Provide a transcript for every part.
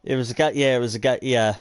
It was a guy. Yeah, it was a guy. Yeah.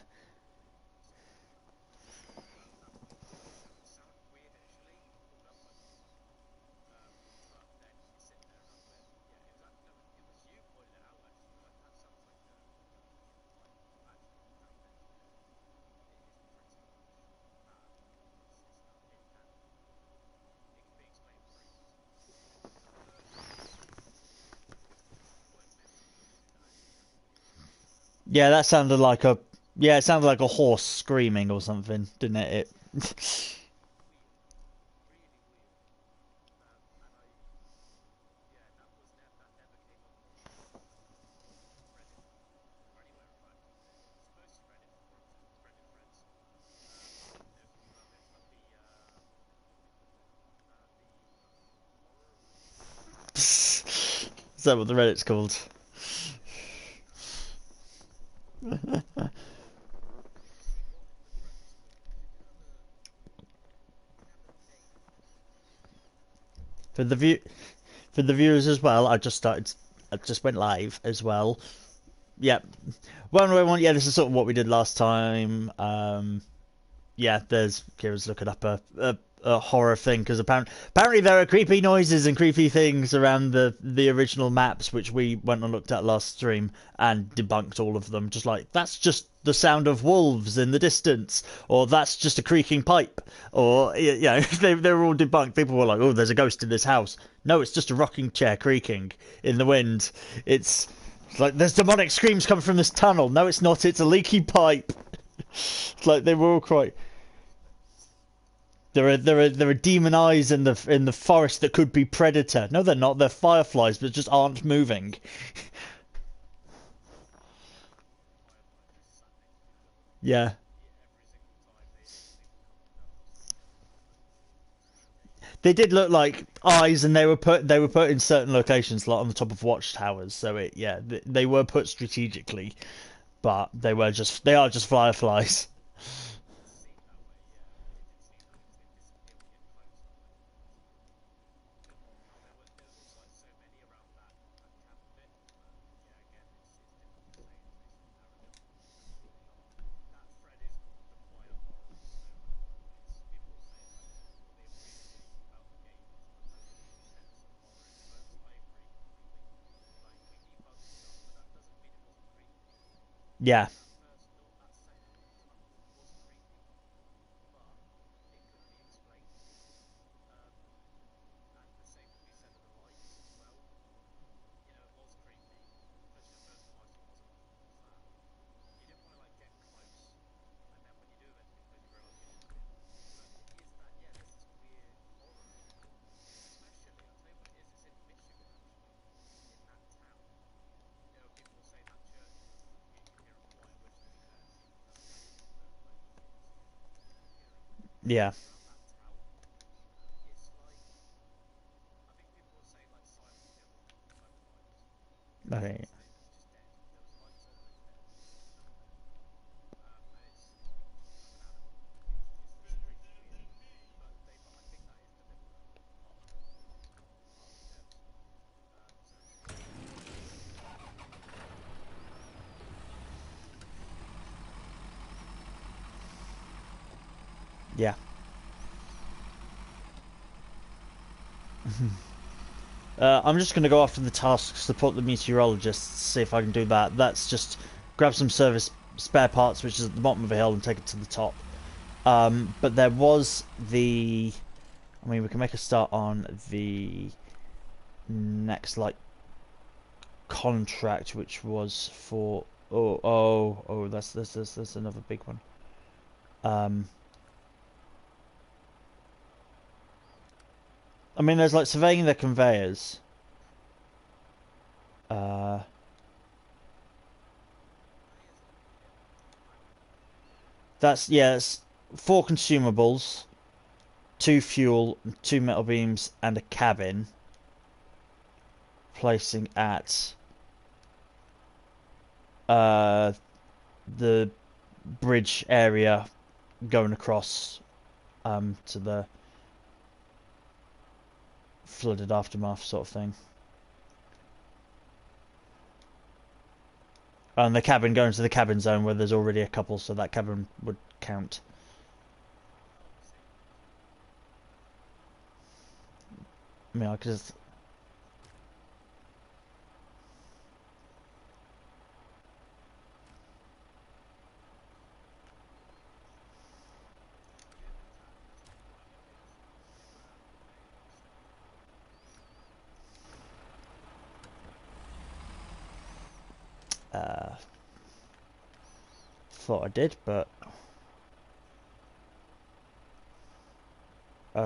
Yeah, that sounded like a. Yeah, it sounded like a horse screaming or something, didn't it? It. Is that what the Reddit's called? For the view, for the viewers as well, I just started. I just went live as well. Yeah, one way one. Yeah, this is sort of what we did last time. Yeah, there's Kira's looking up a horror thing because apparently there are creepy noises and creepy things around the original maps, which we went and looked at last stream and debunked all of them. Just like that's just the sound of wolves in the distance, or that's just a creaking pipe, or they were all debunked. People were like, "Oh, there's a ghost in this house." No, it's just a rocking chair creaking in the wind. It's like there's demonic screams coming from this tunnel. No, it's not. It's a leaky pipe. It's like they were all quite. There are demon eyes in the forest that could be predator. No, they're not. They're fireflies, but just aren't moving. Yeah, they did look like eyes, and they were put in certain locations, like on the top of watchtowers. So they were put strategically, but they are just fireflies. Yeah, yeah. Okay. Yeah. I'm just going to go after the task, support the meteorologists, see if I can do that. That's just grab some service spare parts, which is at the bottom of a hill, and take it to the top. But there was the. I mean, we can make a start on the next like contract, which was for. Oh, that's another big one. Um, I mean, there's like surveying the conveyors. Uh, that's 4 consumables, 2 fuel, 2 metal beams, and a cabin. Placing at uh the bridge area going across to the flooded aftermath sort of thing. And the cabin going to the cabin zone where there's already a couple, so that cabin would count. I mean, I could just... thought I did, but...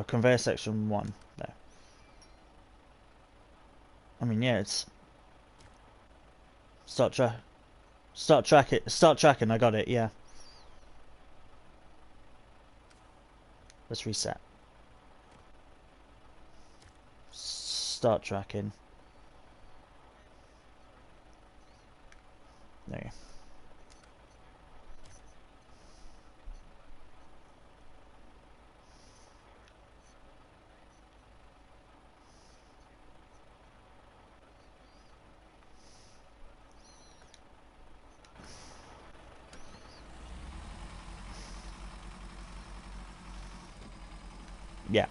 conveyor section 1. There. I mean, yeah, it's... Start tracking, I got it, yeah. Let's reset. Start tracking. There you go. Yeah.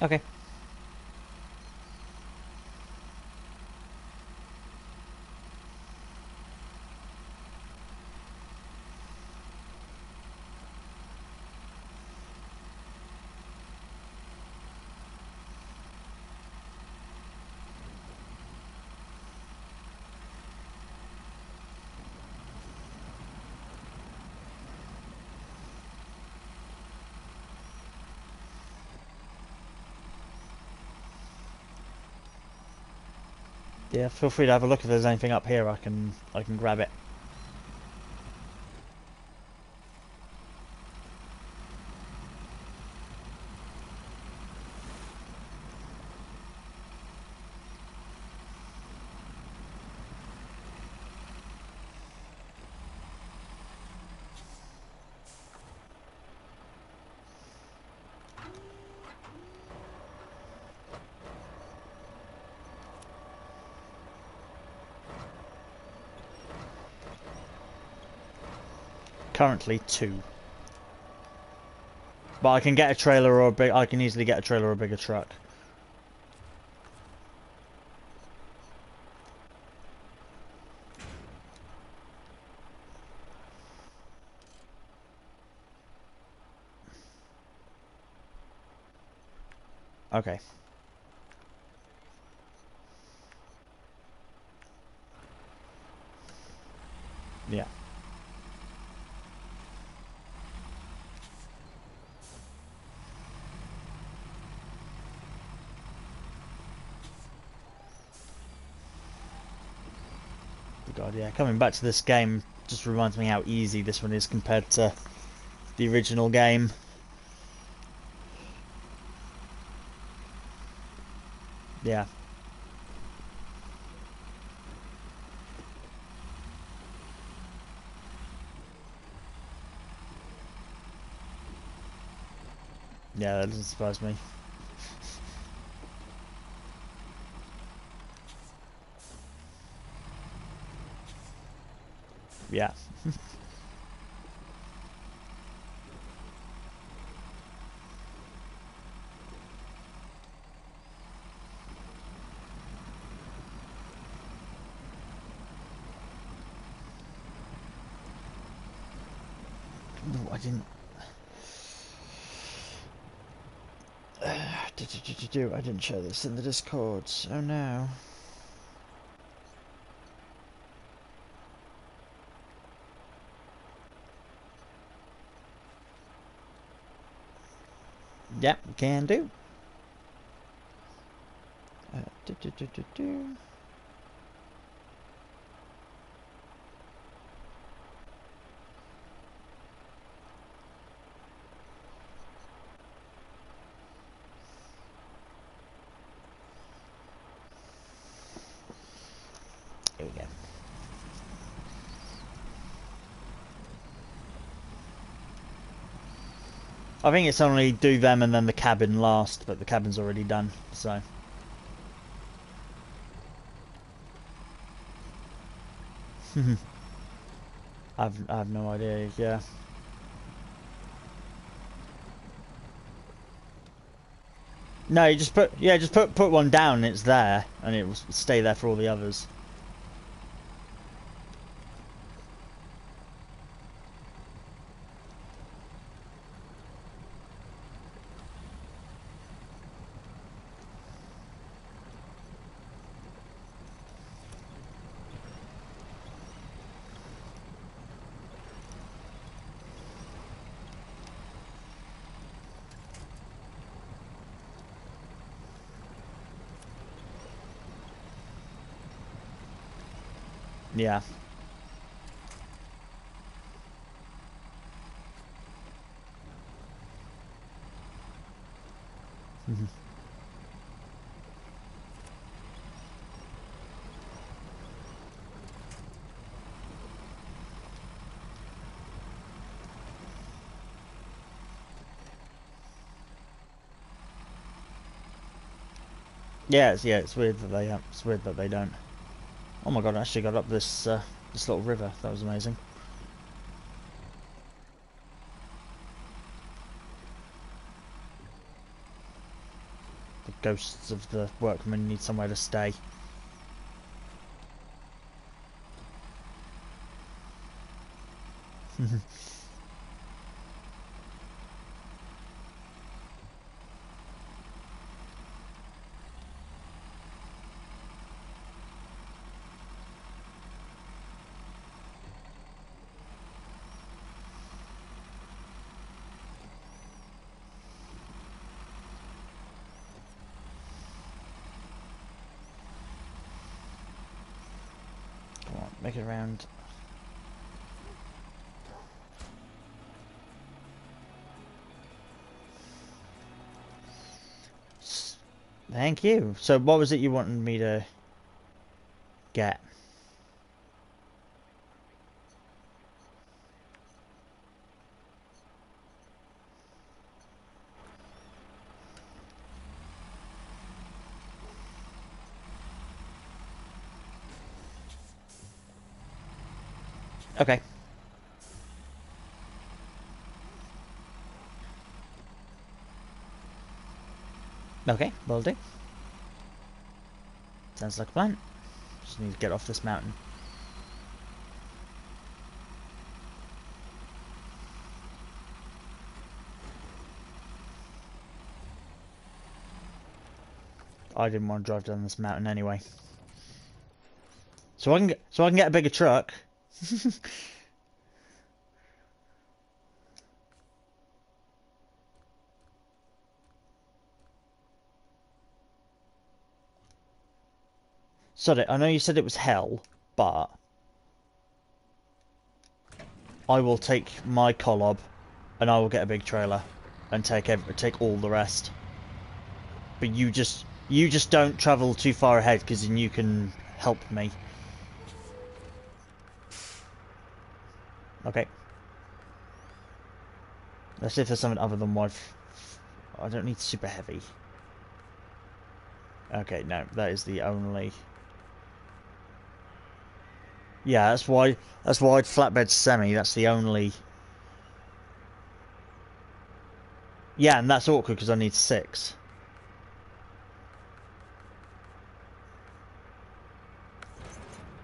Okay. Yeah, feel free to have a look if there's anything up here. I can grab it. Currently 2. But I can get a trailer or a big. I can easily get a trailer or a bigger truck. Okay. Yeah. God, yeah. Coming back to this game just reminds me how easy this one is compared to the original game. Yeah. Yeah, that doesn't surprise me. Yeah. No, I didn't. I didn't share this in the Discord. Oh no. Yep, can do. Do. we go. I think it's only do them and then the cabin last, but the cabin's already done, so. I have no idea, yeah. No, you just put one down and it's there, and it will stay there for all the others. Yeah. Yeah, it's weird that they don't. Oh my god, I actually got up this this little river. That was amazing. The ghosts of the workmen need somewhere to stay. Come on, make it around. Thank you. So what was it you wanted me to get? Okay. Okay, will do. Sounds like a plan. Just need to get off this mountain. I didn't want to drive down this mountain anyway. So I can get a bigger truck. Sorry, I know you said it was hell, but I will take my Kolob and I will get a big trailer and take all the rest. But you just don't travel too far ahead because then you can help me. Okay. Let's see if there's something other than wife. I don't need super heavy. Okay, no, that is the only. Yeah, that's wide flatbed semi. That's the only. Yeah, and that's awkward because I need 6.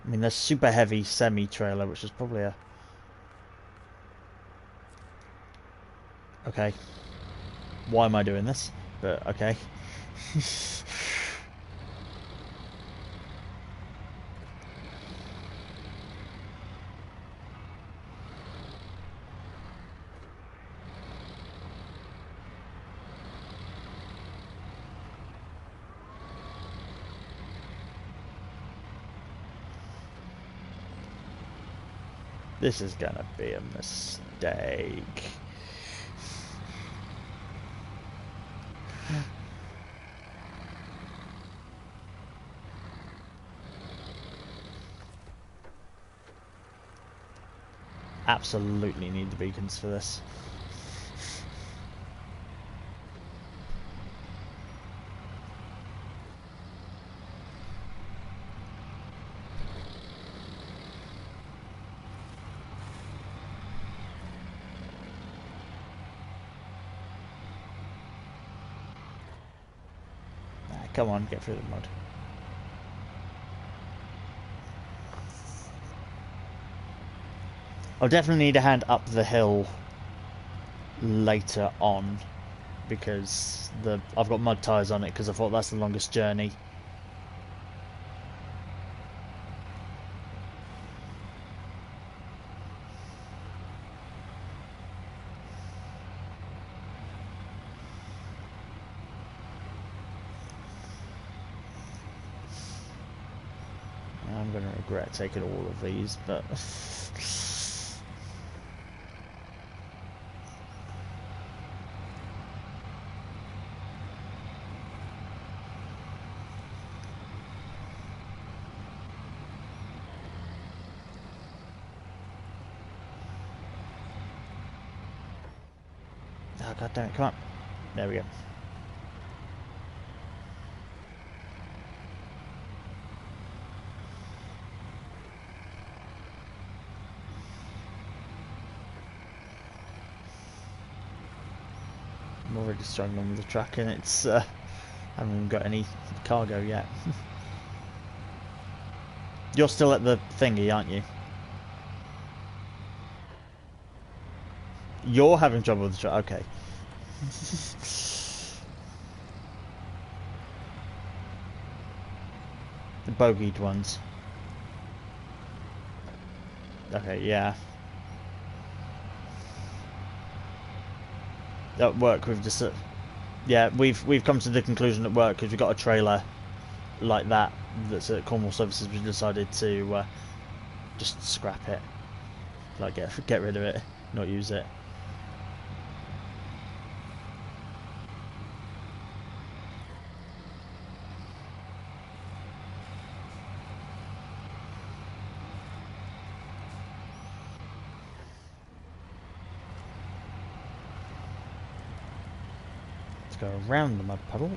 I mean, there's super heavy semi trailer, which is probably a. Okay. Why am I doing this? But okay. This is gonna be a mistake. Absolutely need the beacons for this. Come on, get through the mud. I'll definitely need a hand up the hill later on because I've got mud tyres on it because I thought that's the longest journey. I'm going to regret taking all of these, but oh, god damn it, come on. There we go. I'm already struggling with the truck and it's I haven't even got any cargo yet. You're still at the thingy, aren't you? You're having trouble with the truck, okay. The bogeyed ones. Okay, yeah. At work we've just yeah, we've come to the conclusion at work because we've got a trailer like that that's at Cornwall Services. We decided to just scrap it, like get rid of it, not use it. Let's go around the mud puddle.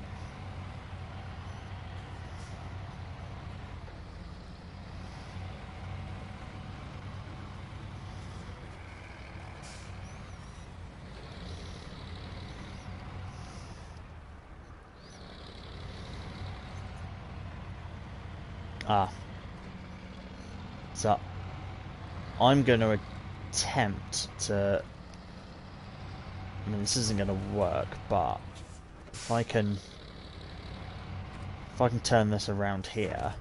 So I'm going to attempt to. I mean, this isn't going to work, but if I can turn this around here.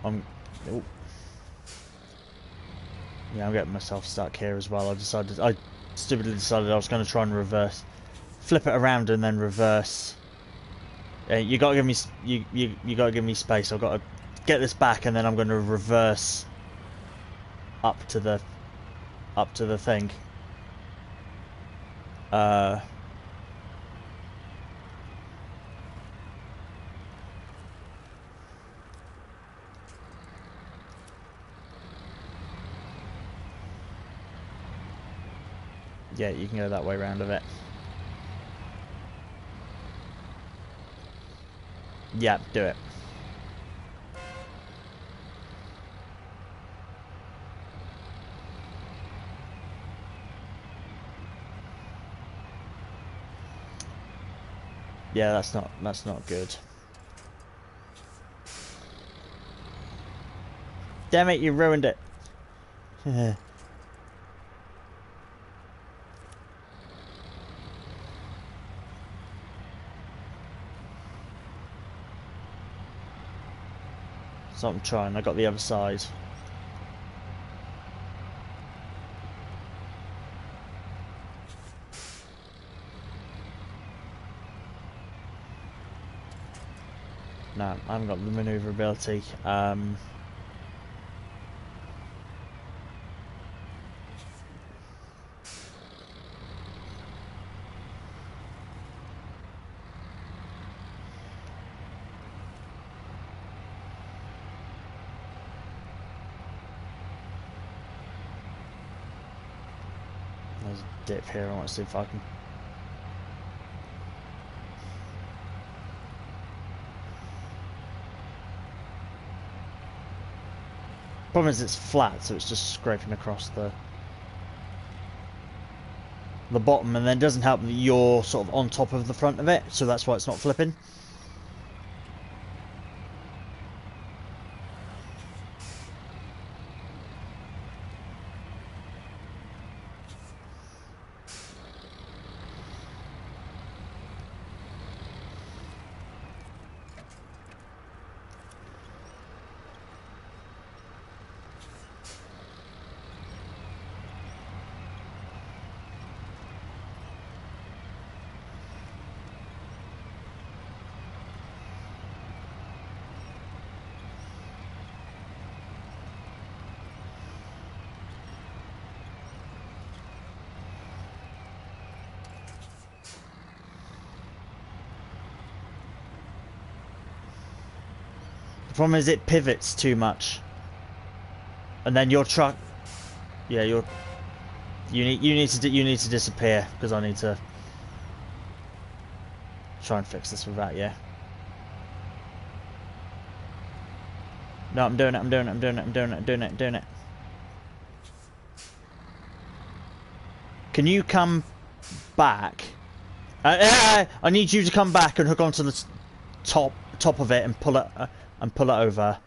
Oh. Yeah, I'm getting myself stuck here as well. I stupidly decided I was going to try and flip it around and then reverse. You gotta give me you gotta give me space. I've got to get this back and then I'm going to reverse up to the thing. Yeah, you can go that way round of it. Yeah, do it. Yeah, that's not good. Damn it, you ruined it. So I'm trying. I got the other side. No, I haven't got the maneuverability. dip here. I want to see if I can. Problem is it's flat, so it's just scraping across the bottom, and then it doesn't help that you're sort of on top of the front of it, so that's why it's not flipping. The problem is it pivots too much, and then your truck, yeah, you need to disappear, because I need to try and fix this without you. No, I'm doing it. Can you come back? I need you to come back and hook onto the top of it and pull it over.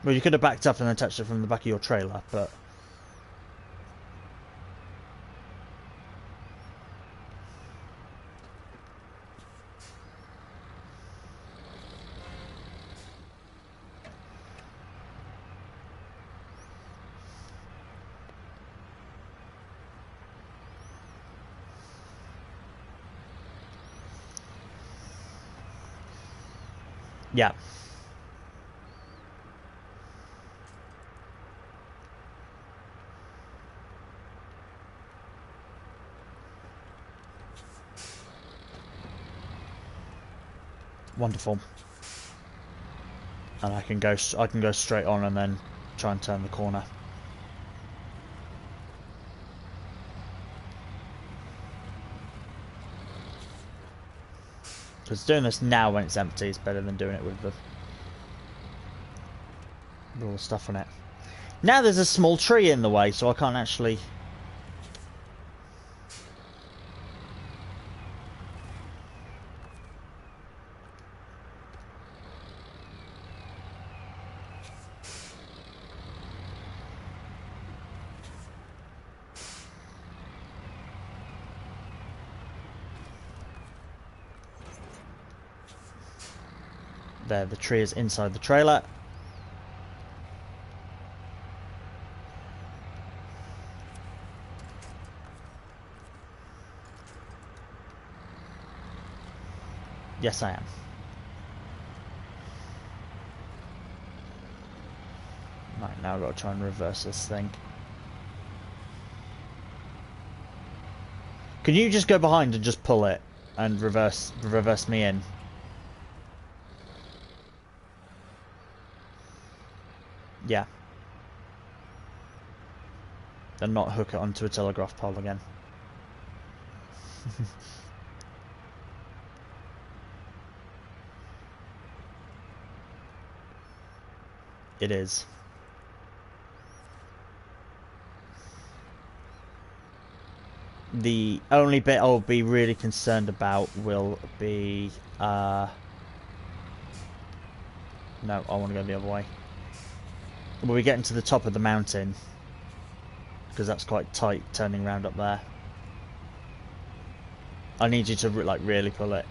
Well, you could have backed up and attached it from the back of your trailer, but yeah. Wonderful. And I can go straight on and then try and turn the corner. Because doing this now when it's empty is better than doing it with all the stuff on it. Now there's a small tree in the way, so I can't actually. There, the tree is inside the trailer. Yes, I am. Right, now I've got to try and reverse this thing. Can you just go behind and just pull it and reverse me in? Yeah. And not hook it onto a telegraph pole again. It is. The only bit I'll be really concerned about will be no, I want to go the other way. We'll be getting to the top of the mountain, because that's quite tight turning around up there. I need you to like really pull it.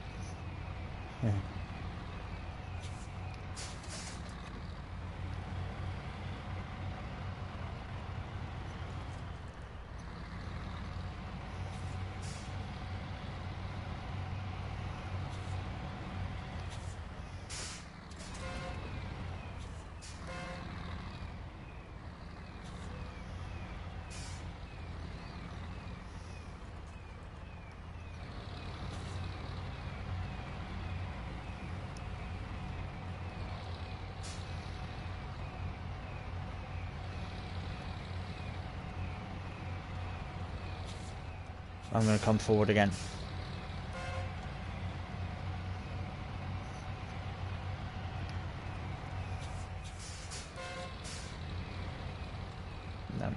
I'm going to come forward again. No.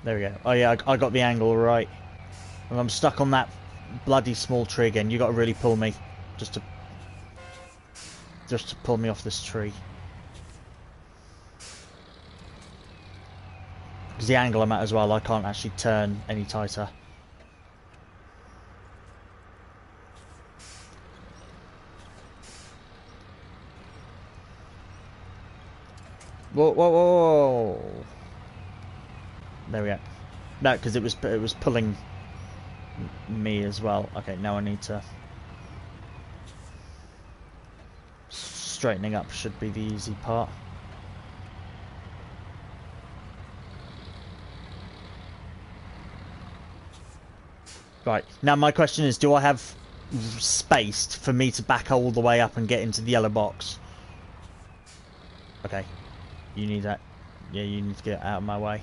There we go. Oh yeah, I got the angle right. And I'm stuck on that bloody small tree again. You got to really pull me, just to pull me off this tree. Because the angle I'm at as well, I can't actually turn any tighter. Whoa, whoa, whoa! There we go. No, because it was pulling me as well. Okay, now I need to... Straightening up should be the easy part. Right, now my question is, do I have space for me to back all the way up and get into the yellow box? Okay, you need that. Yeah, you need to get out of my way.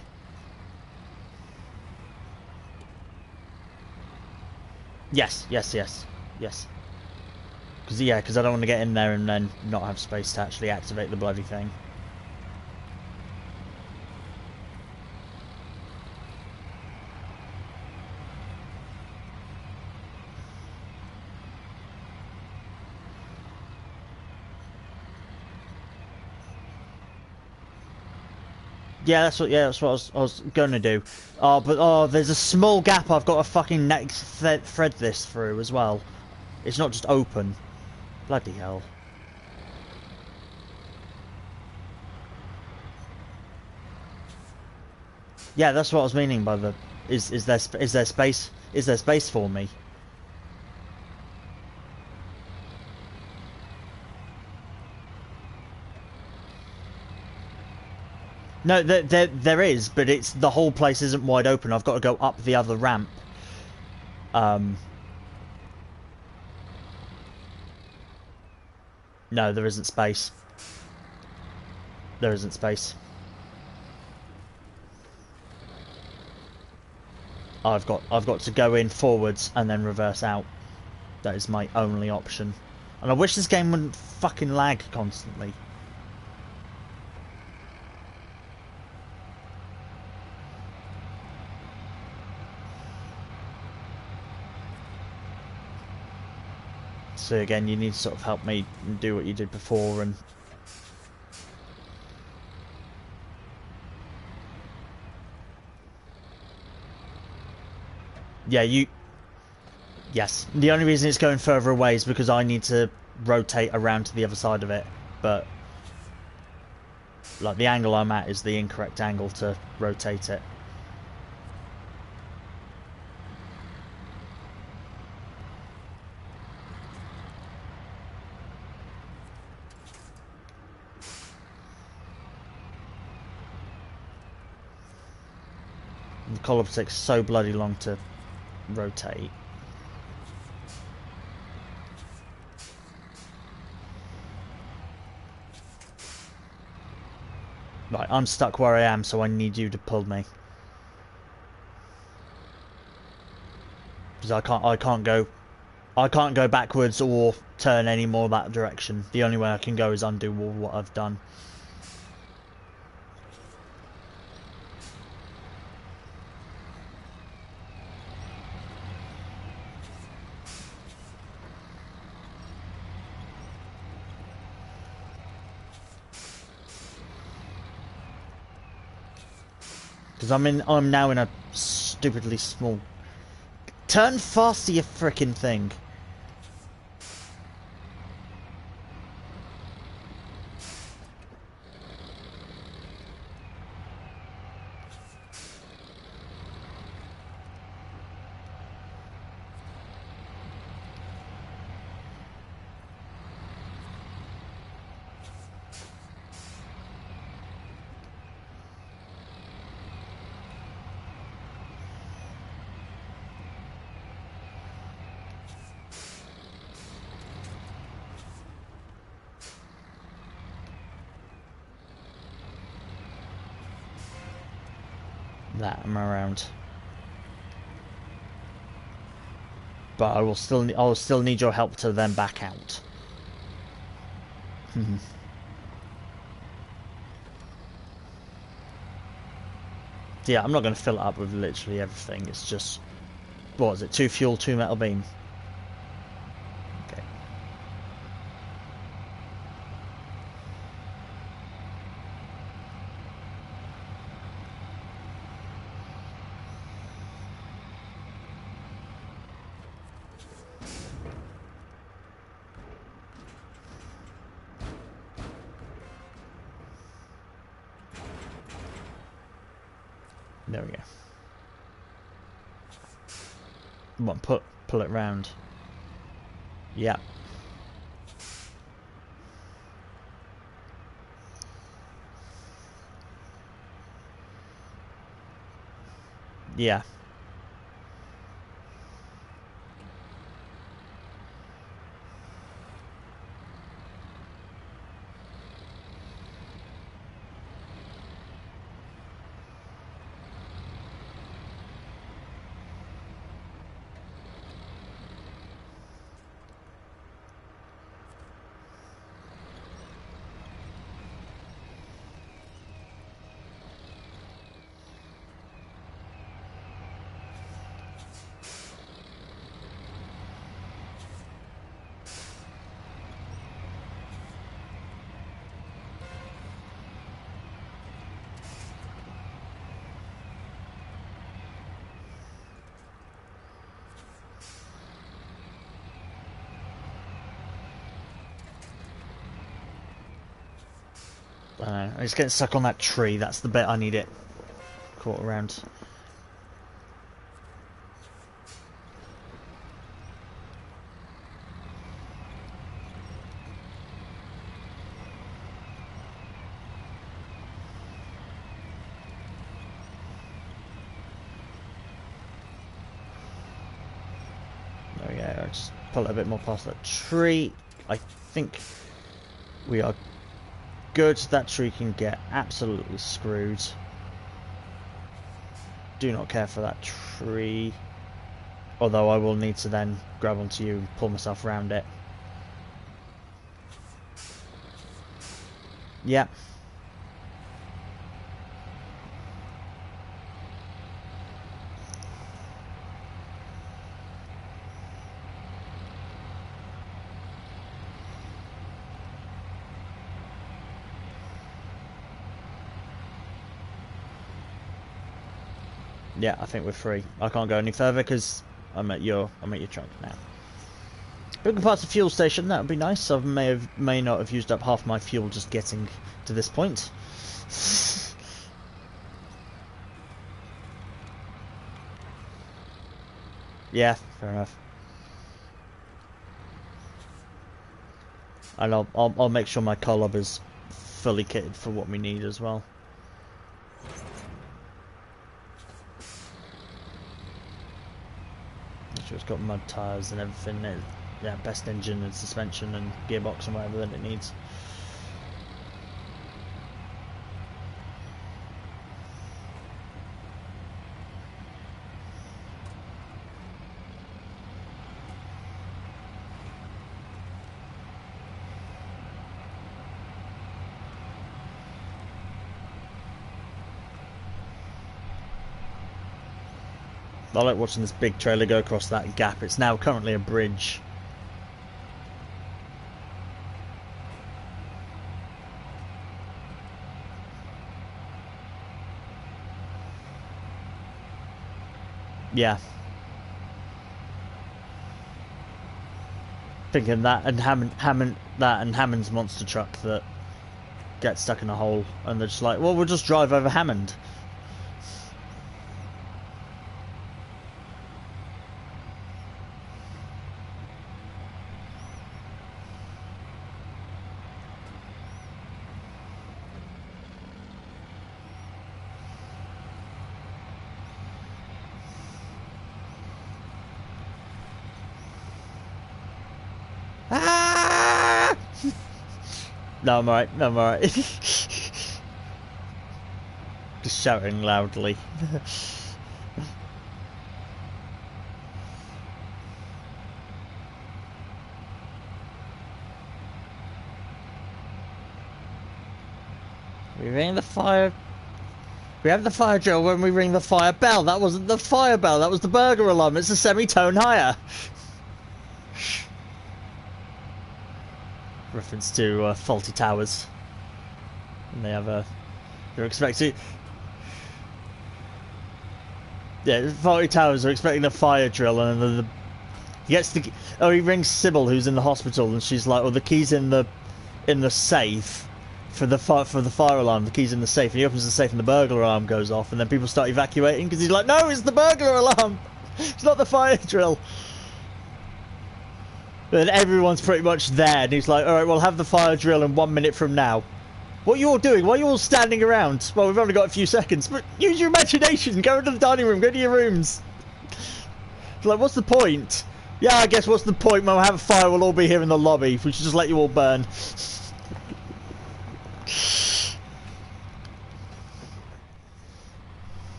Yes, yes, yes, yes. Because I don't want to get in there and then not have space to actually activate the bloody thing. Yeah, that's what I was gonna do. Oh, but there's a small gap I've got to fucking next thread this through as well. It's not just open. Bloody hell. Yeah, that's what I was meaning by the is there space for me? No, there is, but it's the whole place isn't wide open. I've got to go up the other ramp. No, there isn't space. There isn't space. I've got to go in forwards and then reverse out. That is my only option. And I wish this game wouldn't fucking lag constantly. So again, you need to sort of help me do what you did before and... Yeah, Yes, the only reason it's going further away is because I need to rotate around to the other side of it, but... Like, the angle I'm at is the incorrect angle to rotate it. The collar takes so bloody long to rotate. Right, I'm stuck where I am, so I need you to pull me. Because I can't go backwards or turn any more that direction. The only way I can go is undo all what I've done. Because I'm now in a stupidly small... Turn faster, you frickin' thing! That I'm around, but I will still need your help to then back out. Yeah, I'm not going to fill it up with literally everything. It's just, what is it? 2 fuel, 2 metal beam. Okay. There we go. What, pull it round. Yeah. Yeah. I don't know. It's getting stuck on that tree. That's the bit I need it caught around. There we go. Just pull it a bit more past that tree. I think we are good. That tree can get absolutely screwed. Do not care for that tree. Although I will need to then grab onto you and pull myself around it. Yeah. Yeah, I think we're free. I can't go any further because I'm at your truck now. But we can pass the fuel station. That would be nice. I may not have used up half my fuel just getting to this point. Yeah, fair enough. And I'll make sure my Kolob is fully kitted for what we need as well. Make sure it's got mud tyres and everything. Yeah, best engine and suspension and gearbox and whatever that it needs. I like watching this big trailer go across that gap. It's now currently a bridge. Yeah. Thinking that and Hammond's monster truck that gets stuck in a hole, and they're just like, well, we'll just drive over Hammond. Ah! No, I'm alright. No, I'm alright. Just shouting loudly. We ring the fire. We have the fire drill when we ring the fire bell. That wasn't the fire bell. That was the burglar alarm. It's a semitone higher. Reference to faulty towers. And they have a. They're expecting. Yeah, faulty towers are expecting a fire drill, and then he gets the. Oh, he rings Sybil, who's in the hospital, and she's like, "Oh, the key's in the safe for the fire alarm. The key's in the safe." And he opens the safe, and the burglar alarm goes off, and then people start evacuating because he's like, "No, it's the burglar alarm. It's not the fire drill." And everyone's pretty much there, and he's like, "Alright, we'll have the fire drill in 1 minute from now." What are you all doing? Why are you all standing around? Well, we've only got a few seconds, but use your imagination. Go into the dining room, go to your rooms. Like, what's the point? Yeah, I guess what's the point? When we have a fire, we'll all be here in the lobby. We should just let you all burn.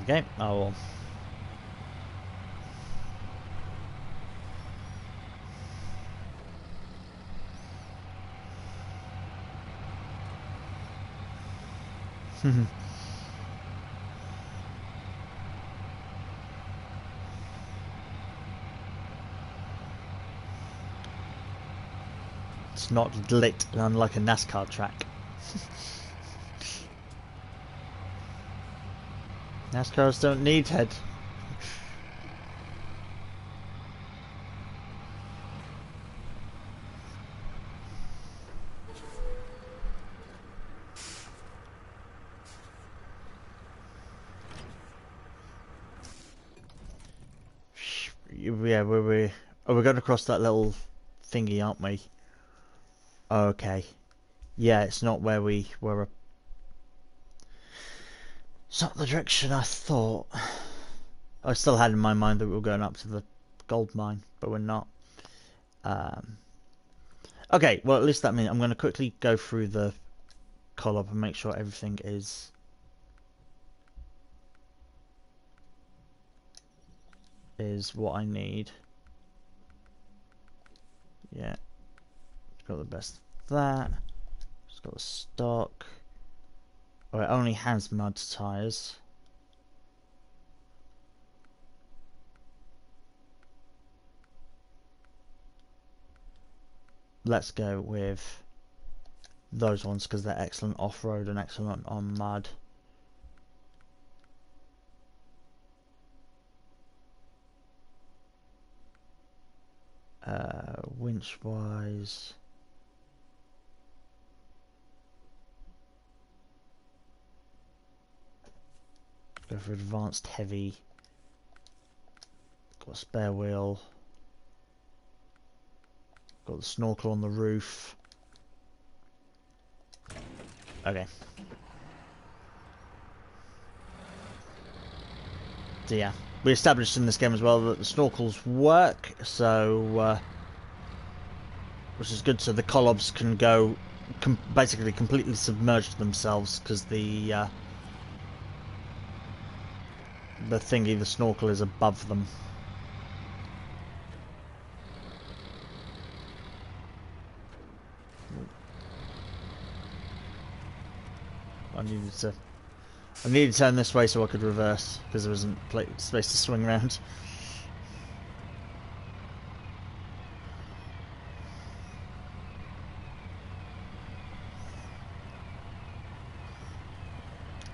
Okay, I will. It's not lit, unlike a NASCAR track. NASCARs don't need head. Yeah, we're going across that little thingy, aren't we? Okay. Yeah, it's not where we were. It's not the direction I thought. I still had in my mind that we were going up to the gold mine, but we're not. Okay, well, at least that means I'm going to quickly go through the call-up and make sure everything is what I need. Yeah, got the best of that. It's got the stock. Oh, it only has mud tires. Let's go with those ones because they're excellent off-road and excellent on mud. Winch wise, go for advanced heavy. Got a spare wheel. Got the snorkel on the roof. Okay. So yeah, we established in this game as well that the snorkels work, so which is good. So the collobs can go basically completely submerge themselves because the thingy, the snorkel, is above them. I needed to I needed to turn this way so I could reverse, because there wasn't space to swing around.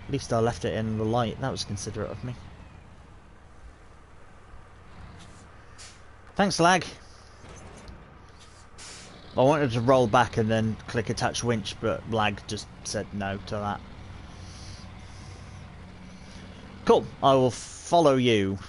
At least I left it in the light. That was considerate of me. Thanks, lag. I wanted to roll back and then click attach winch, but lag just said no to that. Cool. I will follow you.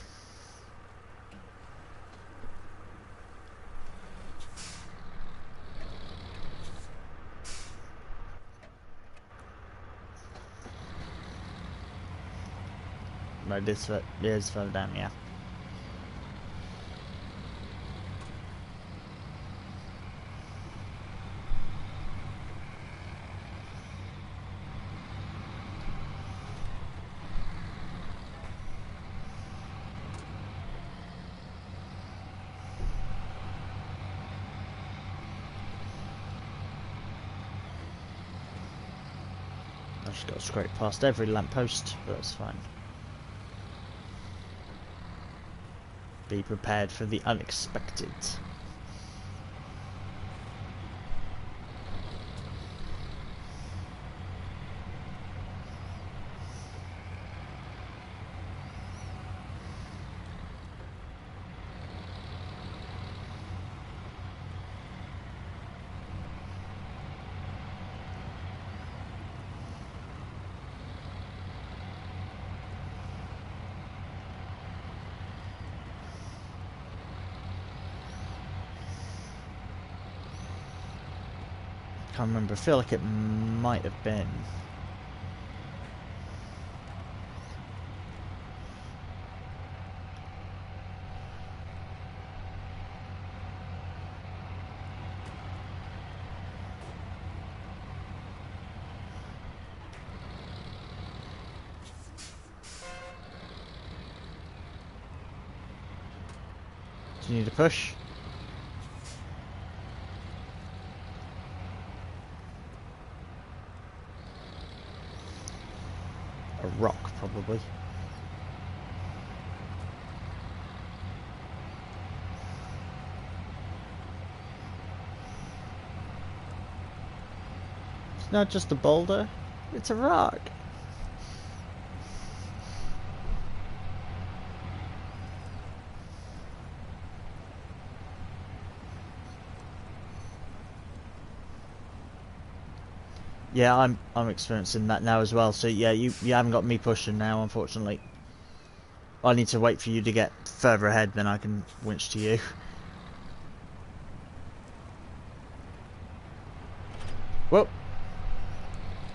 No, this is further down, yeah. I've just got to scrape past every lamppost, but that's fine. Be prepared for the unexpected. Can't remember. I feel like it might have been. Do you need a push? A rock, probably. It's not just a boulder, it's a rock. Yeah, I'm experiencing that now as well. So yeah, you haven't got me pushing now, unfortunately. I need to wait for you to get further ahead, then I can winch to you. Whoa.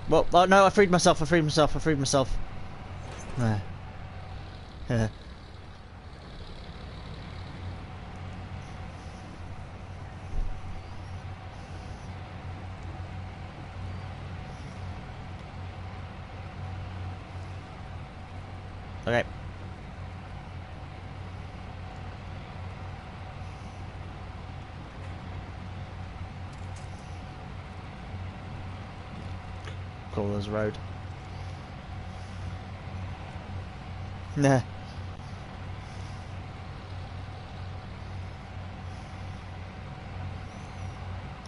Well, oh no, I freed myself. There. Yeah. Okay. Cool, there's a road. Nah.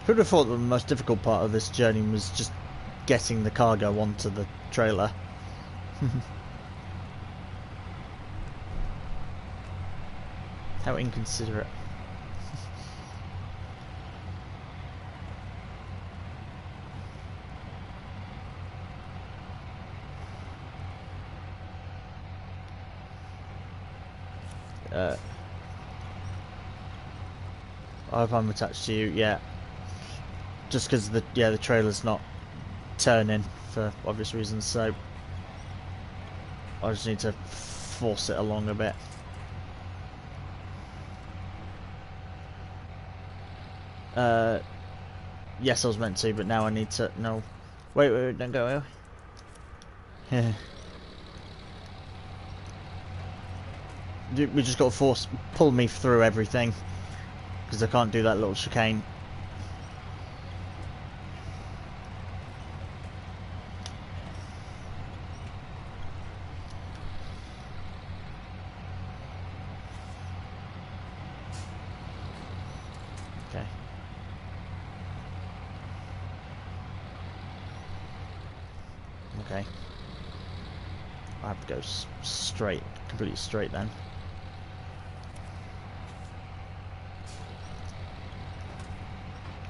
Who'd have thought that the most difficult part of this journey was just getting the cargo onto the trailer? How inconsiderate. I hope I'm attached to you, yeah. Just because the trailer's not turning for obvious reasons, so I just need to force it along a bit. Yes, I was meant to, but now I need to. No, wait, don't go away. Yeah. We just got to pull me through everything because I can't do that little chicane. Okay. I have to go straight, completely straight then.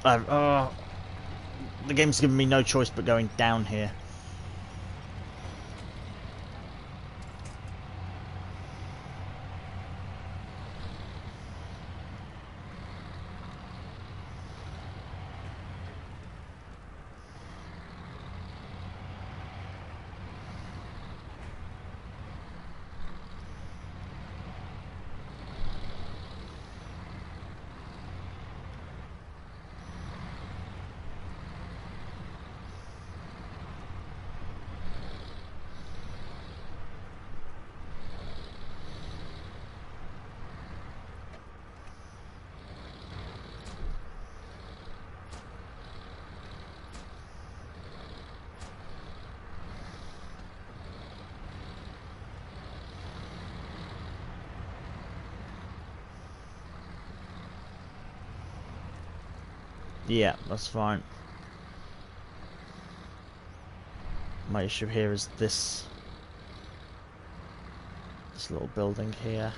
The game's giving me no choice but going down here. Yeah, that's fine. My issue here is this little building here.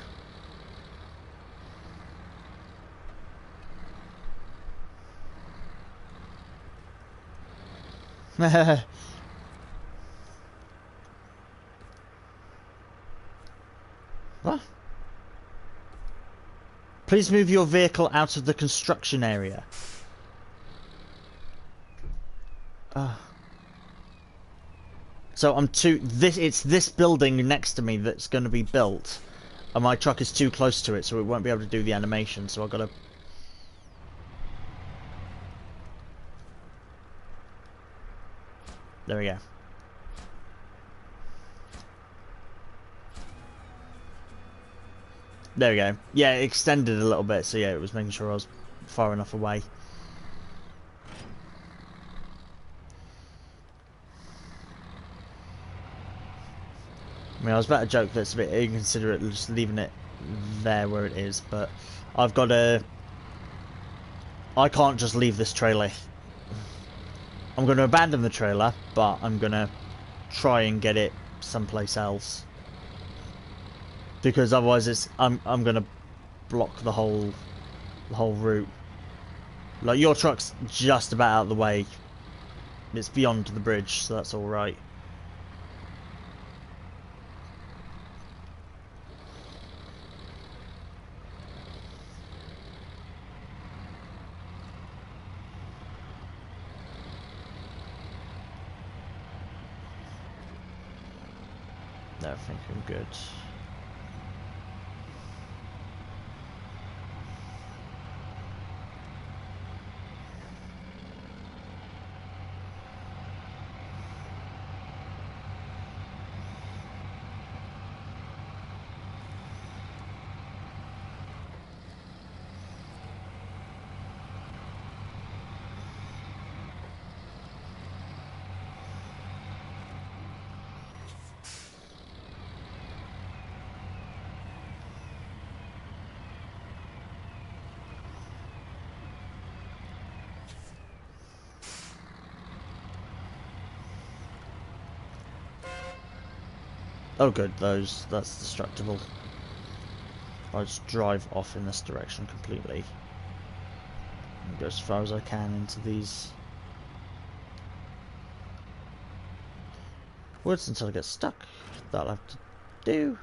What? Please move your vehicle out of the construction area. So it's this building next to me that's going to be built, and my truck is too close to it, so it won't be able to do the animation. So I've got to. There we go. There we go. Yeah, it extended a little bit, so yeah, it was making sure I was far enough away. I mean, I was about to joke that it's a bit inconsiderate just leaving it there where it is, but I've got to... I can't just leave this trailer. I'm going to abandon the trailer, but I'm going to try and get it someplace else. Because otherwise I'm going to block the whole route. Like, your truck's just about out of the way. It's beyond the bridge, so that's alright. No, I think I'm good. Oh good, that's destructible. I'll just drive off in this direction completely. And go as far as I can into these woods until I get stuck. That'll have to do.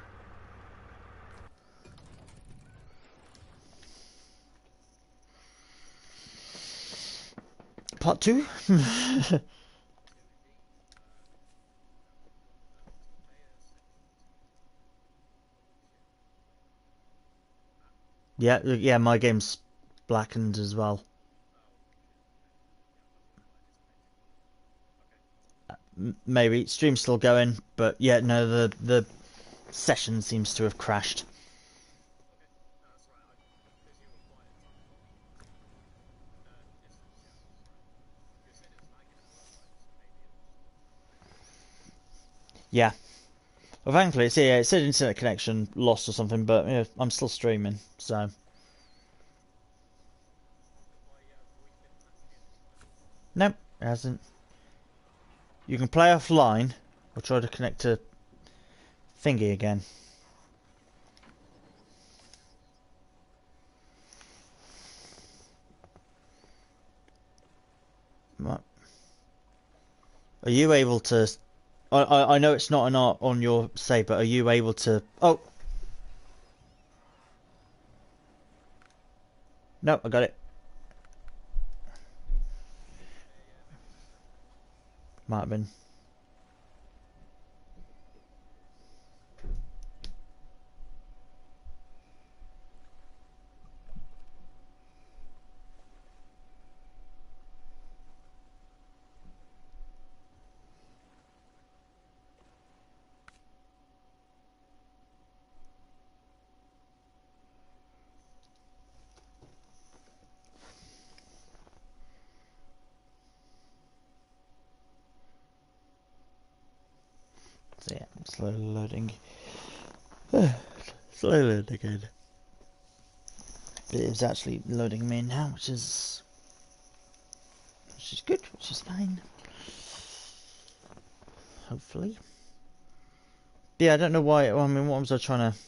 Part 2? Yeah, my game's blackened as well. Maybe stream's still going, but yeah, no, the session seems to have crashed. Yeah. Well, thankfully, it said internet connection lost or something, but yeah, I'm still streaming, so. Nope, it hasn't. You can play offline, I'll try to connect to thingy again. What? Are you able to... I know it's not an art on your save, but are you able to... Oh! No, I got it. Might have been. So yeah, slowly loading. Slowly loading again. But it is actually loading me now, which is good, which is fine. Hopefully. Yeah, I don't know why. I mean, what was I trying to?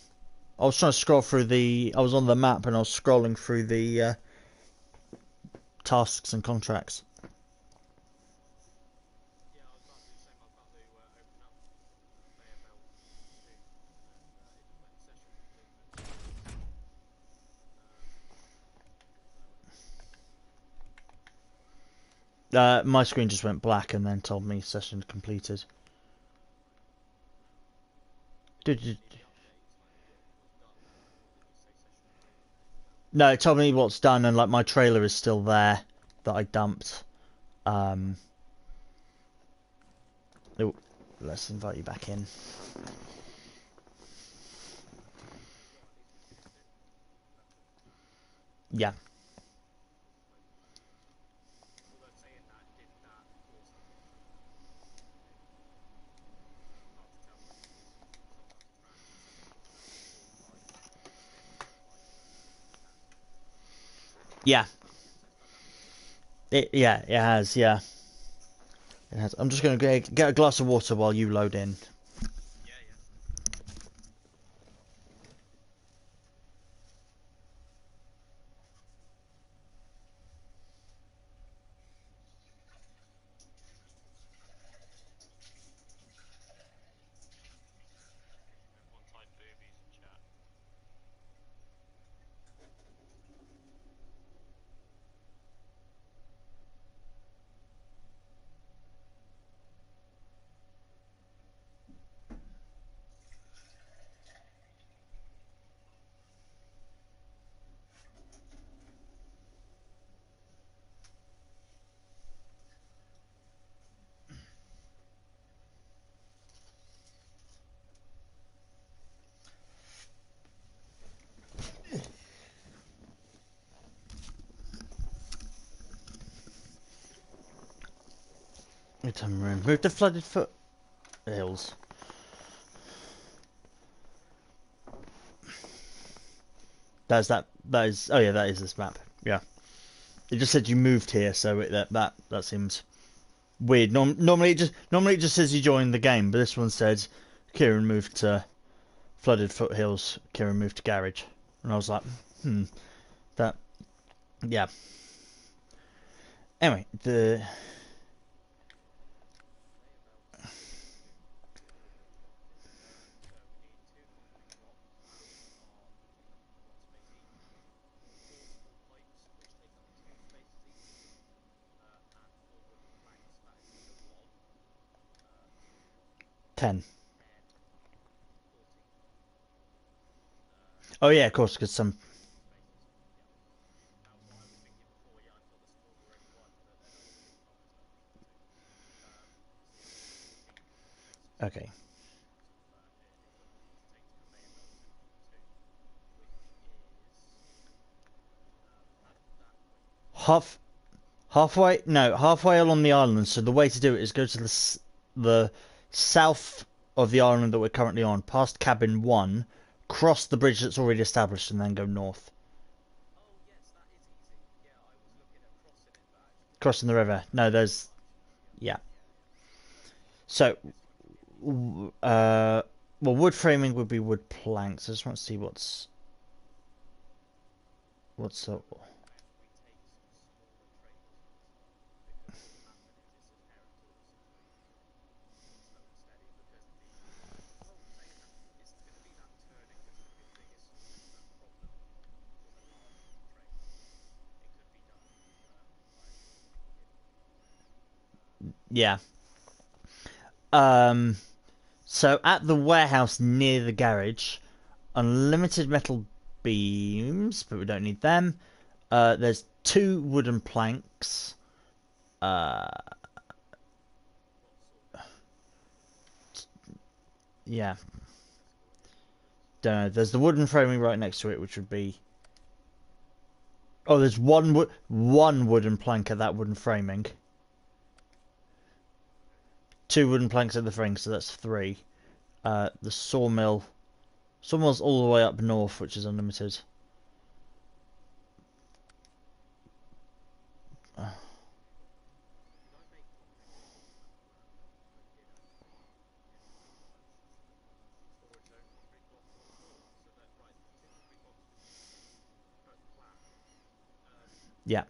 I was trying to scroll through the. I was on the map and I was scrolling through the tasks and contracts. My screen just went black and then told me session completed. No, it told me what's done and like my trailer is still there that I dumped. Oh, let's invite you back in. Yeah. Yeah. It has, yeah. It has. I'm just gonna get a glass of water while you load in. Remove the flooded foothills. That is. Oh yeah, that is this map. Yeah. It just said you moved here, so that seems weird. Normally it just says you joined the game, but this one said Kieran moved to flooded foothills. Kieran moved to garage, and I was like, that, yeah. Anyway, the 10. Oh yeah, of course, because some. Okay. Halfway along the island. So the way to do it is go to the south of the island that we're currently on, past cabin 1, cross the bridge that's already established, and then go north. Crossing the river. No, there's... Yeah. So, well, wood framing would be wood planks. I just want to see what's up. Yeah. Um. So at the warehouse near the garage, unlimited metal beams, but we don't need them. There's 2 wooden planks. Uh. Yeah. Don't know. There's the wooden framing right next to it, which would be. Oh, there's one wooden plank at that wooden framing. 2 wooden planks at the frame, so that's 3. The sawmill's all the way up north, which is unlimited. Yeah.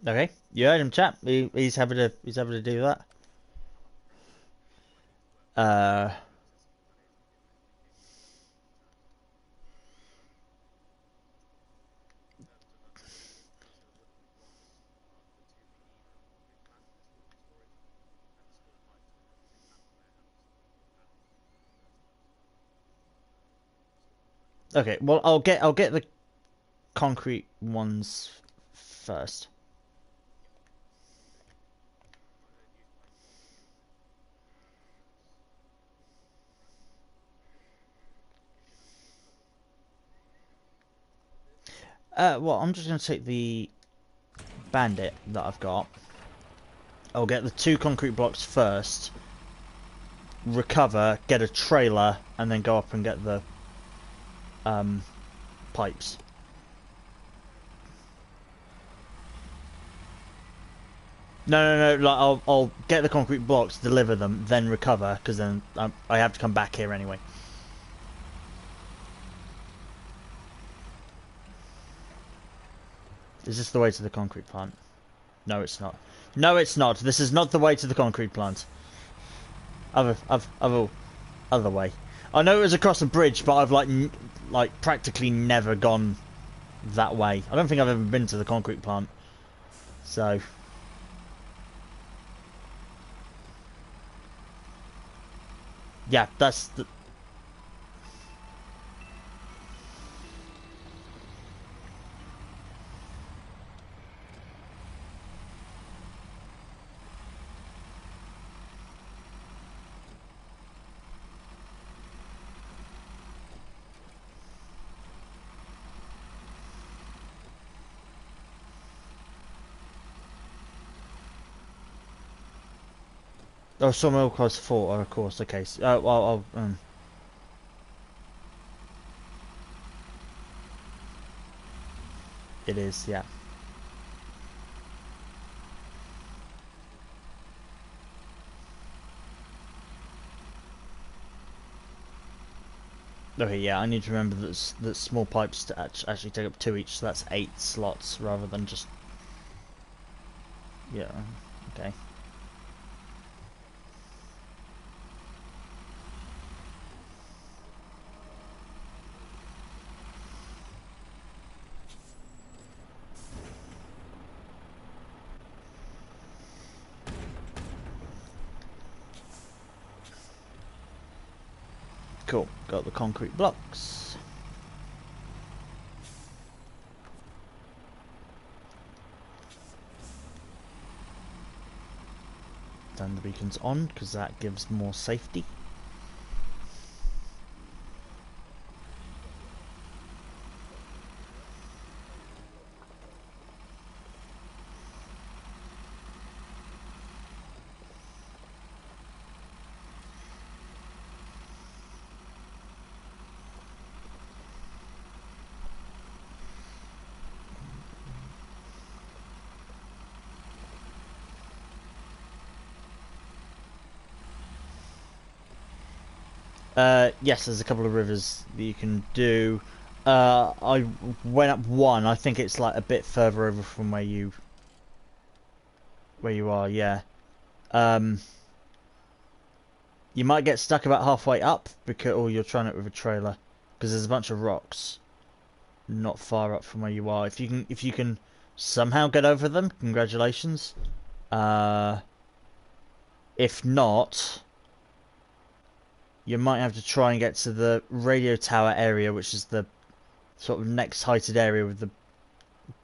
Okay. You heard him, chap. He's happy to do that. Uh. Okay. Well, I'll get the concrete ones first. Well, I'm just gonna take the bandit that I've got. I'll get the 2 concrete blocks first. Recover, get a trailer, and then go up and get the pipes. No. Like I'll get the concrete blocks, deliver them, then recover, because then I have to come back here anyway. Is this the way to the concrete plant? No, it's not. No, it's not. This is not the way to the concrete plant. Other way. I know it was across a bridge, but I've like practically never gone that way. I don't think I've ever been to the concrete plant. So. Yeah, that's the... Oh, sawmill costs 4, oh, of course, okay. Well, it is, yeah. Okay, yeah, I need to remember that small pipes to actually take up 2 each, so that's 8 slots rather than just... Yeah, okay. Cool. Got the concrete blocks. Turn the beacons on because that gives more safety. Yes, there's a couple of rivers that you can do. I went up one. I think it's like a bit further over from where you are. Yeah. Um, you might get stuck about halfway up because, or you're trying it with a trailer, because there's a bunch of rocks not far up from where you are. If you can somehow get over them, congratulations. If not, you might have to try and get to the radio tower area, which is the sort of next heighted area with the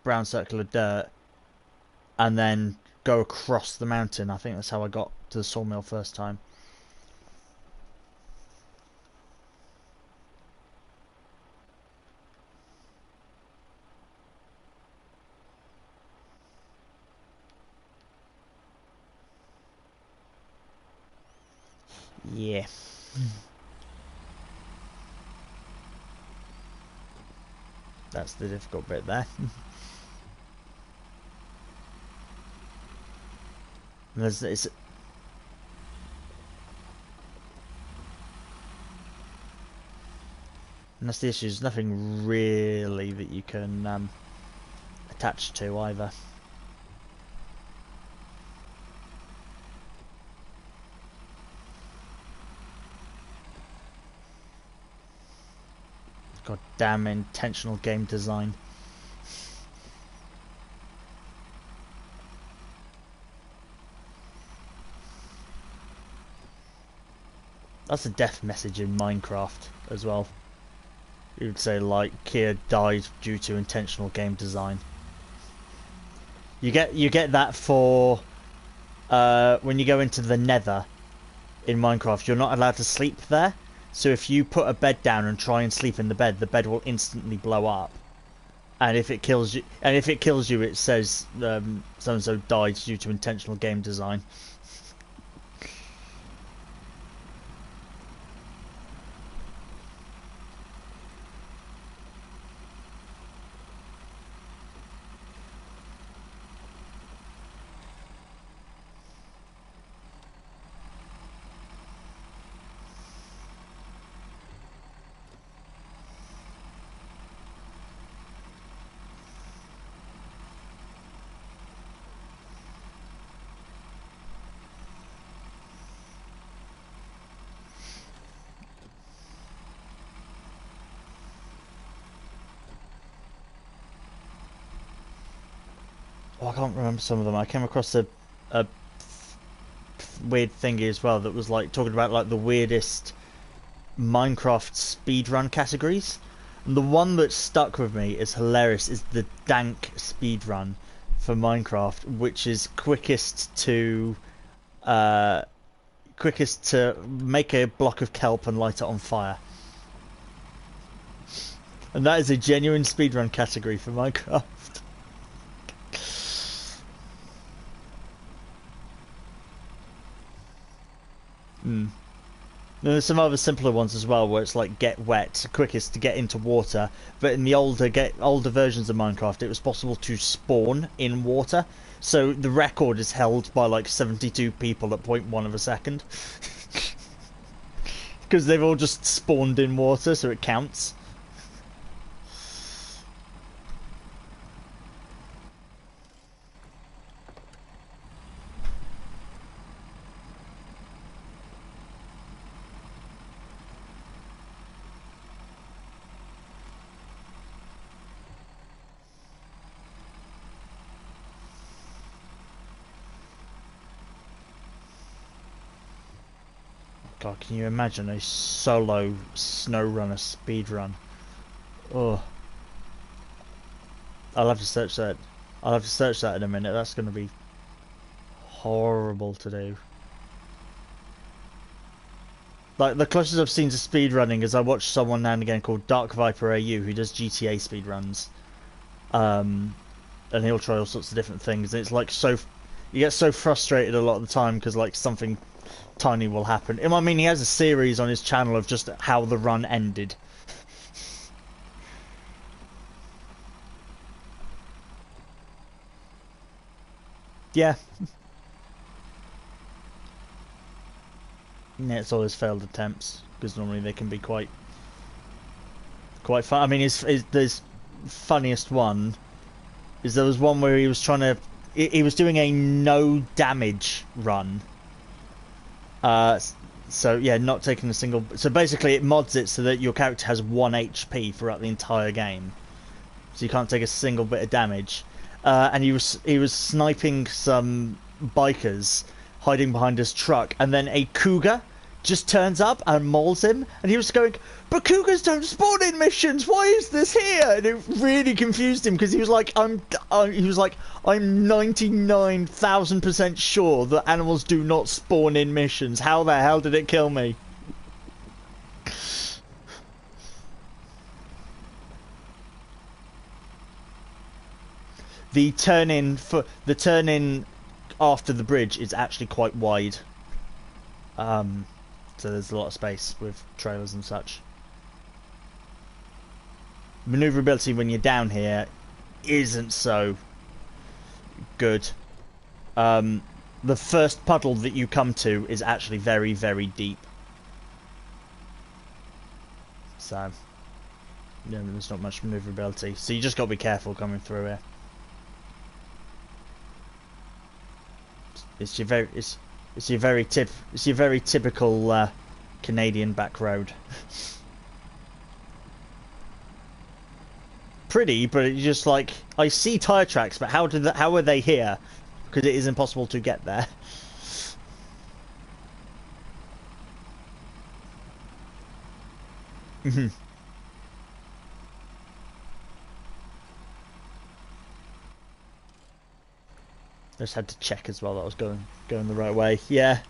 brown circle of dirt, and then go across the mountain. I think that's how I got to the sawmill first time. Yeah. That's the difficult bit there. And and that's the issue. There's nothing really that you can attach to either. God damn intentional game design. That's a death message in Minecraft as well. You would say like Keir died due to intentional game design. You get that for when you go into the Nether in Minecraft. You're not allowed to sleep there. So if you put a bed down and try and sleep in the bed will instantly blow up. And if it kills you, it says so and so died due to intentional game design. Oh, I can't remember some of them. I came across a weird thingy as well that was like talking about like the weirdest Minecraft speedrun categories. And the one that stuck with me is hilarious is the dank speedrun for Minecraft, which is uh, quickest to make a block of kelp and light it on fire. And that is a genuine speedrun category for Minecraft. Mm. There's some other simpler ones as well, where it's like get wet, quickest to get into water. But in the older versions of Minecraft, it was possible to spawn in water. So the record is held by like 72 people at 0.1 of a second, because they've all just spawned in water, so it counts. God, can you imagine a solo Snowrunner speedrun? Oh, I'll have to search that. I'll have to search that in a minute. That's going to be horrible to do. Like, the closest I've seen to speedrunning is I watch someone now and again called Dark Viper AU who does GTA speedruns. And he'll try all sorts of different things. And it's like you get so frustrated a lot of the time because like something tiny will happen. I mean, he has a series on his channel of just how the run ended. Yeah. Yeah, it's always failed attempts because normally they can be quite fun. I mean, his funniest one is there was one where he was trying to he was doing a no damage run. So yeah, not taking a single. So basically, it mods it so that your character has 1 HP throughout the entire game, so you can't take a single bit of damage. And he was sniping some bikers hiding behind his truck, and then a cougar just turns up and mauls him, and he was going, "But cougars don't spawn in missions. Why is this here?" And it really confused him because he was like, "I'm 99,000% sure that animals do not spawn in missions. How the hell did it kill me?" The turn in after the bridge is actually quite wide. So there's a lot of space with trailers and such. Maneuverability when you're down here isn't so good. The first puddle that you come to is actually very, very deep. So yeah, there's not much maneuverability. So you just got to be careful coming through here. It's your very typical Canadian back road. Pretty, but it's just like I see tire tracks, but how are they here? Because it is impossible to get there. I just had to check as well that I was going the right way. Yeah.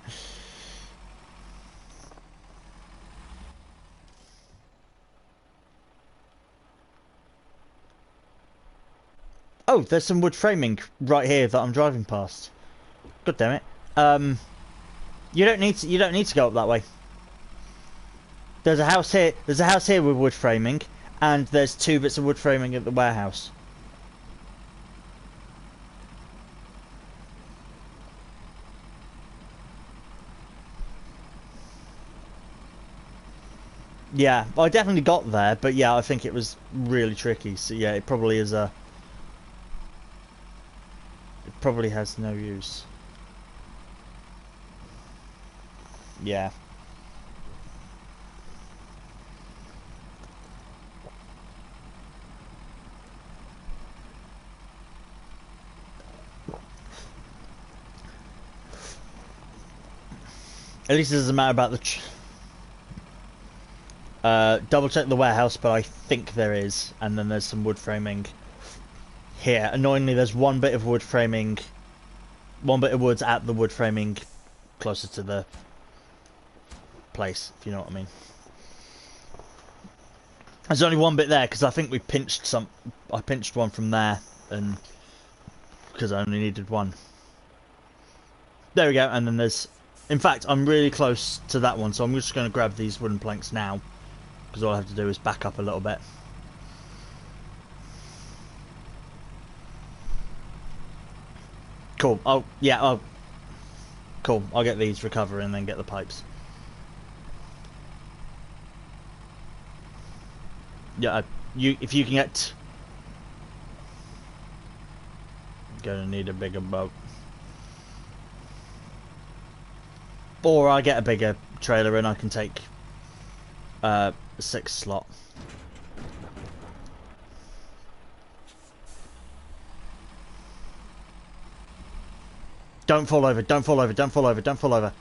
Oh, there's some wood framing right here that I'm driving past. God damn it. You don't need to go up that way. There's a house here. There's a house here with wood framing, and there's 2 bits of wood framing at the warehouse. Yeah, I definitely got there, but yeah, I think it was really tricky. So yeah, it probably is it probably has no use. Yeah. At least it doesn't matter about the double check the warehouse, but I think there is, and then there's some wood framing here. Annoyingly, there's 1 bit of wood framing, 1 bit of woods at the wood framing closer to the place, if you know what I mean. There's only 1 bit there because I think we pinched I pinched 1 from there, and because I only needed 1. There we go, and then there's. In fact, I'm really close to that one, so I'm just going to grab these wooden planks now. Because all I have to do is back up a little bit. Cool. Oh, yeah. Oh, cool. I'll get these, recover, and then get the pipes. Yeah, if you can get... Gonna need a bigger boat. Or I get a bigger trailer and I can take... 6 slot. Don't fall over, don't fall over, don't fall over, don't fall over.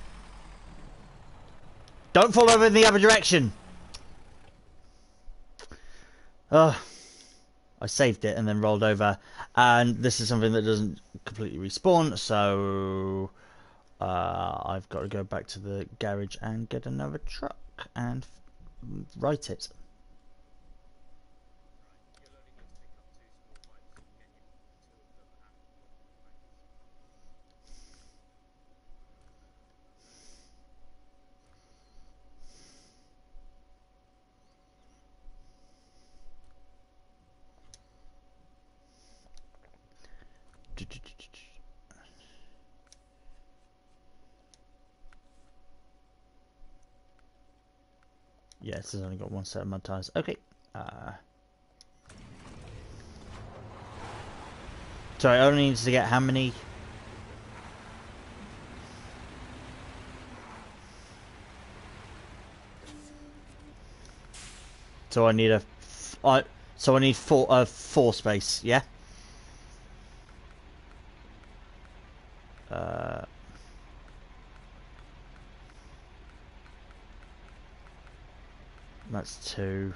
Don't fall over in the other direction. I saved it and then rolled over, and this is something that doesn't completely respawn, so I've got to go back to the garage and get another truck and write it. Yeah, this has only got one set of mud tires. Okay. Sorry, I only need to get how many? So I need so I need four space, yeah? That's 2.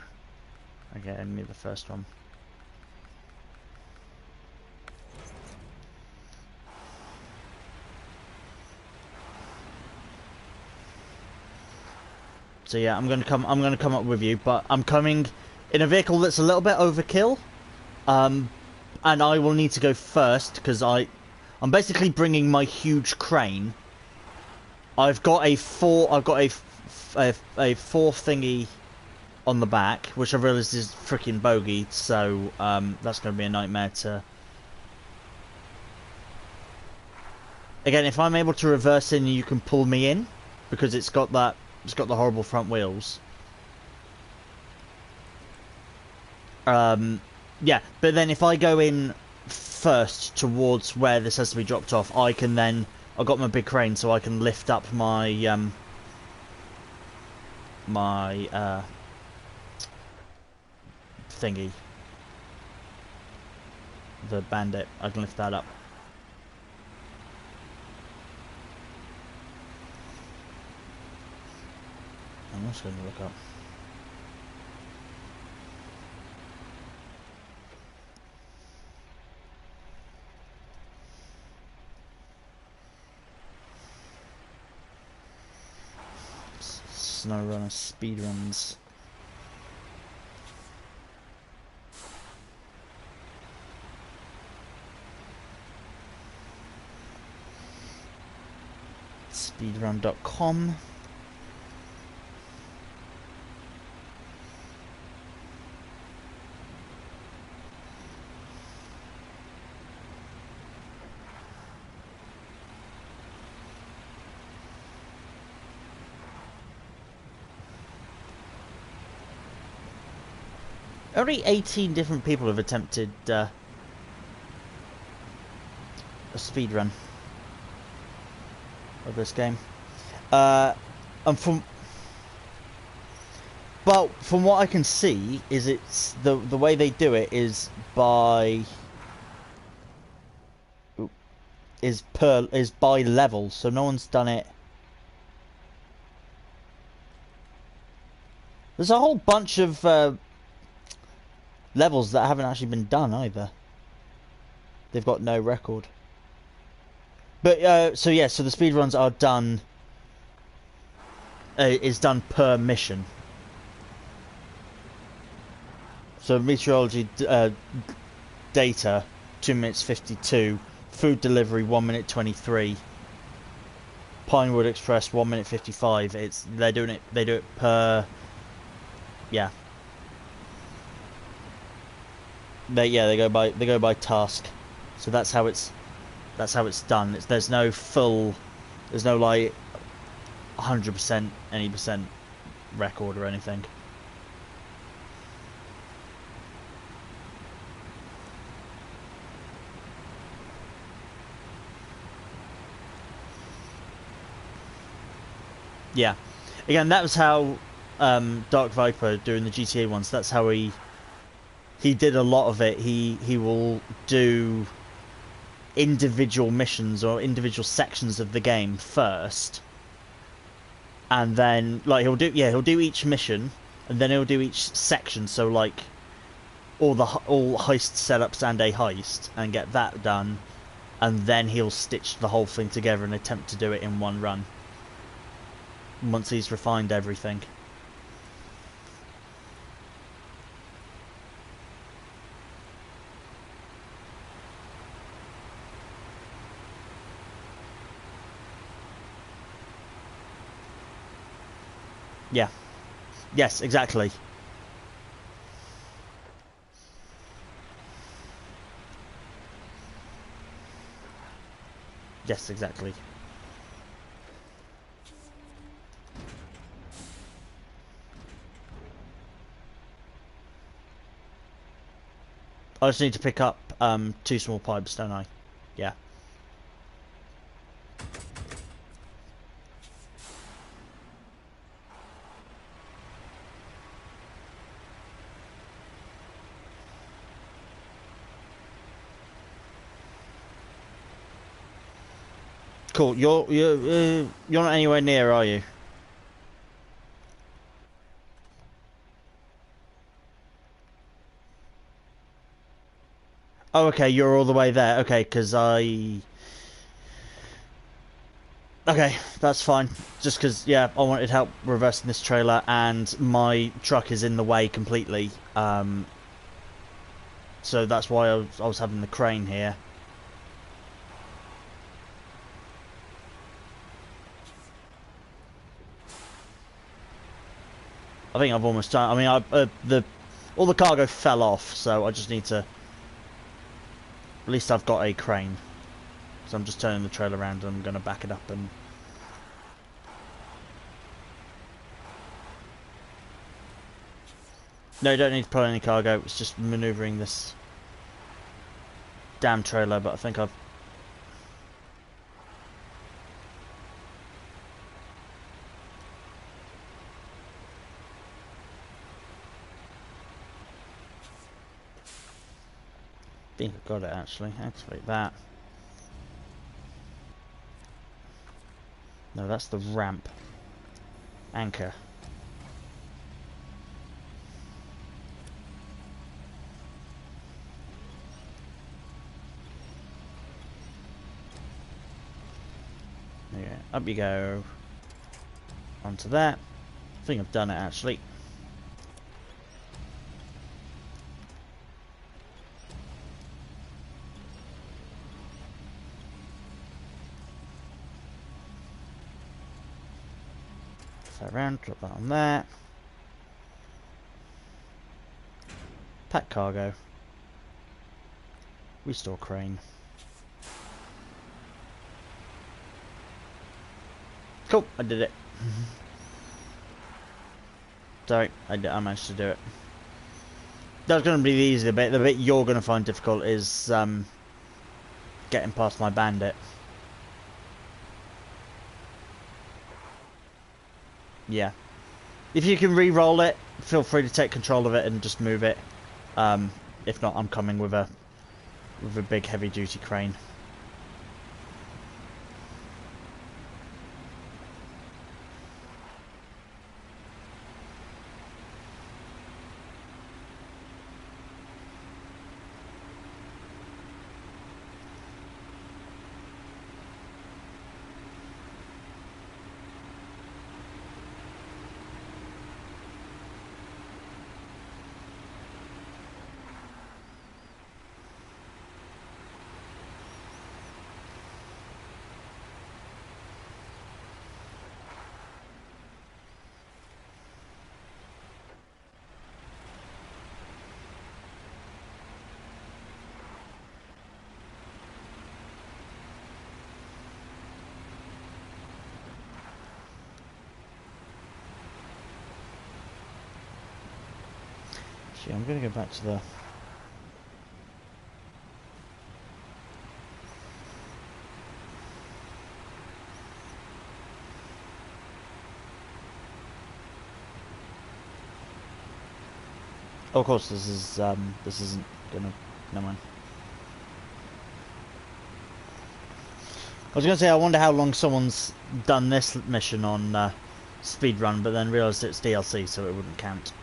Okay, I need the first one. So yeah, I'm gonna come up with you, but I'm coming in a vehicle that's a little bit overkill. And I will need to go first because I'm basically bringing my huge crane. I've got a four thingy on the back, which I realised is freaking bogey, so that's going to be a nightmare to... Again, if I'm able to reverse in, you can pull me in, because it's got the horrible front wheels. Yeah, but then if I go in first towards where this has to be dropped off, I can then... I've got my big crane, so I can lift up my... thingy. The bandit. I can lift that up. I'm just going to look up. Snowrunner speedruns. Speedrun.com. Only 18 different people have attempted a speedrun of this game. And from what I can see, is it's the way they do it is by by level, so no one's done it. There's a whole bunch of levels that haven't actually been done either. They've got no record. But so yeah, so the speedruns are done. Is done per mission. So meteorology data 2 minutes 52. Food delivery 1 minute 23. Pinewood Express 1 minute 55. They do it per. Yeah. They go by task, so that's how it's done. There's no like 100% any percent record or anything. Yeah, again, that was how Dark Viper doing the GTA ones. That's how he did a lot of it. He will do individual missions or individual sections of the game first, and then like he'll do each mission, and then he'll do each section. So like all heist setups and a heist, and get that done, and then he'll stitch the whole thing together and attempt to do it in one run. Once he's refined everything. Yeah. Yes, exactly. Yes, exactly. I just need to pick up 2 small pipes, don't I? Yeah. Cool. You're not anywhere near, are you? Oh, okay. You're all the way there. Okay, because I. Okay, that's fine. Just because, yeah, I wanted help reversing this trailer, and my truck is in the way completely. So that's why I was having the crane here. I think I've almost done. I mean, all the cargo fell off, so I just need to. At least I've got a crane. So I'm just turning the trailer around, and I'm going to back it up and. No, you don't need to pull any cargo. It's just manoeuvring this damn trailer. But I think I've. I think I've got it actually. Activate that. No, that's the ramp. Anchor. There you go. Up you go. Onto that. I think I've done it actually. That around, drop that on there. Pack cargo. Restore crane. Cool, I did it. Sorry, I managed to do it. That's going to be the easier bit. The bit you're going to find difficult is getting past my bandit. Yeah. If you can re-roll it, feel free to take control of it and just move it. If not, I'm coming with a big heavy-duty crane. I'm going to go back to the... Oh, of course, this isn't gonna... Never mind. I was gonna say, I wonder how long someone's done this mission on speed run, but then realised it's DLC, so it wouldn't count.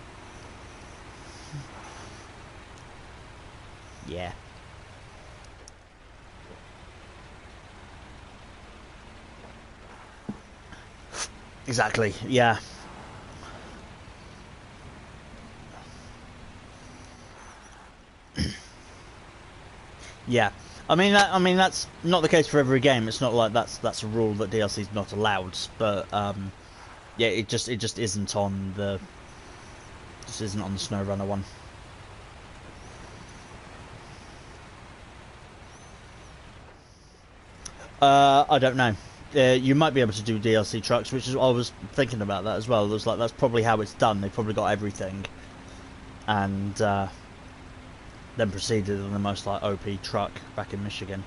Yeah. Exactly. Yeah. Yeah. I mean that's not the case for every game. It's not like that's a rule that DLC is not allowed. But yeah, it just isn't on the Snowrunner one. I don't know. You might be able to do DLC trucks, which is I was thinking about that as well. It was like that's probably how it's done. They probably got everything, and then proceeded on the most like OP truck back in Michigan.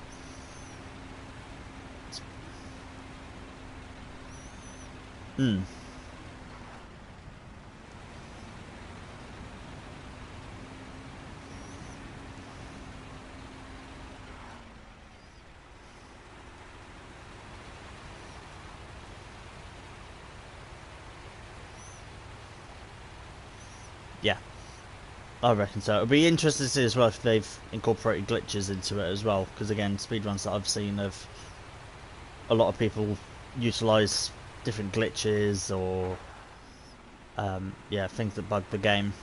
Hmm. Yeah, I reckon so. It'll be interesting to see as well if they've incorporated glitches into it as well. Because again, speedruns that I've seen of a lot of people utilise different glitches or yeah, things that bug the game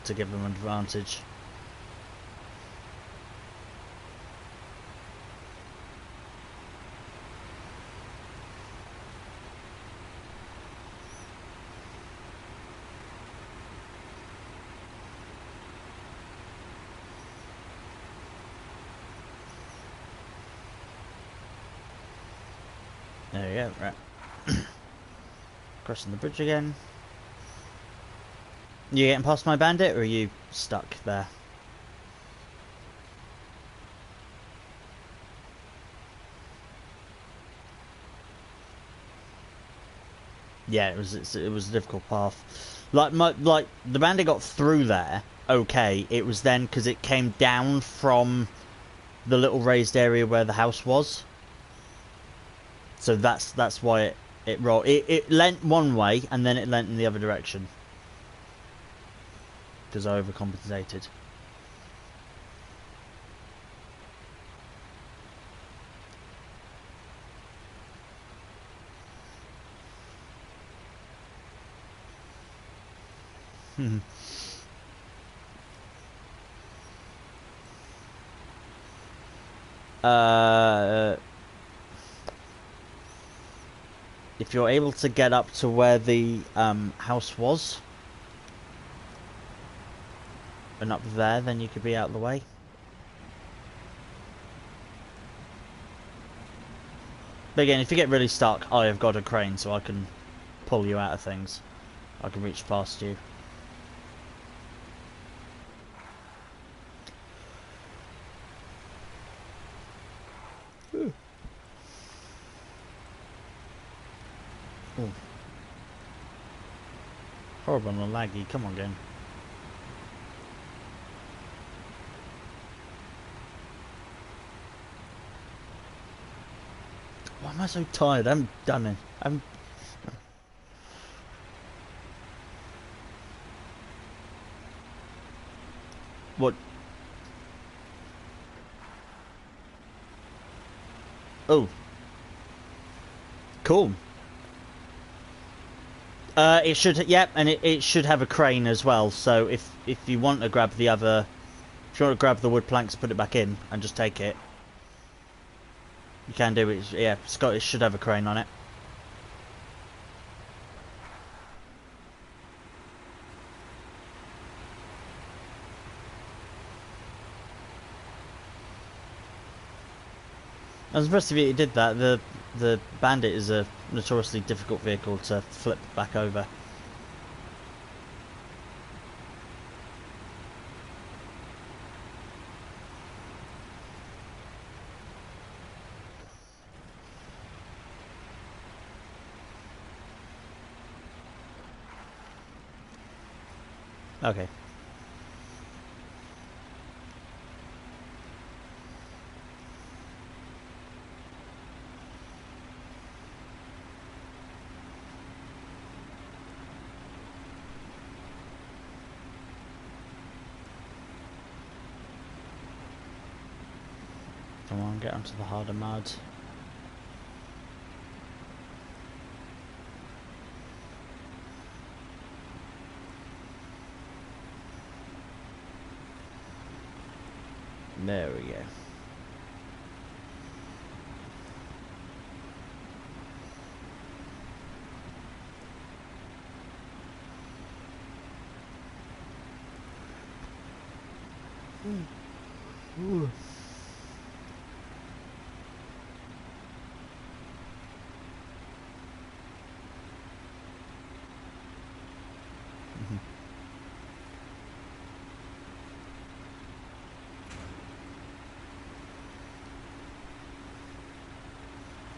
to give them an advantage. There we go, right. Crossing the bridge again. You getting past my bandit, or are you stuck there? Yeah, it was a difficult path. Like the bandit got through there. Okay, it was then because it came down from the little raised area where the house was. So that's why it rolled. It leant one way and then it leant in the other direction because I overcompensated. uh, if you're able to get up to where the house was and up there, then you could be out of the way. But again, if you get really stuck, I have got a crane, so I can pull you out of things. I can reach past you. Ooh. Ooh. Horrible and laggy. Come on, game. Why am I so tired? I'm done. I'm. What? Oh. Cool. It should, yep, and it should have a crane as well. So if you want to grab the other, if you want to grab the wood planks, put it back in, and just take it, you can do it. Yeah, it should have a crane on it. I was impressed if you did that. The Bandit is a notoriously difficult vehicle to flip back over. Okay. Come on, get onto the harder mud. There we go. Ooh.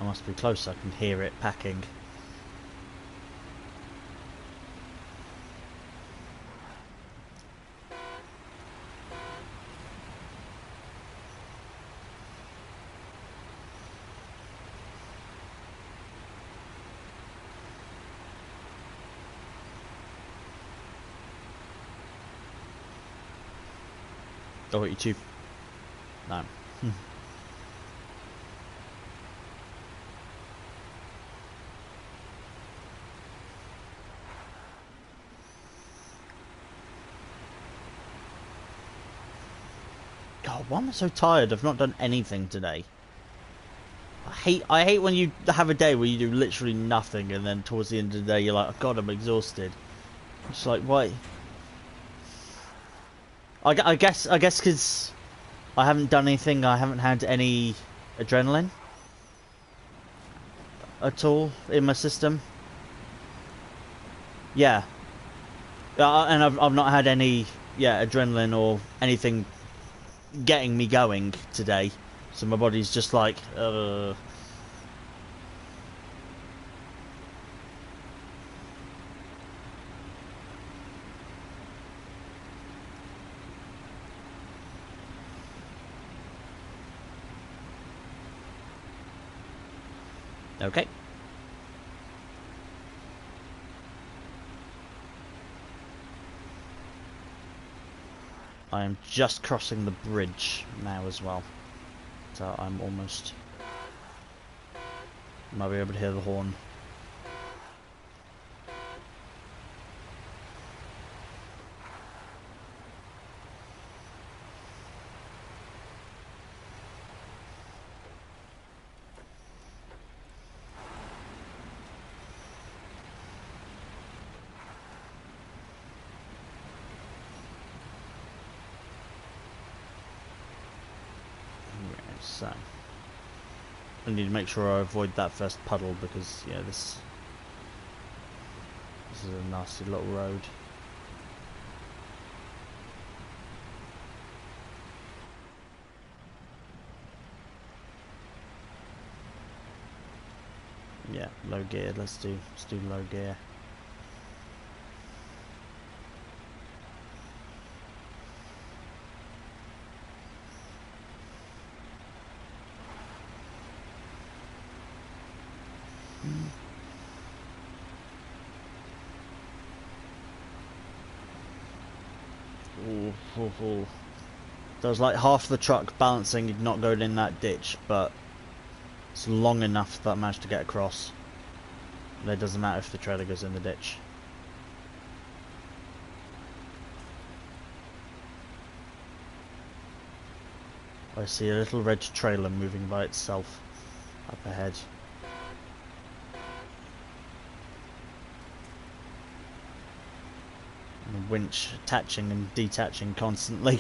I must be close, I can hear it packing. Oh, you too. No. God, why am I so tired? I've not done anything today. I hate when you have a day where you do literally nothing and then towards the end of the day you're like, oh God, I'm exhausted. It's like, why? I guess because I haven't done anything, I haven't had any adrenaline at all in my system. Yeah. And I've not had any, adrenaline or anything getting me going today. So my body's just like, Okay. I am just crossing the bridge now as well. So I'm almost... Might be able to hear the horn. So I need to make sure I avoid that first puddle because this is a nasty little road. Yeah, low gear. Let's do low gear. Ooh. There was like half the truck balancing, not going in that ditch, but it's long enough that I managed to get across. And it doesn't matter if the trailer goes in the ditch. I see a little red trailer moving by itself up ahead. And a winch attaching and detaching constantly.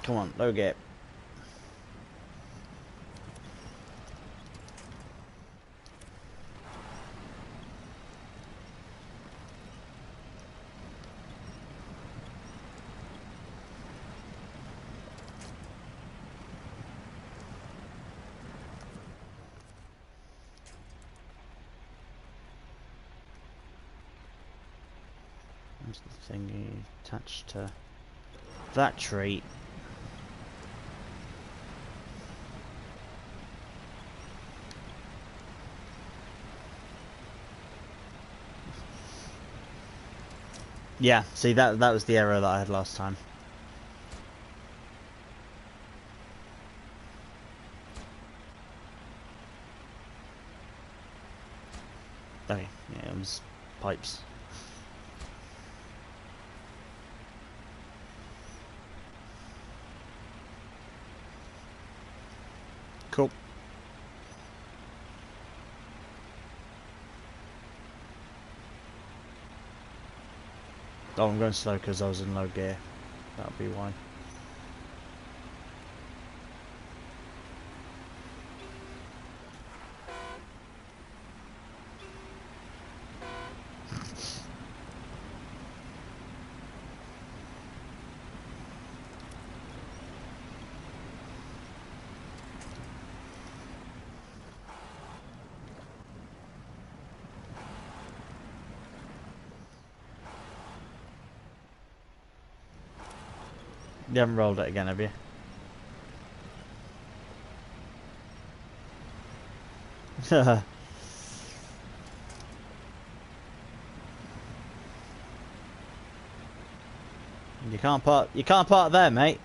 Come on, low gear. thingy attached to that tree. Yeah, see that was the error that I had last time. Okay, yeah, it was pipes. Cool. Oh, I'm going slow because I was in low gear. That'll be why. You haven't rolled it again, have you? You can't park there, mate.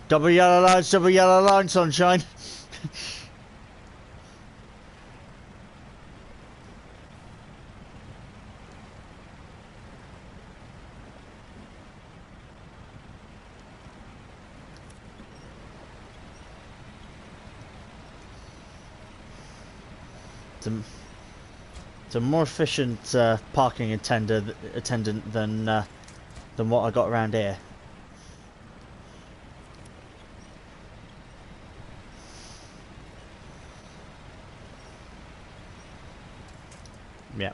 Double yellow line, sunshine. It's a more efficient parking attendant than what I got around here. Yeah.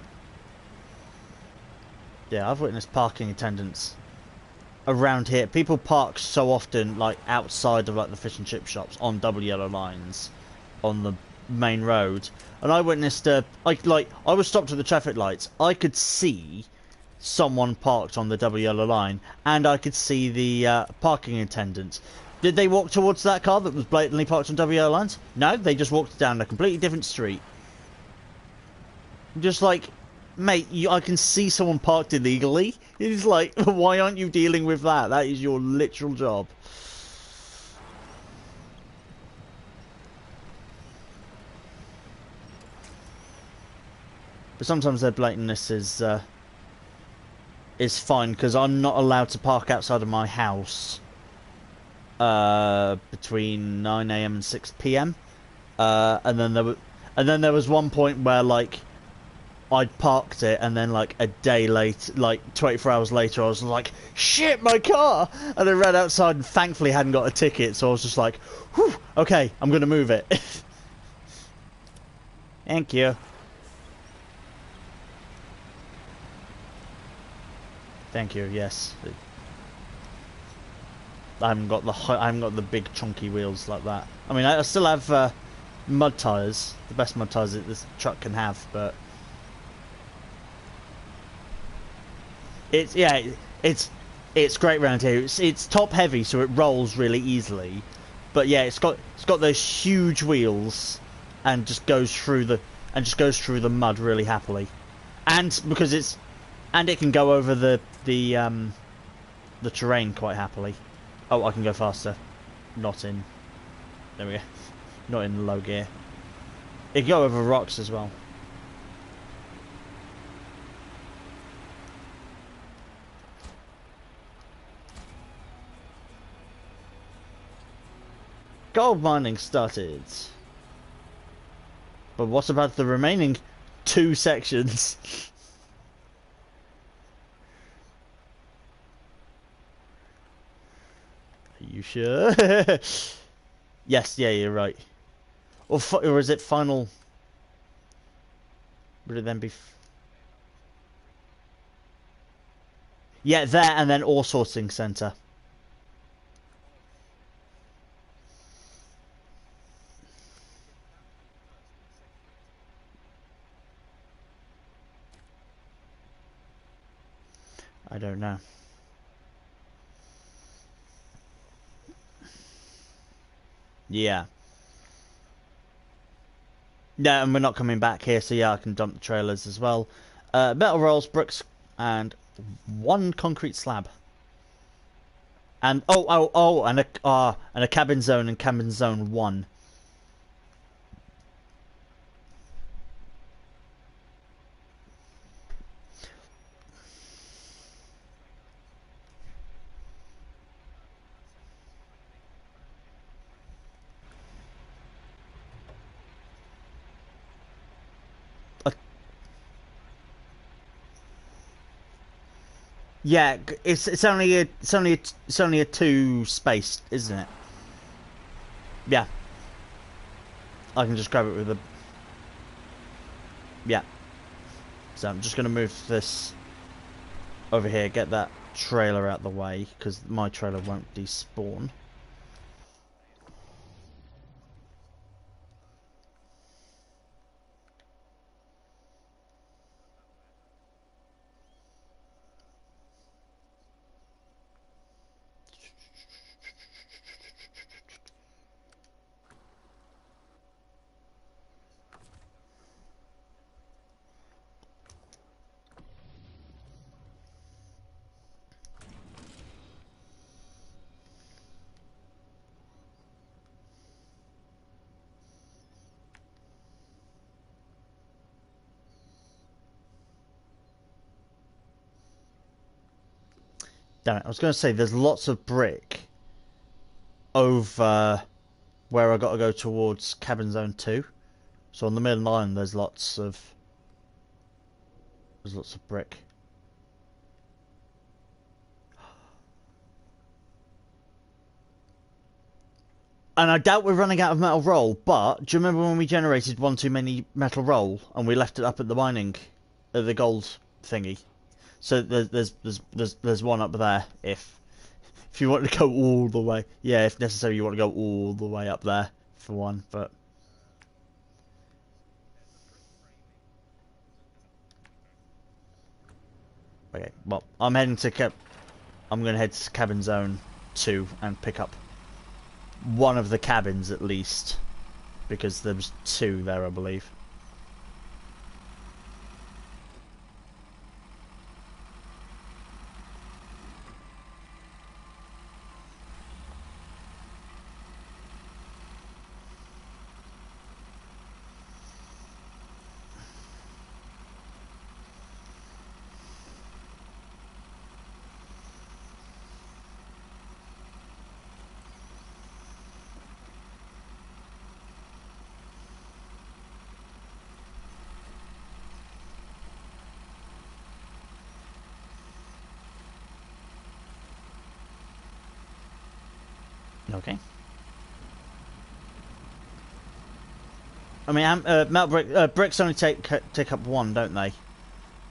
Yeah, I've witnessed parking attendants around here. People park so often, like outside of like the fish and chip shops on double yellow lines, on the main road, and I witnessed I was stopped at the traffic lights. I could see someone parked on the double yellow line, and I could see the parking attendant. Did they walk towards that car that was blatantly parked on double yellow lines? No, they just walked down a completely different street. Just like, mate, I can see someone parked illegally. It's like, why aren't you dealing with that? That is your literal job. But sometimes their blatantness is fine, because I'm not allowed to park outside of my house between 9 AM and 6 PM. And then there was one point where like I'd parked it, and then like a day later, like 24 hours later, I was like, shit, my car! And I ran outside and thankfully hadn't got a ticket, so I was just like, whew, okay, I'm gonna move it. Thank you. Thank you. Yes. I haven't got the big chunky wheels like that. I mean, I still have mud tires, the best mud tires that this truck can have, but it's it's great round here. It's top heavy, so it rolls really easily. But yeah, it's got those huge wheels, and just goes through the mud really happily. And because it can go over the terrain quite happily. Oh, I can go faster. Not in. There we go. Not in low gear. It can go over rocks as well. Gold mining started. But what about the remaining 2 sections? Are you sure? Yes, yeah, you're right. Or is it final? Would it then be? Yeah, there, and then ore sorting center. I don't know. Yeah. Yeah, and we're not coming back here, so yeah, I can dump the trailers as well. Metal rolls, bricks, and one concrete slab. And and a cabin zone and cabin zone 1. Yeah, it's only a 2 space, isn't it? Yeah, I can just grab it with a. Yeah, so I'm just gonna move this over here, get that trailer out the way because my trailer won't despawn. Damn it! I was gonna say there's lots of brick over where I got to go towards cabin zone 2. So on the middle line, there's lots of brick. And I doubt we're running out of metal roll, but do you remember when we generated one too many metal roll and we left it up at the mining, the gold thingy? So there's one up there if you want to go all the way. Yeah, if necessary, you want to go all the way up there for one, but. Okay, well, I'm going to head to cabin zone 2 and pick up one of the cabins at least, because there's 2 there, I believe. Okay. I mean, metal bricks only take up 1, don't they?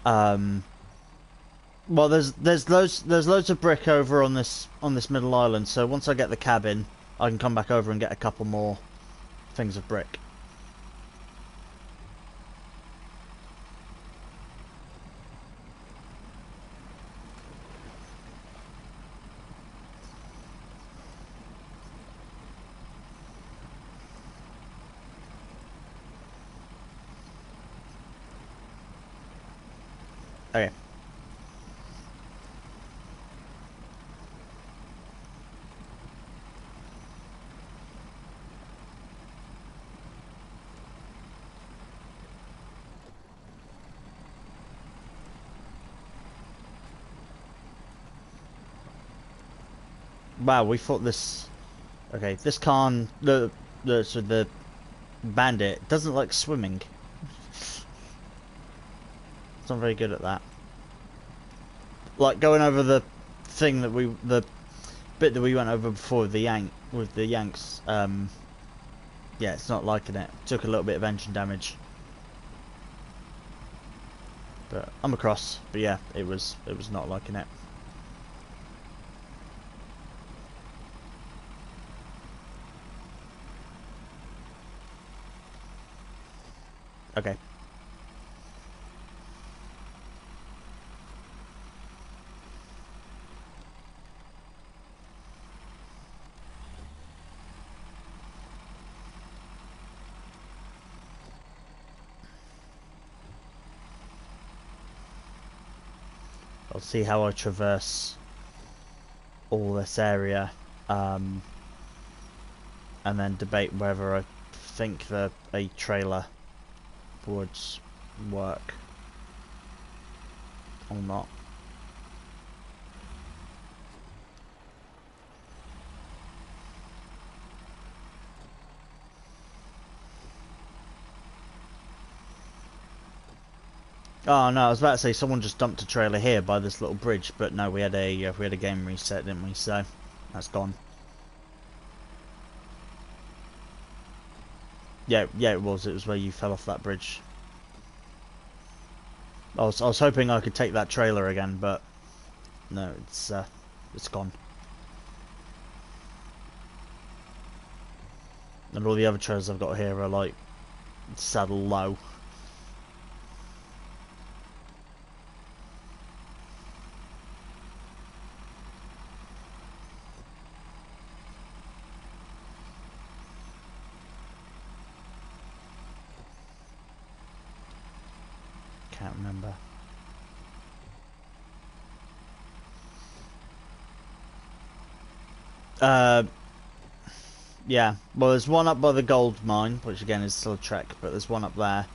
Well, there's loads of brick over on this middle island. So once I get the cabin, I can come back over and get a couple more things of brick. Okay. Wow, we thought this. Okay, this Khan, the bandit doesn't like swimming. It's not very good at that. Like going over the thing that the bit that we went over before with the Yanks. Yeah, it's not liking it. Took a little bit of engine damage. But I'm across. But yeah, it was not liking it. Okay. I'll see how I traverse all this area, and then debate whether I think that a trailer would work or not. Oh no, I was about to say someone just dumped a trailer here by this little bridge, but no, we had a game reset, didn't we? So that's gone. Yeah, it was. It was where you fell off that bridge. I was hoping I could take that trailer again, but no, it's gone. And all the other trailers I've got here are like saddle low. Can't remember. Yeah. Well, there's one up by the gold mine, which again is still a trek, but there's one up there.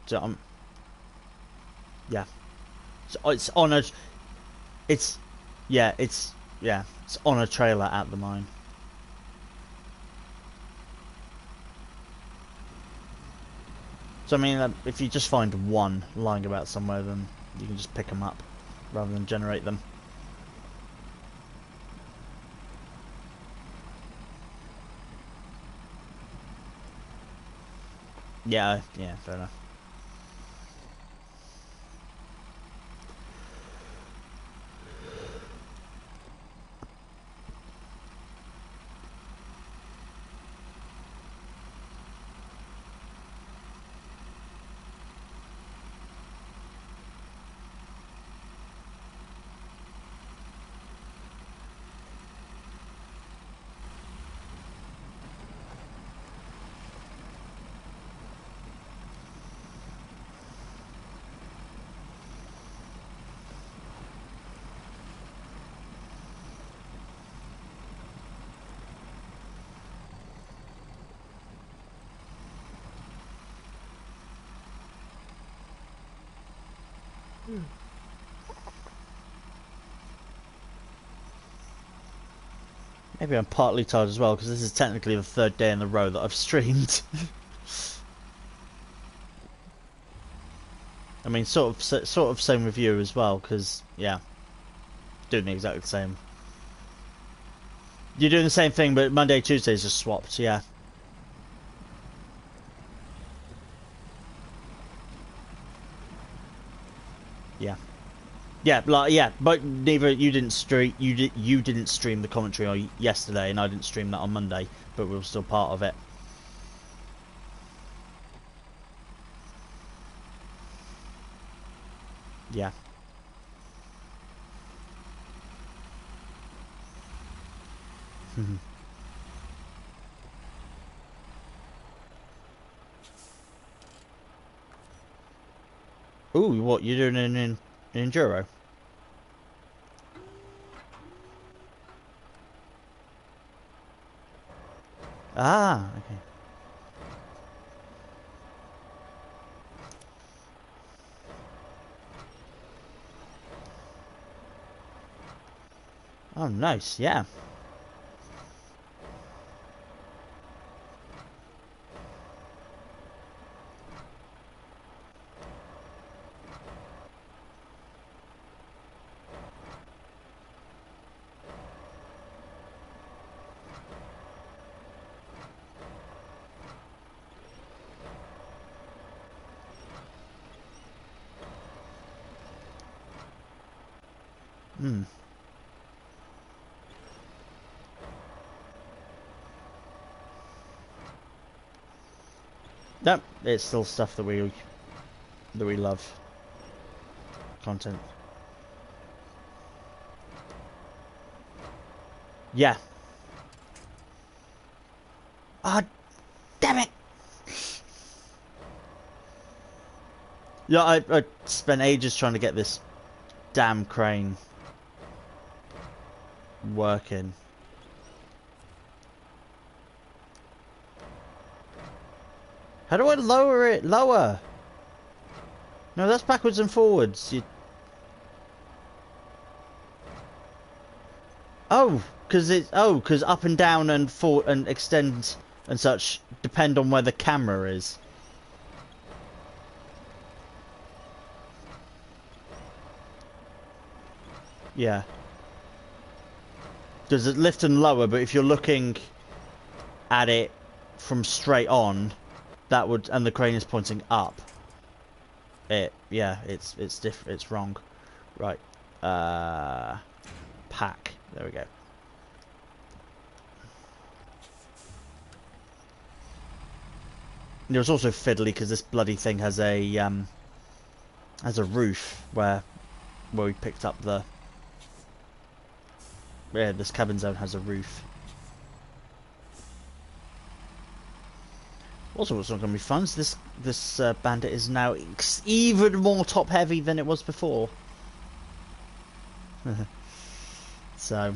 So yeah. So it's on a. It's it's on a trailer at the mine. So I mean, if you just find one lying about somewhere, then you can just pick them up rather than generate them. Yeah, fair enough. Maybe I'm partly tired as well, because this is technically the third day in a row that I've streamed. I mean, sort of same with you as well, because yeah, doing exactly the same. You're doing the same thing, but Monday, Tuesdays just swapped. Yeah. Yeah. Yeah, like but neither you didn't stream. You didn't stream the commentary on yesterday, and I didn't stream that on Monday, but we were still part of it. Yeah. Ooh, what you're doing in enduro? Ah, okay. Oh, nice. Yeah. Hmm. Nope, it's still stuff that we love. Content. Yeah. Ah, damn it. Yeah, I spent ages trying to get this damn crane working. How do I lower it? Lower! No, that's backwards and forwards. Oh, because up and down and forward and extend and such depend on where the camera is. Yeah. Does it lift and lower? But if you're looking at it from straight on, that would, and the crane is pointing up. Yeah, it's different. It's wrong. Right. Pack. There we go. And it was also fiddly because this bloody thing has a roof where we picked up the. Yeah, this cabin zone has a roof. Also, what's not going to be fun is this bandit is now even more top heavy than it was before. So,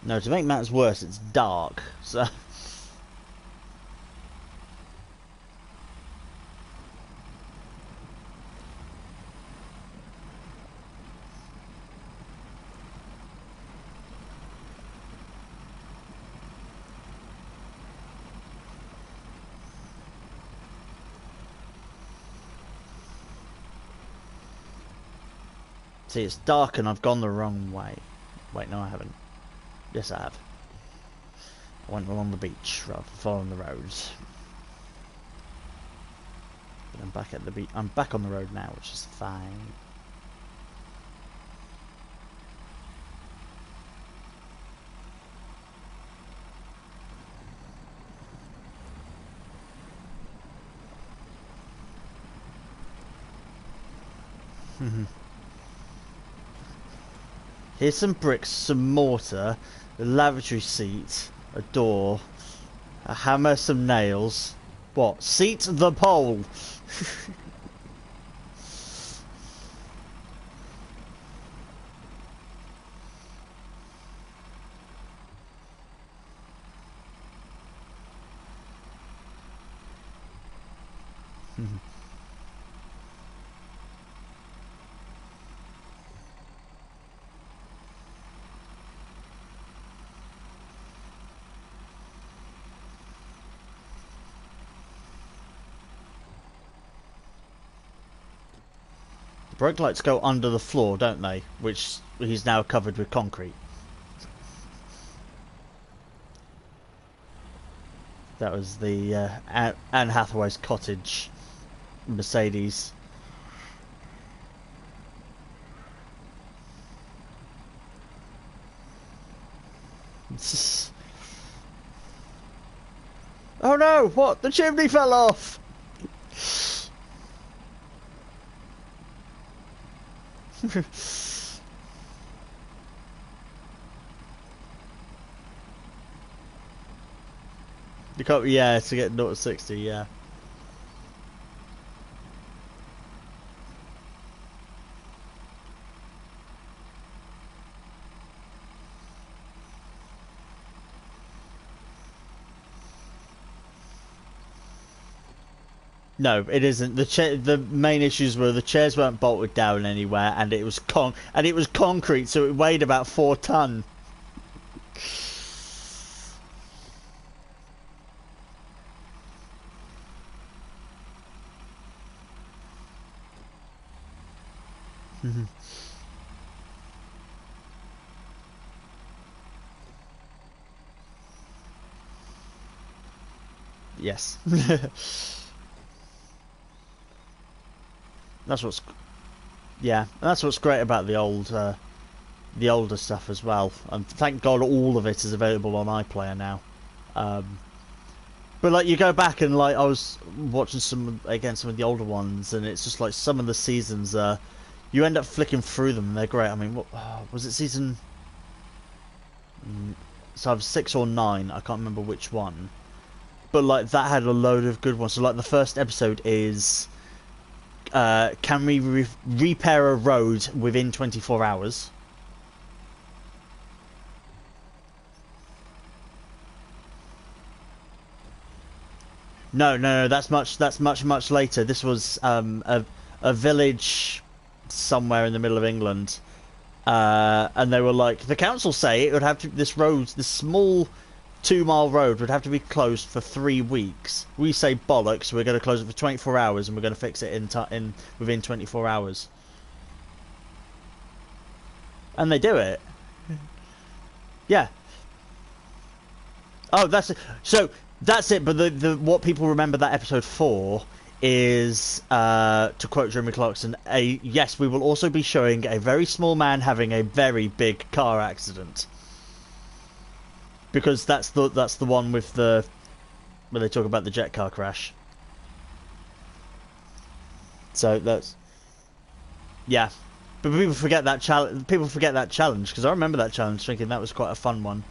no, to make matters worse, it's dark. So. See, it's dark and I've gone the wrong way. Wait, no I haven't. Yes, I have. I went along the beach rather than following the roads. But I'm back at the beach. I'm back on the road now, which is fine. Here's some bricks, some mortar, a lavatory seat, a door, a hammer, some nails. What? Seat the pole! Brake lights go under the floor, don't they? Which he's now covered with concrete. That was the Anne Hathaway's cottage Mercedes. Oh no! What? The chimney fell off! You can't, yeah, to get 0 to 60, yeah. No, it isn't. The main issues were the chairs weren't bolted down anywhere, and it was concrete, so it weighed about 4 ton. Yes. That's what's, yeah, that's what's great about the older stuff as well. And thank God all of it is available on iPlayer now. But like you go back and like I was watching some of the older ones, and it's just like some of the seasons, you end up flicking through them. And they're great. I mean, what was it? Season? So I was 6 or 9. I can't remember which one. but like that had a load of good ones. So like the first episode is, can we repair a road within 24 hours? No. That's much later. This was a village somewhere in the middle of England, and they were like, the council say it would have to, this small 2 mile road would have to be closed for 3 weeks. We say bollocks. We're going to close it for 24 hours, and we're going to fix it in within 24 hours. And they do it. Yeah. Oh, that's it. So that's it. But the what people remember that episode for is, to quote Jeremy Clarkson, yes, we will also be showing a very small man having a very big car accident, because that's the one with the where they talk about the jet car crash. So that's, yeah. But people forget that challenge. People forget that challenge, because I remember that challenge, thinking that was quite a fun one.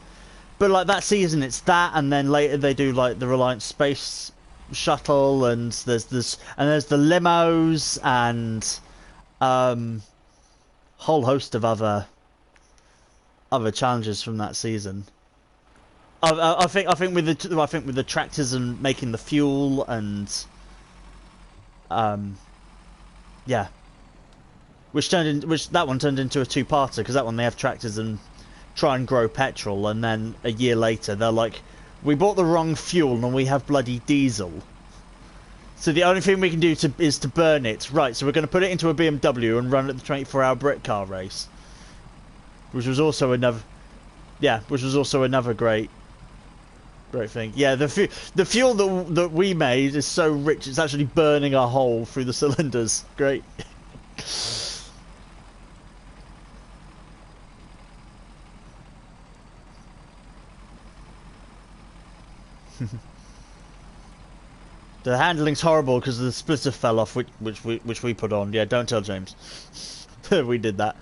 But like that season, it's that, and then later they do like the Reliance Space Shuttle, and there's the limos, and whole host of other challenges from that season. I think with the tractors and making the fuel, and yeah, which that one turned into a two-parter, because that one they have tractors and try and grow petrol, and then a year later they're like, we bought the wrong fuel and we have bloody diesel, so the only thing we can do is to burn it. Right, so we're going to put it into a BMW and run it the 24-hour Brit car race, which was also another great thing. Yeah, the fuel that we made is so rich it's actually burning a hole through the cylinders. Great. The handling's horrible because the splitter fell off, which we put on. Yeah, don't tell James. We did that.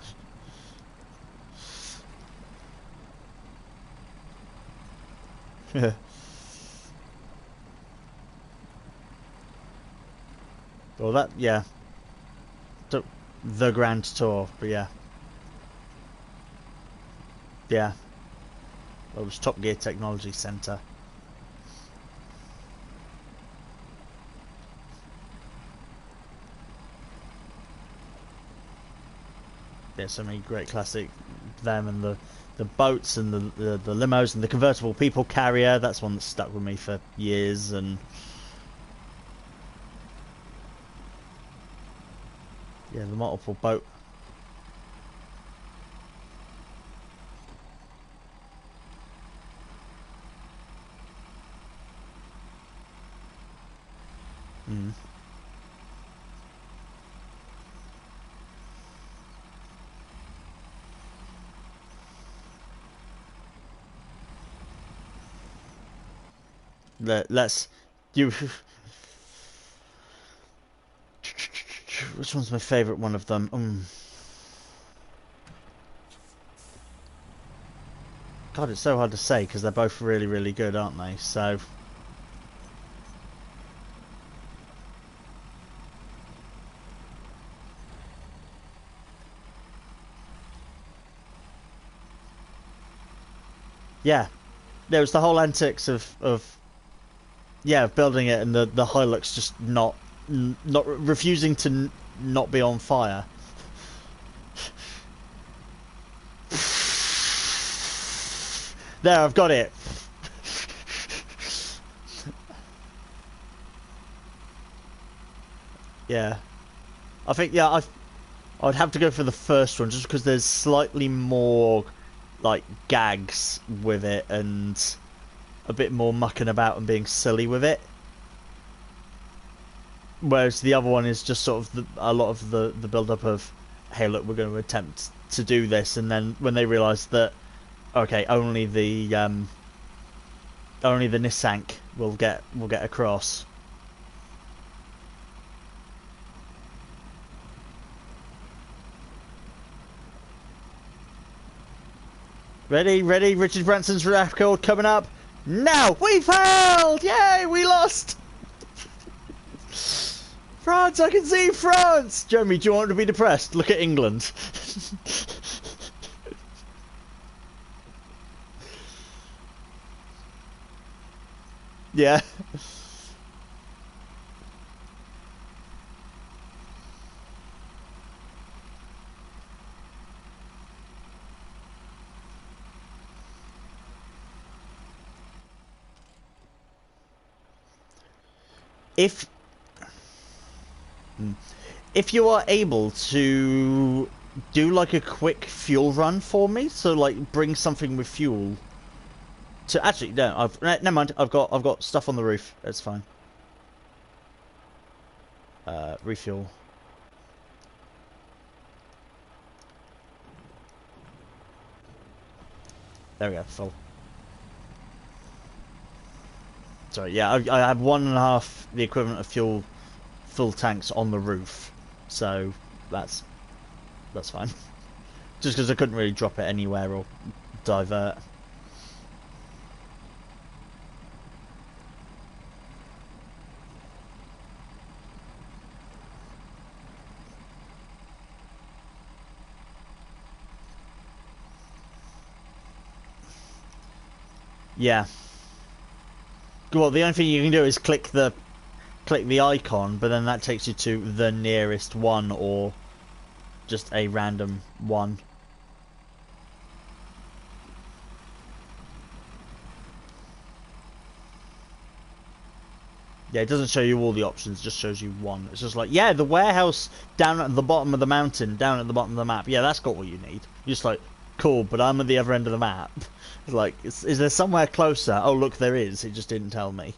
Well, that, yeah. The Grand Tour, but yeah. Yeah. Well, it was Top Gear Technology Centre. Yeah, so many great classic, them and the boats and the limos and the convertible people carrier. That's one that stuck with me for years. And yeah, the multiple boat. Mm. Let's you. Which one's my favourite one of them? God, it's so hard to say because they're both really, really good, aren't they? So. Yeah, there was the whole antics of building it, and the Hilux just not refusing to not be on fire. There, I've got it. Yeah, I think I'd have to go for the first one just because there's slightly more like gags with it and a bit more mucking about and being silly with it, whereas the other one is just sort of a lot of the build up of, hey look, we're going to attempt to do this, and then when they realise that okay, only the Nissan will get across. Ready, Richard Branson's record coming up. Now we failed! Yay, we lost! France, I can see France! Jeremy, do you want to be depressed? Look at England. Yeah. If you are able to do like a quick fuel run for me, so like bring something with fuel. To actually no, never mind. I've got stuff on the roof. It's fine. Refuel. There we go. Full. Sorry. Yeah, I have 1.5 the equivalent of full tanks on the roof, so that's fine. Just because I couldn't really drop it anywhere or divert. Yeah. Well, the only thing you can do is click the icon, but then that takes you to the nearest one or just a random one. Yeah, it doesn't show you all the options, it just shows you one. It's just like, yeah, the warehouse down at the bottom of the mountain, down at the bottom of the map. Yeah, that's got what you need. You're just like, cool, but I'm at the other end of the map. It's like, is there somewhere closer? Oh, look, there is. It just didn't tell me.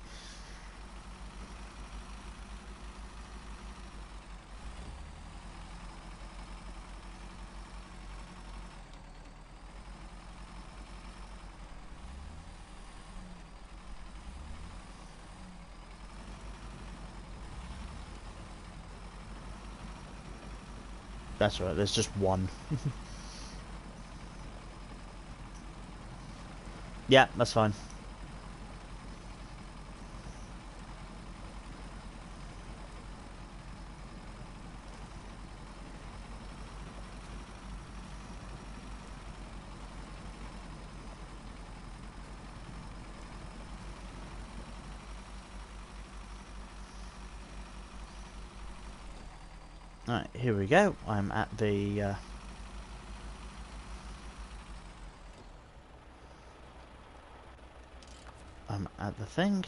That's right, there's just one. Yeah, that's fine. Alright, here we go. I'm at the thing.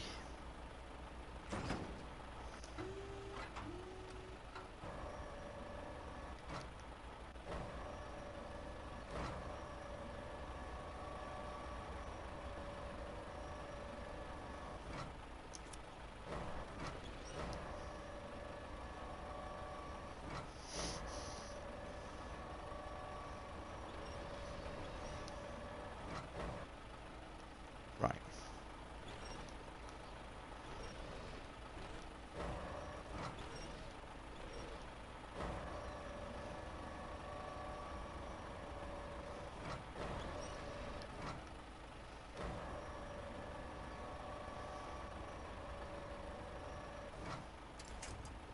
Right.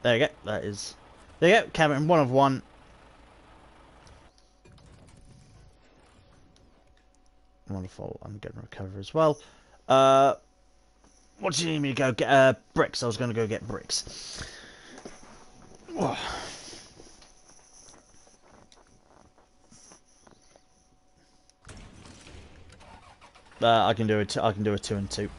There you go. That is. There you go. Cabin 1 of 1. Wonderful. I'm going to recover as well. What do you need me to go get? Bricks. I was going to go get bricks. Oh. I can do it. I can do a 2 and 2.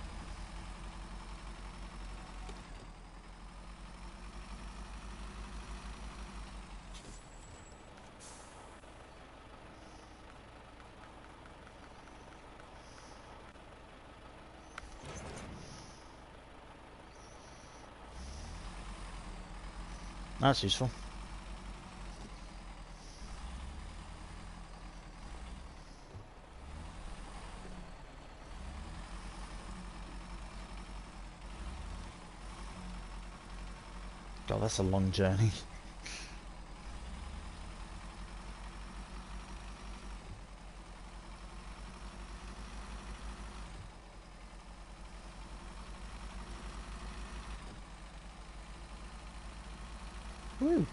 That's useful. God, that's a long journey. Woo.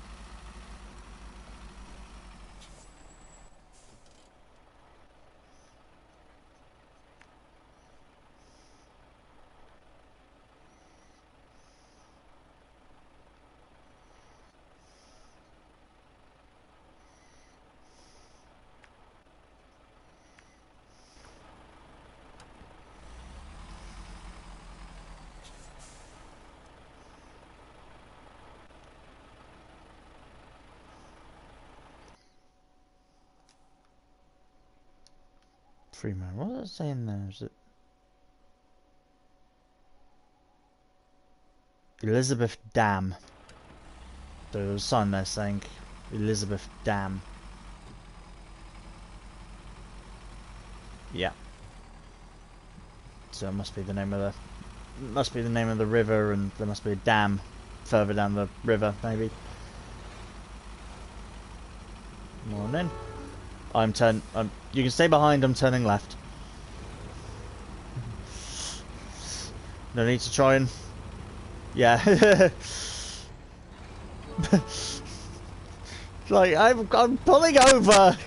Freeman, what was it saying there? Is it Elizabeth Dam? So there was a sign there saying Elizabeth Dam. Yeah. So it must be the name of the river, and there must be a dam further down the river, maybe. Morning. You can stay behind. I'm turning left. No need to try and. Yeah. Like I'm pulling over.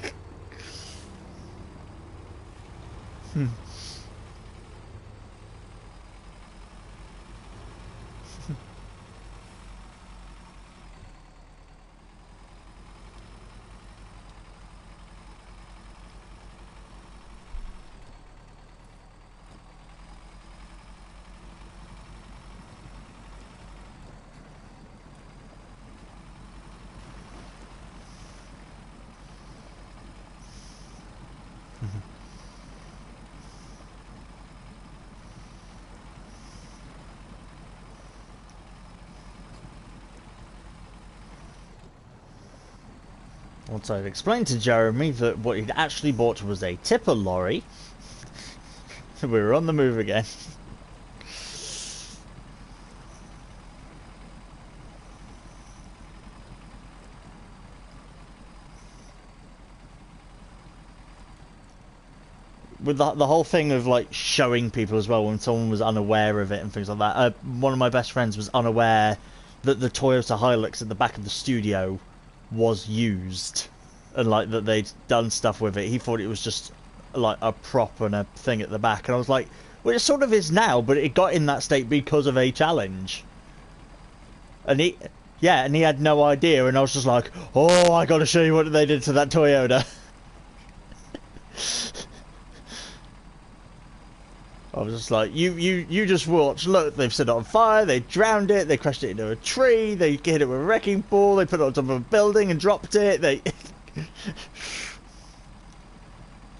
Once I'd explained to Jeremy that what he'd actually bought was a tipper lorry, we were on the move again. With the whole thing of like showing people as well when someone was unaware of it and things like that. One of my best friends was unaware that the Toyota Hilux at the back of the studio was used, and like that they'd done stuff with it. He thought it was just like a prop and a thing at the back, and I was like, well, it sort of is now, but it got in that state because of a challenge. And he had no idea, and I was just like, oh, I gotta show you what they did to that Toyota. I was just like, you just watch. Look, they've set it on fire, they drowned it, they crashed it into a tree, they hit it with a wrecking ball, they put it on top of a building and dropped it,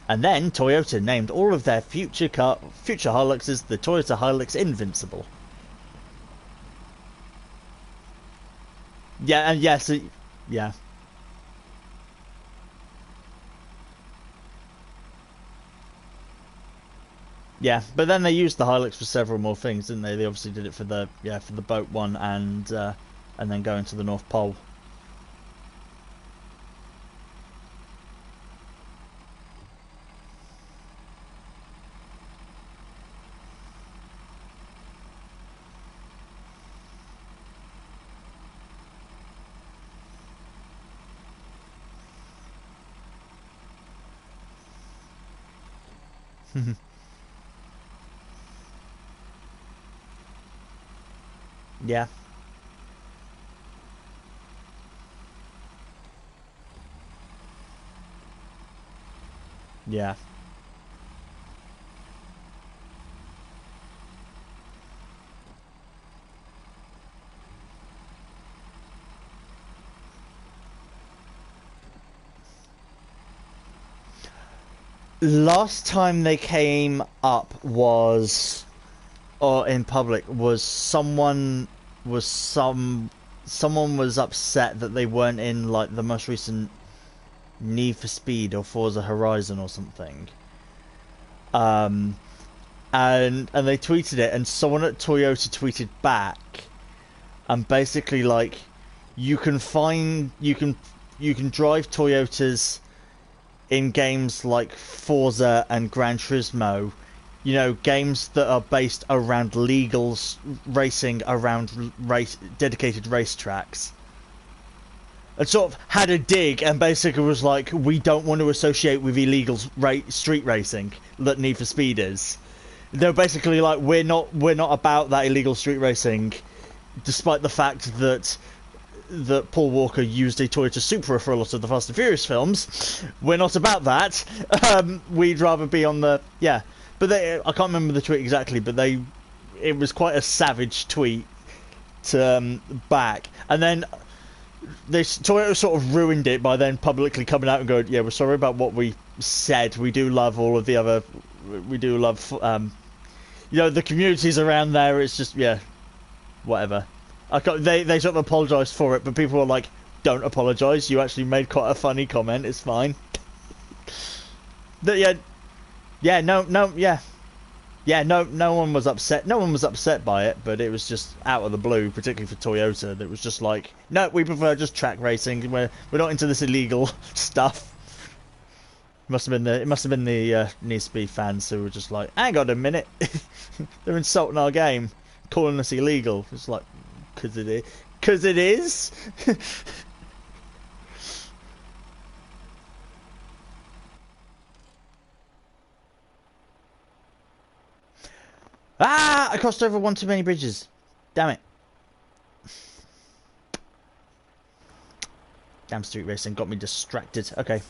And then Toyota named all of their future Hiluxes the Toyota Hilux Invincible. Yeah, and yes, yeah. Yeah, but then they used the Hilux for several more things, didn't they? They obviously did it for the boat one, and then going to the North Pole. Yeah. Yeah. Last time they came up was, or in public, was someone was upset that they weren't in like the most recent Need for Speed or Forza Horizon or something. And they tweeted it, and someone at Toyota tweeted back, and basically like, you can drive Toyotas in games like Forza and Gran Turismo, you know, games that are based around legal racing around dedicated racetracks. and sort of had a dig and basically was like, we don't want to associate with illegal street racing that Need for Speed is. They're basically like, we're not about that illegal street racing, despite the fact that Paul Walker used a Toyota Supra for a lot of the Fast and Furious films. We're not about that. We'd rather be on the But I can't remember the tweet exactly, but it was quite a savage tweet back, and then Toyota sort of ruined it by then publicly coming out and going, yeah, we're sorry about what we said. We do love all of the other. We do love, the communities around there. It's just whatever. They sort of apologised for it, but people were like, don't apologise. You actually made quite a funny comment. It's fine. No one was upset. No one was upset by it, but it was just out of the blue, particularly for Toyota. That was just like, no, we prefer just track racing. We're not into this illegal stuff. It must have been the Need Speed fans who were just like, hang on a minute, they're insulting our game, calling us illegal. It's like, because it is. I crossed over one too many bridges. Damn it. Damn street racing got me distracted. Okay.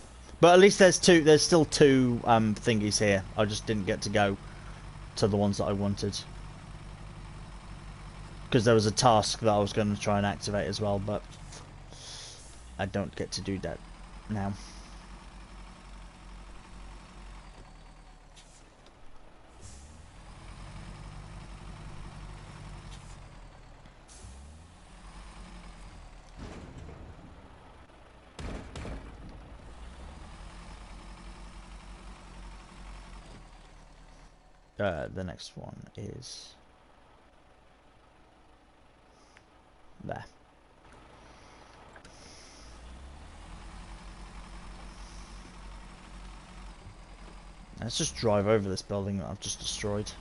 But at least there's still two thingies here. I just didn't get to go to the ones that I wanted. Because there was a task that I was going to try and activate as well, but I don't get to do that now. The next one is there. Let's just drive over this building that I've just destroyed.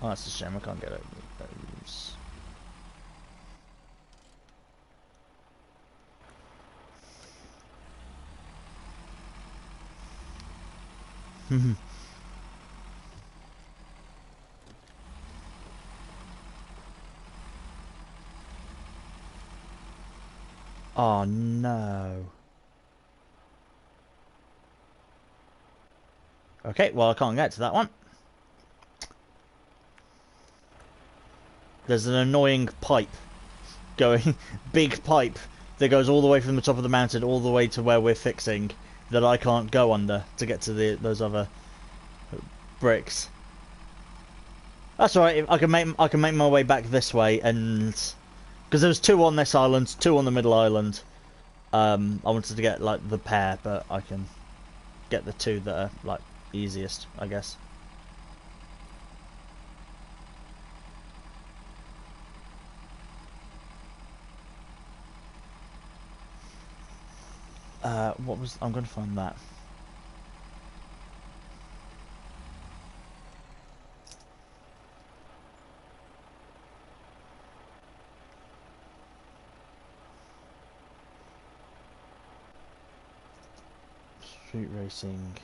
Oh, that's a shame I can't get over those. Oh no. Okay, well I can't get to that one. There's an annoying pipe going, big pipe that goes all the way from the top of the mountain all the way to where we're fixing, that I can't go under to get to those other bricks. That's alright. I can make my way back this way, and because there was two on this island, two on the middle island. I wanted to get like the pair, but I can get the two that are like easiest, I guess. I'm going to find that. Street racing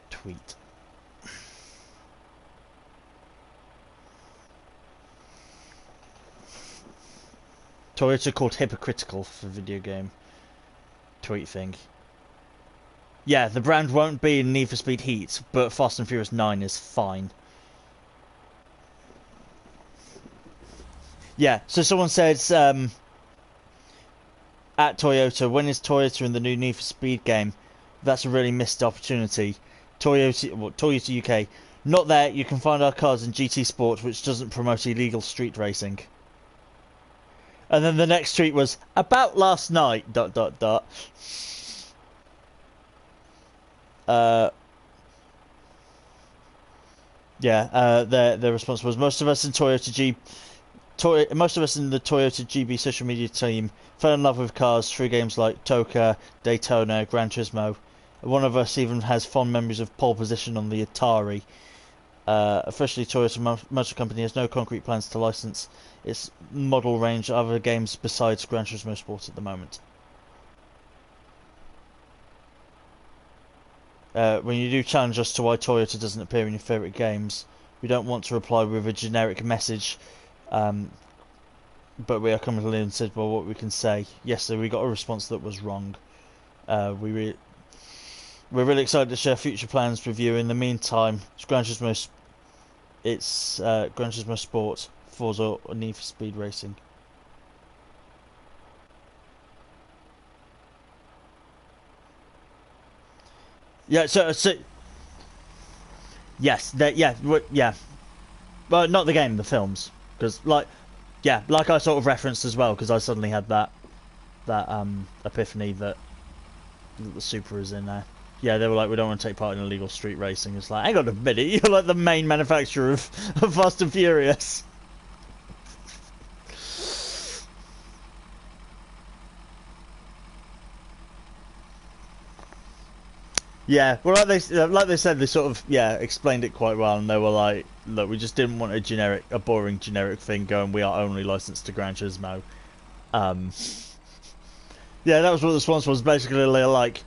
tweet. Toyota called hypocritical for video game tweet thing. Yeah, the brand won't be in Need for Speed Heat, but Fast and Furious 9 is fine. Yeah, so someone says at Toyota, when is Toyota in the new Need for Speed game? That's a really missed opportunity. Toyota UK. Not there, you can find our cars in GT Sport, which doesn't promote illegal street racing. And then the next tweet was, about last night, ... Yeah, their response was, most of us in Toyota most of us in the Toyota GB social media team fell in love with cars through games like Toka, Daytona, Gran Turismo. One of us even has fond memories of pole position on the Atari. Officially, Toyota Motor Company has no concrete plans to license its model range of other games besides Gran Turismo Sport at the moment. When you do challenge us to why Toyota doesn't appear in your favourite games, we don't want to reply with a generic message, but we are comfortably and said, well, what we can say. Yes, so we got a response that was wrong. We're really excited to share future plans with you. In the meantime, it's Gran Turismo Sport, Forza, or Need for Speed Racing. Yeah, so yes, yeah. Well, not the game, the films, because like I sort of referenced as well, because I suddenly had that epiphany that the Super is in there. Yeah, they were like, we don't want to take part in illegal street racing. It's like, hang on a minute, you're like the main manufacturer of Fast and Furious. Yeah, well, like they said, they sort of explained it quite well, and they were like, look, we just didn't want a boring generic thing going. We are only licensed to Gran Turismo. Yeah, that was what the response was. Basically, like,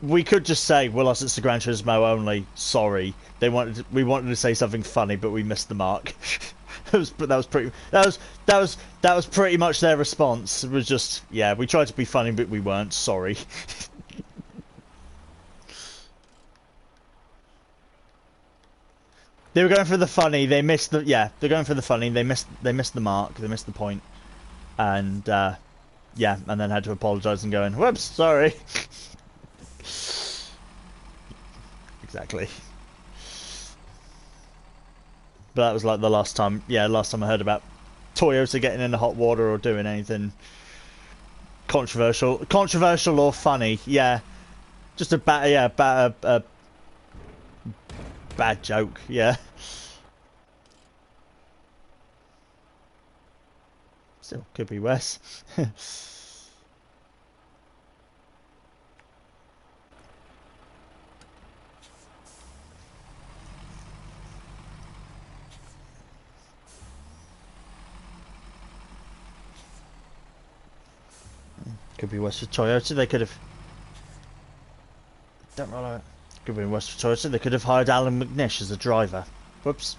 we could just say we're licensed to Gran Turismo only. Sorry, we wanted to say something funny, but we missed the mark. That was pretty much their response. It was just, yeah, we tried to be funny, but we weren't. Sorry. They were going for the funny. They missed the They're going for the funny. They missed the mark. They missed the point, and and then had to apologise and going, whoops, sorry. Exactly. But that was like the last time I heard about Toyota getting in the hot water or doing anything controversial or funny. Yeah, just a bad joke. Yeah. Still could be worse. Could be worse for Toyota. They could have. Don't roll out. Could be worse for Toyota. They could have hired Alan McNish as a driver. Whoops.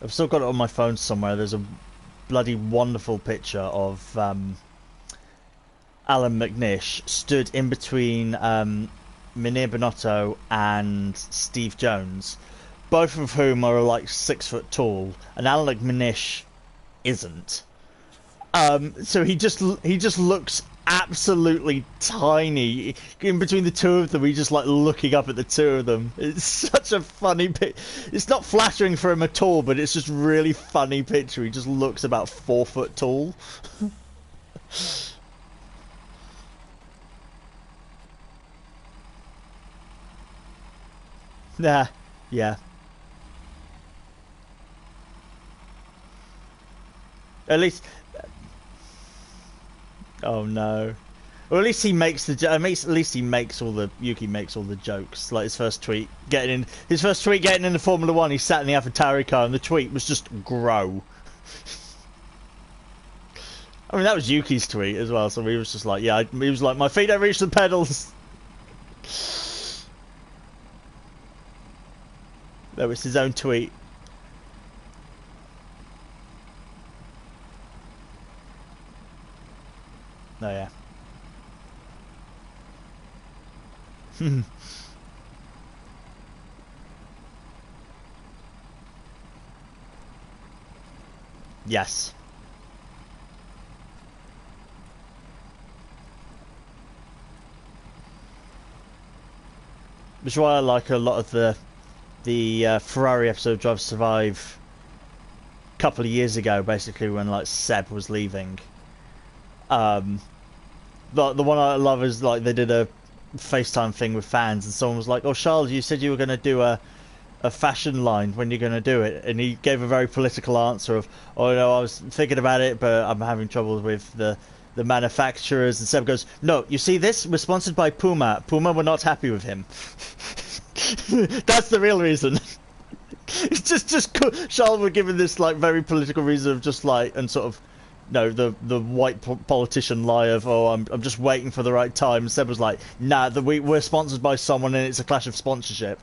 I've still got it on my phone somewhere. There's a bloody wonderful picture of Alan McNish stood in between Minir Bonotto and Steve Jones, both of whom are like 6 foot tall, and Alan McNish isn't. So he just looks absolutely tiny in between the two of them. He's just like looking up at the two of them. It's such a funny picture. It's not flattering for him at all, but it's just really funny picture. He just looks about 4 foot tall. Nah, yeah. At least, oh no. Well, at least he makes at least he makes all the Yuki makes all the jokes. Like his first tweet getting into Formula One, he sat in the AlphaTauri car, and the tweet was just grow. I mean, that was Yuki's tweet as well, so he was just like, yeah, he was like, my feet don't reach the pedals. That was his own tweet. Oh yeah. Yes. Which is why I like a lot of the Ferrari episode Drive to Survive a couple of years ago, basically when like Seb was leaving. Um, the one I love is like they did a FaceTime thing with fans, and someone was like, "Oh, Charles, you said you were going to do a fashion line. When you're going to do it?" And he gave a very political answer of, "Oh no, I was thinking about it, but I'm having trouble with the manufacturers." And Seb goes, "No, you see this? We're sponsored by Puma. Puma were not happy with him." That's the real reason. It's just Charles were given this like very political reason of just like, and sort of, no, the white politician lie of, "Oh, I'm just waiting for the right time." And Seb was like, "Nah, we're sponsored by someone, and it's a clash of sponsorship."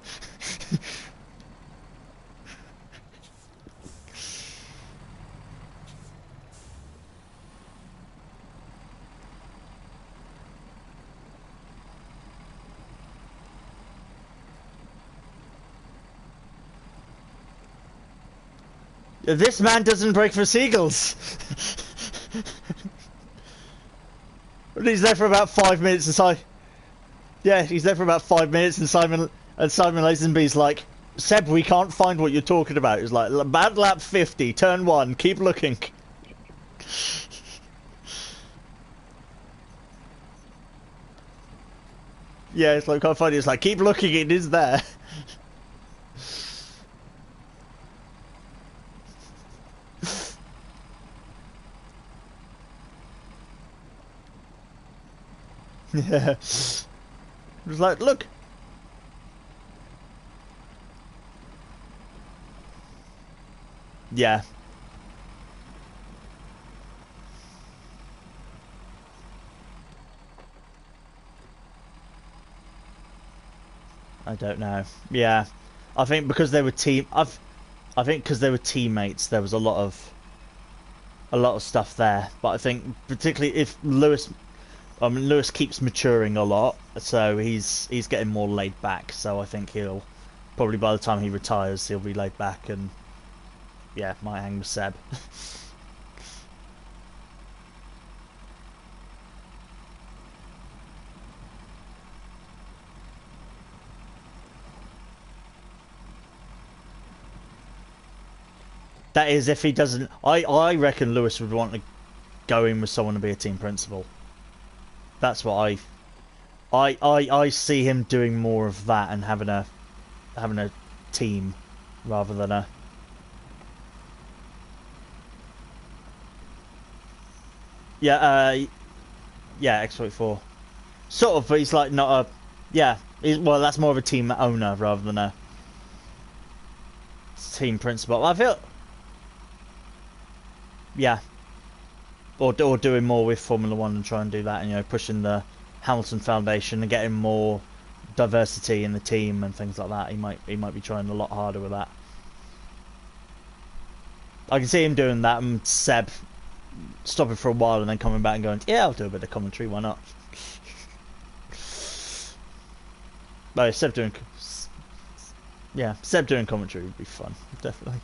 This man doesn't break for seagulls. He's there for about 5 minutes, and he's there for about 5 minutes, and Simon Lazenby's like, "Seb, we can't find what you're talking about." He's like, "Bad lap 50, turn 1, keep looking." Yeah, it's like, can't find it. It's like, keep looking, it is there. Yeah. It was like, look. Yeah. I don't know. Yeah. I think because they were I think because they were teammates, there was a lot of stuff there. But I think particularly if Lewis, Lewis keeps maturing a lot, so he's getting more laid back. So I think he'll probably, by the time he retires, he'll be laid back, and yeah, might hang with Seb. That is, if he doesn't, I reckon Lewis would want to go in with someone to be a team principal. That's what I see him doing more of that, and having a team rather than a. Yeah, yeah, X44. Sort of, but he's like not a. Yeah, well, that's more of a team owner rather than a team principal. I feel. Yeah. Or doing more with Formula One and try and do that, and pushing the Hamilton Foundation and getting more diversity in the team and things like that. He might be trying a lot harder with that. I can see him doing that, and Seb stopping for a while and then coming back and going, "Yeah, I'll do a bit of commentary. Why not?" No, Seb doing commentary would be fun, definitely.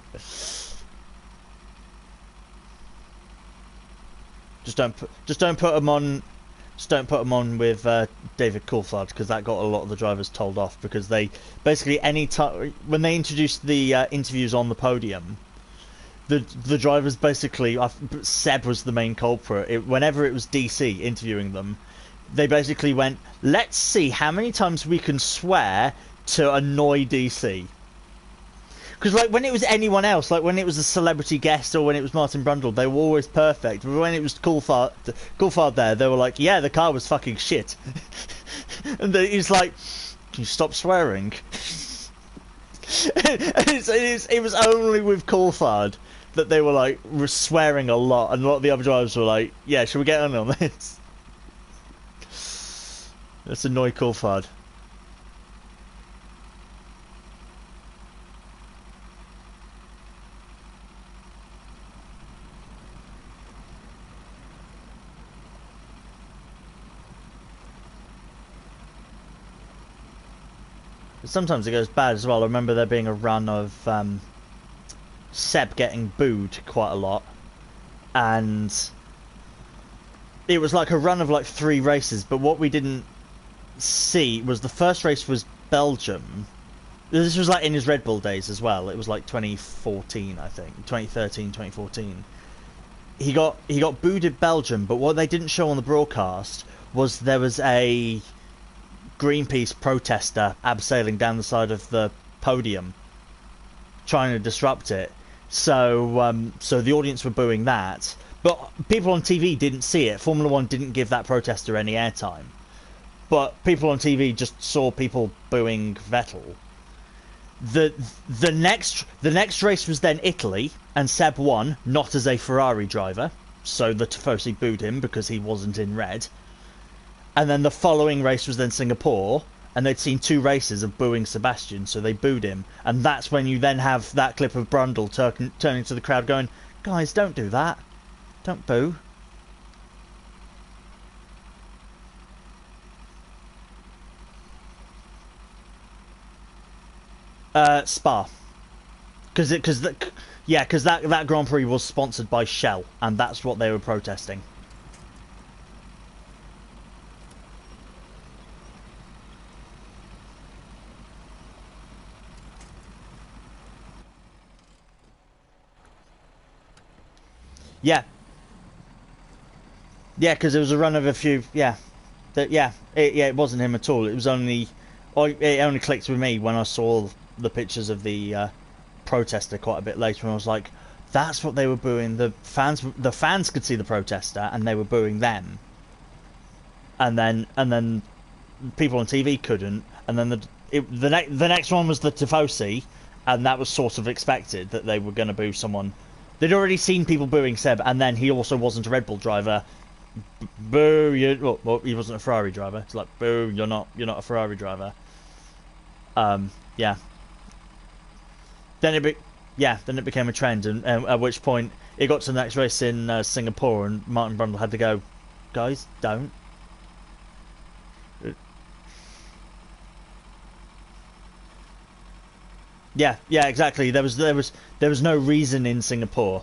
Just don't put them on. Just don't put them on with David Coulthard, because that got a lot of the drivers told off, because they basically, any time when they introduced the interviews on the podium, the drivers basically, Seb was the main culprit. Whenever it was DC interviewing them, they basically went, "Let's see how many times we can swear to annoy DC." Because like when it was anyone else, like when it was a celebrity guest or when it was Martin Brundle, they were always perfect. But when it was Coulthard there, they were like, "Yeah, the car was fucking shit." And he's like, "Can you stop swearing?" It was only with Coulthard that they were like swearing a lot, and a lot of the other drivers were like, "Yeah, should we get on this?" Let's annoy Coulthard. Sometimes it goes bad as well. I remember there being a run of Seb getting booed quite a lot, and it was like a run of like 3 races, but what we didn't see was the first race was Belgium. This was like in his Red Bull days as well. It was like 2014, I think. 2013, 2014. he got booed in Belgium, but what they didn't show on the broadcast was there was a Greenpeace protester abseiling down the side of the podium, trying to disrupt it. So so the audience were booing that, but people on TV didn't see it. Formula One didn't give that protester any airtime, but people on TV just saw people booing Vettel. The next race was then Italy, and Seb won, not as a Ferrari driver, so the Tifosi booed him because he wasn't in red. And then the following race was then Singapore, and they'd seen 2 races of booing Sebastian, so they booed him. And that's when you then have that clip of Brundle turning to the crowd going, "Guys, don't do that. Don't boo." Spa. Because that Grand Prix was sponsored by Shell, and that's what they were protesting. Yeah. Yeah, because there was a run of a few. Yeah, it wasn't him at all. It was only, it only clicked with me when I saw the pictures of the protester quite a bit later, and I was like, that's what they were booing. The fans could see the protester, and they were booing them. And then people on TV couldn't. And then the next one was the Tifosi, and that was sort of expected that they were going to boo someone. They'd already seen people booing Seb, and then he also wasn't a Red Bull driver. Boo! Well, he wasn't a Ferrari driver. It's like, boo! You're not a Ferrari driver. Yeah. Then it became a trend, and at which point it got to the next race in Singapore, and Martin Brundle had to go, "Guys, don't." Yeah, exactly. There was no reason in Singapore.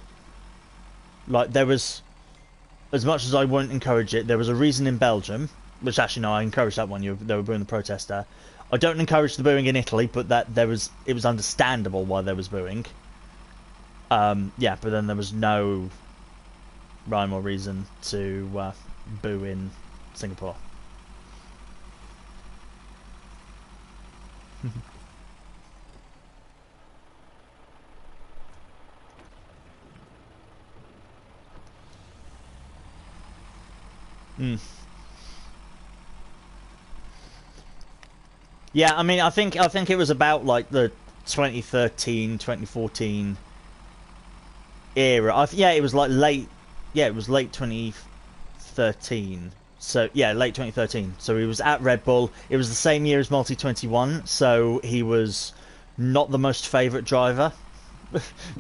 Like, there was, as much as I wouldn't encourage it, there was a reason in Belgium, which actually no, I encouraged that one. They were booing the protester. I don't encourage the booing in Italy, but it was understandable why there was booing. Yeah, but then there was no rhyme or reason to boo in Singapore. Mm. Yeah, I mean, I think it was about like the 2013, 2014 era. Yeah, it was like late. Yeah, it was late 2013. So yeah, late 2013. So he was at Red Bull. It was the same year as Multi 21. So he was not the most favourite driver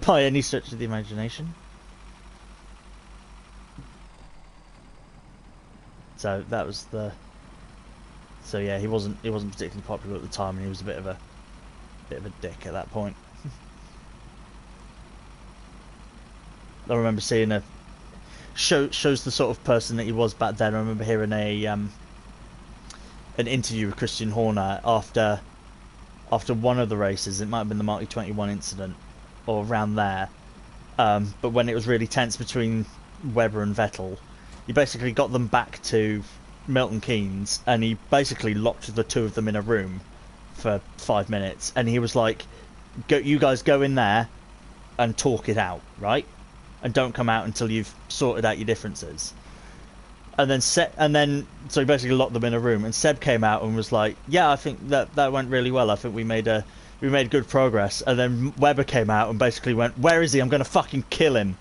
by any stretch of the imagination. So that was the. So yeah, he wasn't particularly popular at the time, and he was a bit of a dick at that point. I remember seeing shows the sort of person that he was back then. I remember hearing an interview with Christian Horner after one of the races. It might have been the Multi 21 incident or around there. But when it was really tense between Webber and Vettel, he basically got them back to Milton Keynes, and he basically locked the two of them in a room for 5 minutes, and he was like, you guys go in there and talk it out, right? And don't come out until you've sorted out your differences." And then so he basically locked them in a room, and Seb came out and was like, "Yeah, I think that went really well. I think we made good progress." And then Webber came out and basically went, "Where is he? I'm going to fucking kill him."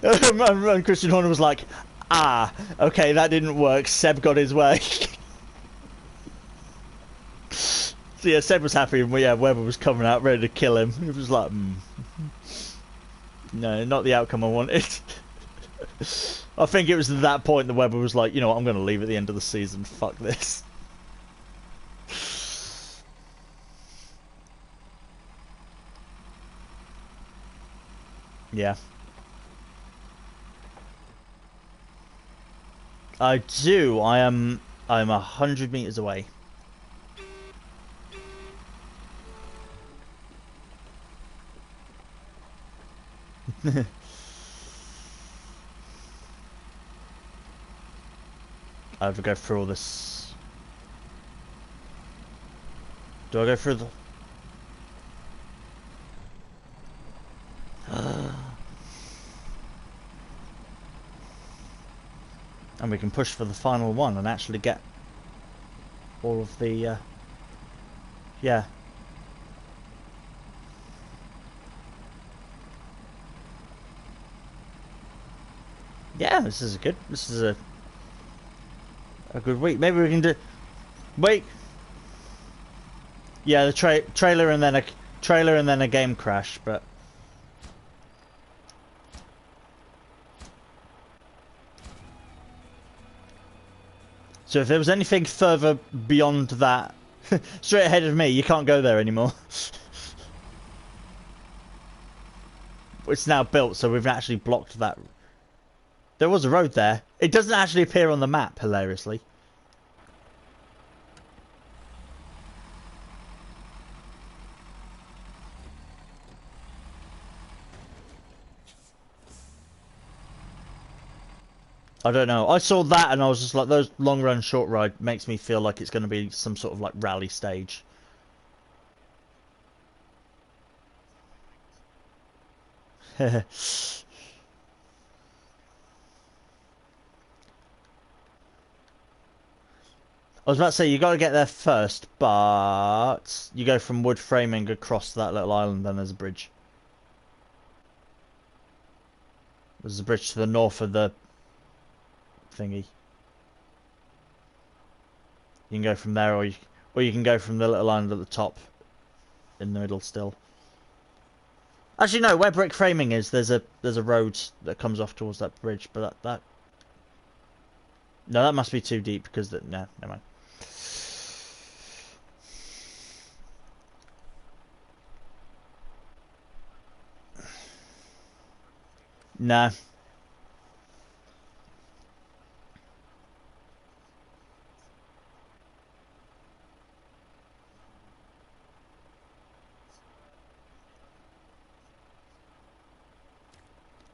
And Christian Horner was like, "Ah, okay, that didn't work. Seb got his way." So yeah, Seb was happy, and yeah, Webber was coming out ready to kill him. It was like, no, not the outcome I wanted. I think it was at that point that Webber was like, "You know what, I'm going to leave at the end of the season. Fuck this." Yeah. I do. I'm 100 meters away. I have to go through all this. Do I go through the... And we can push for the final one and actually get all of the... yeah. Yeah, this is good. This is a good week. Maybe we can do... Wait! Yeah, the trailer and then a game crash, but... So if there was anything further beyond that, straight ahead of me, you can't go there anymore. It's now built, so we've actually blocked that. There was a road there. It doesn't actually appear on the map, hilariously. I don't know. I saw that and I was just like, those long run, short ride makes me feel like it's going to be some sort of like rally stage. I was about to say, you got to get there first, but you go from wood framing across that little island, then there's a bridge. There's a bridge to the north of the thingy. You can go from there, or you can go from the little island at the top, in the middle still. Actually, no. Where brick framing is, there's a road that comes off towards that bridge, but that no, that must be too deep because no, never mind. Nah.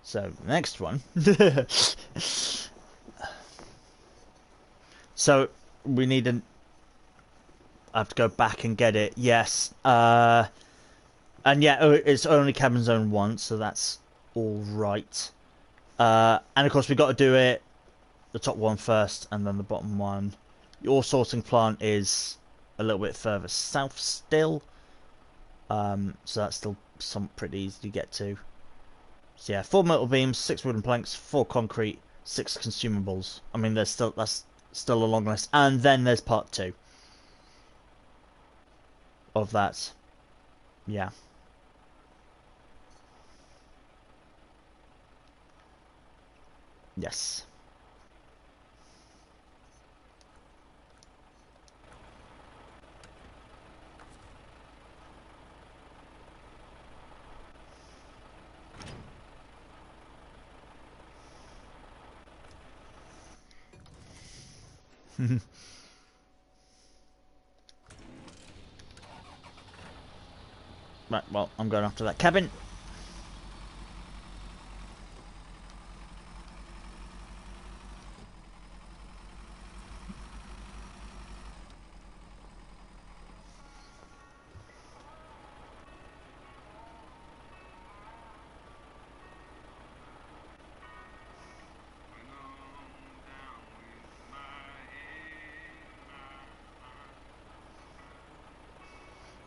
So, next one. So, we need an... I have to go back and get it. Yes. And yeah, it's only cabin zone 1, so that's all right. And of course, we've got to do it the top one first, and then the bottom one. Your sorting plant is a little bit further south still. So that's still pretty easy to get to. So yeah, 4 metal beams, 6 wooden planks, 4 concrete, 6 consumables. I mean, that's still a long list. And then there's part 2 of that. Yeah. Yes. Right, well, I'm going after that cabin.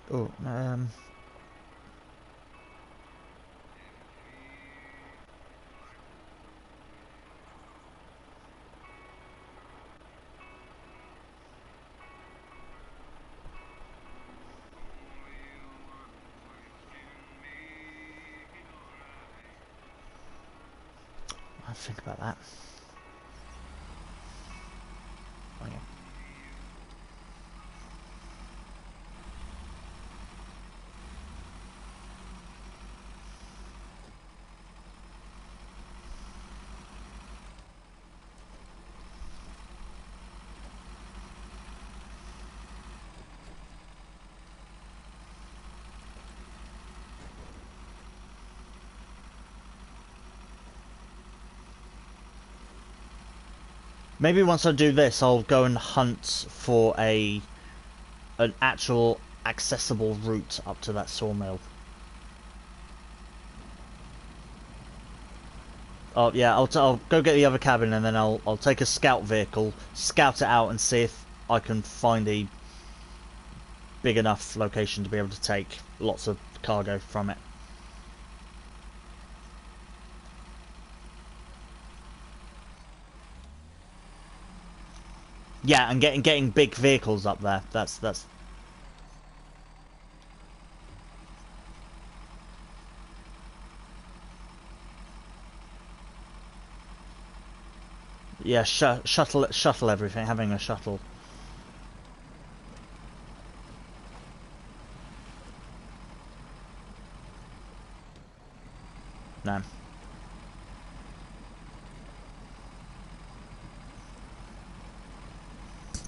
Oh, I'll think about that. Oh, yeah. Maybe once I do this, I'll go and hunt for an actual accessible route up to that sawmill. Oh yeah, I'll go get the other cabin, and then I'll take a scout vehicle, scout it out, and see if I can find a big enough location to be able to take lots of cargo from it. Yeah, and getting big vehicles up there. That's yeah. Shuttle everything. Having a shuttle. No.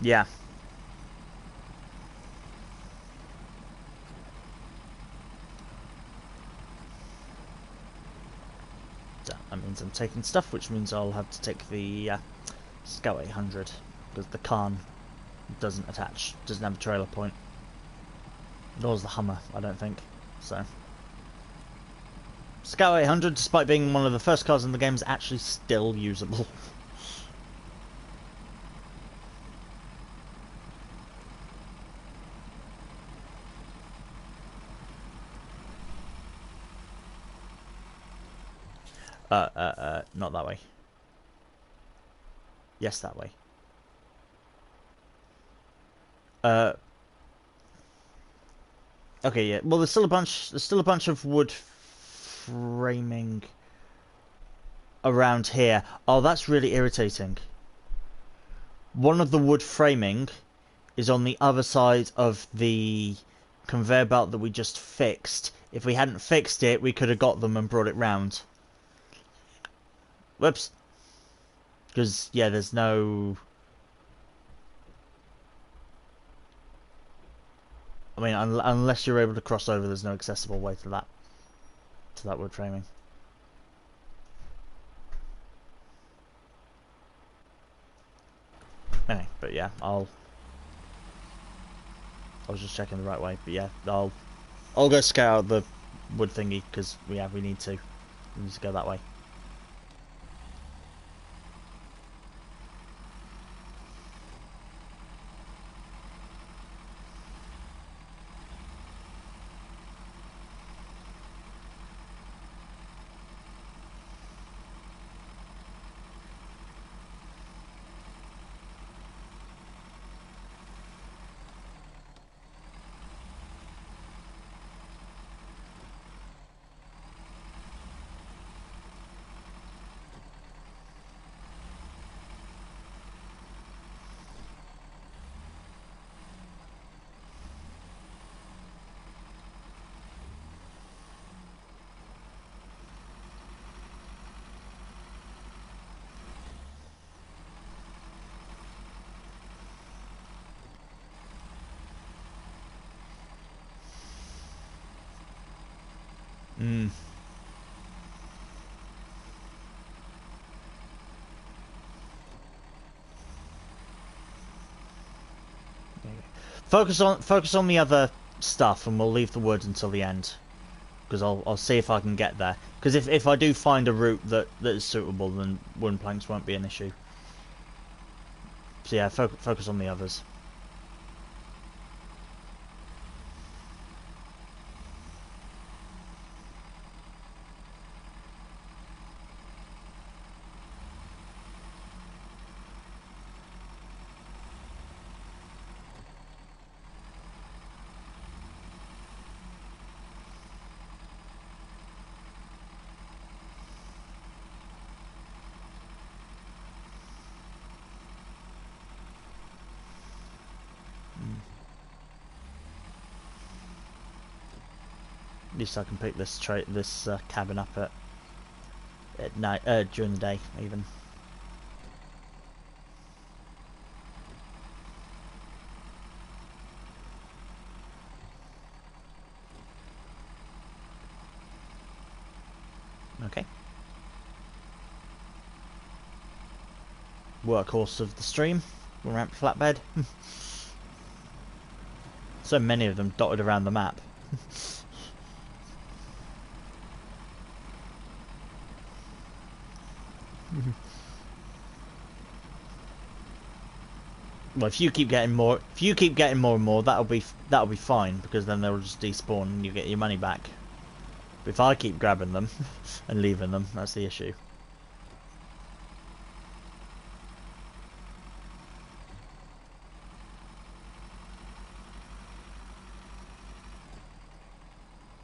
Yeah. So that means I'm taking stuff, which means I'll have to take the Scout 800 because the Khan doesn't have a trailer point. Nor does the Hummer, I don't think. So Scout 800, despite being one of the first cars in the game, is actually still usable. Not that way. Yes, that way. Okay, yeah. Well, there's still a bunch of wood framing around here. Oh, that's really irritating. One of the wood framing is on the other side of the conveyor belt that we just fixed. If we hadn't fixed it, we could have got them and brought it round. Whoops. Because, yeah, there's no... I mean, unless you're able to cross over, there's no accessible way to that wood framing. Anyway, but yeah, I was just checking the right way, but yeah, I'll go scout out the wood thingy because we need to go that way. Mm. Focus on the other stuff, and we'll leave the wood until the end. Because I'll see if I can get there. Because if I do find a route that is suitable, then wooden planks won't be an issue. So yeah, focus on the others. At least I can pick this cabin up at night, during the day even. Okay. workhorse of the stream. Ramp flatbed. So many of them dotted around the map. Well, if you keep getting more and more, that'll be fine, because then they'll just despawn and you get your money back. But if I keep grabbing them and leaving them, that's the issue.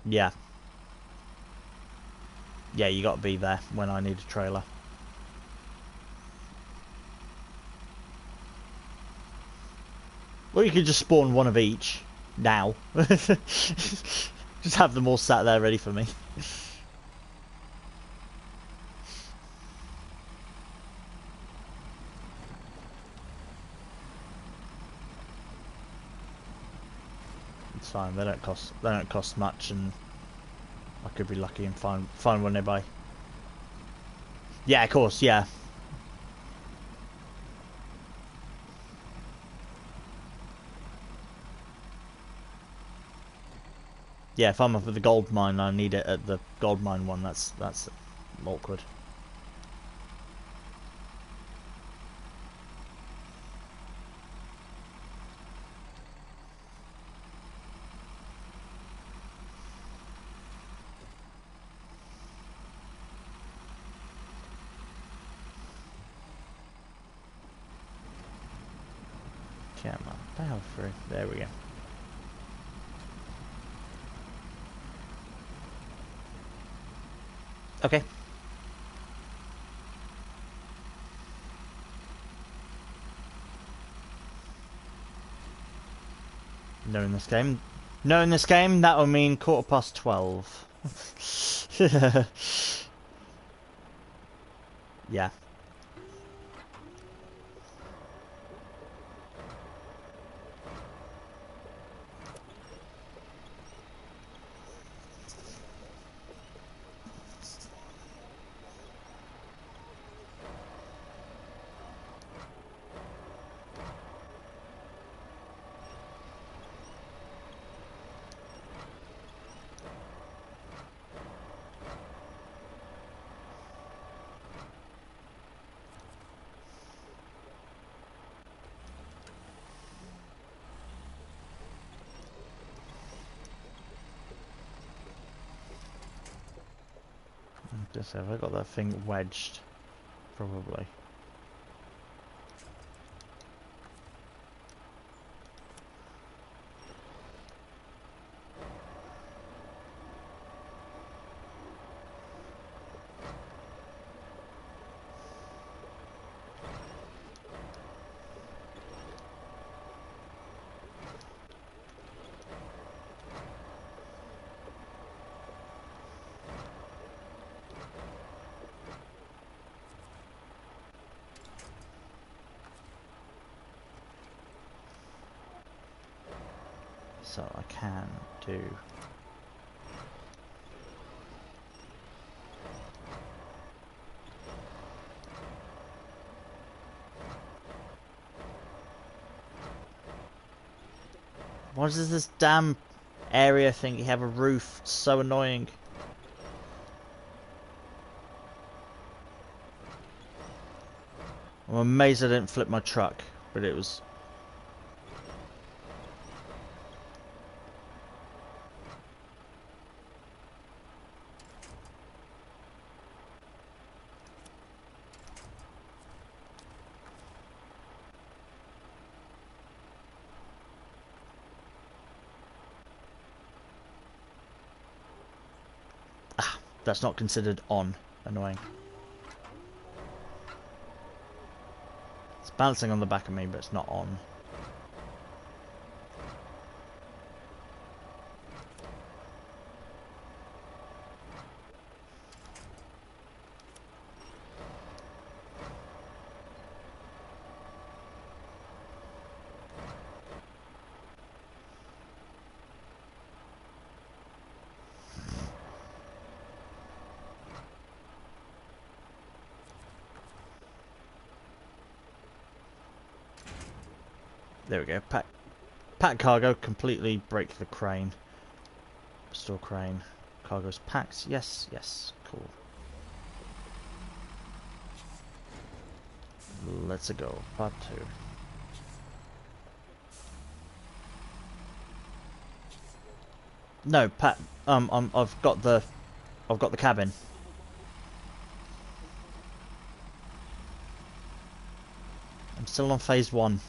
Yeah. Yeah, you got to be there when I need a trailer. Or you could just spawn one of each now. Just have them all sat there ready for me. It's fine. They don't cost much, and I could be lucky and find one nearby. Yeah, of course. Yeah. Yeah, if I'm up at the gold mine, I need it at the gold mine one. That's awkward. Camera power through. There we go. Okay. No, in this game, that will mean 12:15. Yeah. Just have I got that thing wedged? Probably. So I can do. What is this damn area thing? You have a roof. It's so annoying. I'm amazed I didn't flip my truck, but it was. That's not considered on. Annoying. It's bouncing on the back of me, but it's not on. There we go. Pack cargo. Completely break the crane. Restore crane. Cargo's packed. Yes, yes. Cool. Let's go. Part 2. No, I've got the cabin. I'm still on phase 1.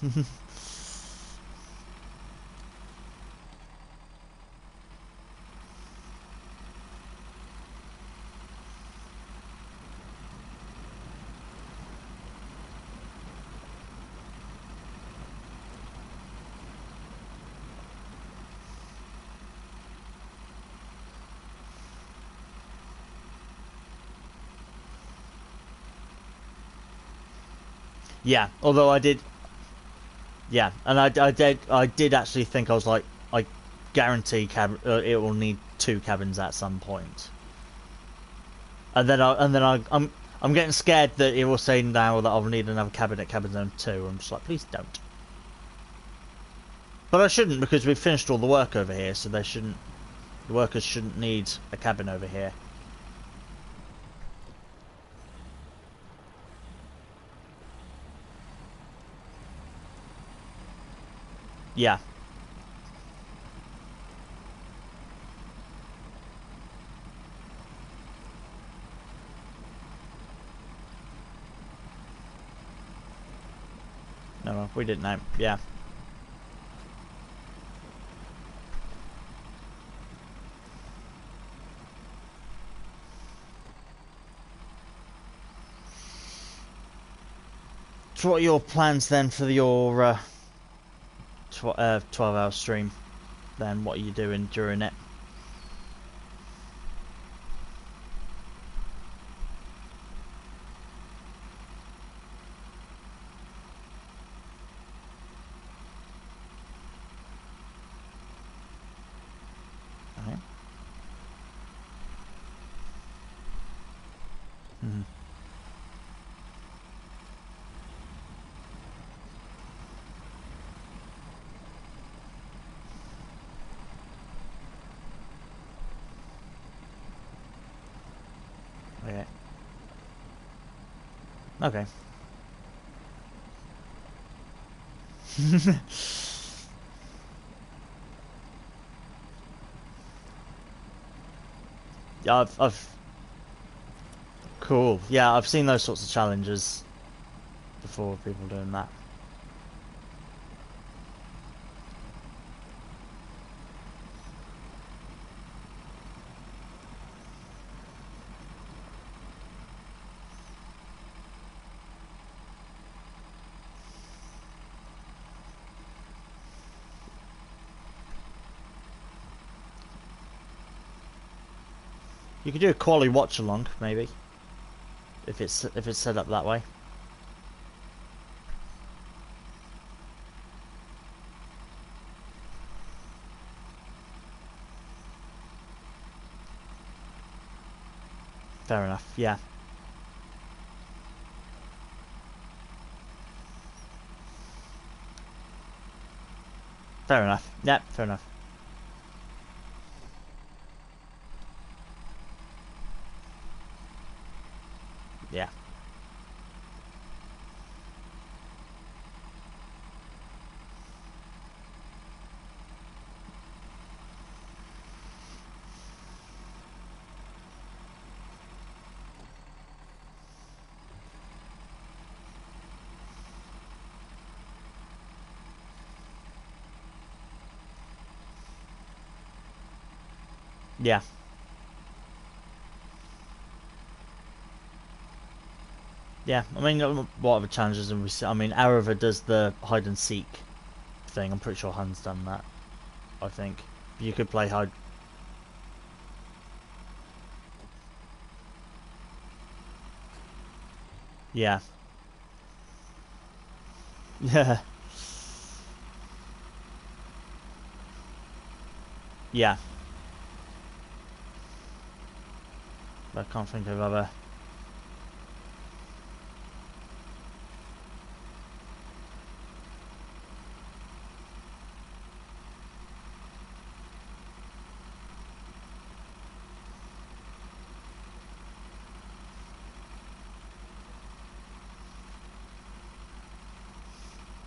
Yeah, although I did. Yeah, and I did actually think, I was like, I guarantee it will need 2 cabins at some point. And then I'm getting scared that it will say now that I'll need another cabin at cabin zone 2. I'm just like, please don't. But I shouldn't, because we've finished all the work over here, so the workers shouldn't need a cabin over here. Yeah. No, we didn't know. Yeah. So what are your plans then for your 12-hour stream? Then what are you doing during it? Okay. Mm-hmm. Okay. Okay. Yeah, I've cool. Yeah, I've seen those sorts of challenges before, people doing that. You could do a quality watch along, maybe, if it's set up that way. Fair enough. Yeah. Fair enough. Yeah. Fair enough. Yeah. Yeah. Yeah. I mean, what other challenges have we seen? I mean, Arava does the hide and seek thing. I'm pretty sure Hun's done that. I think you could play hide. Yeah. Yeah. Yeah. I can't think of other.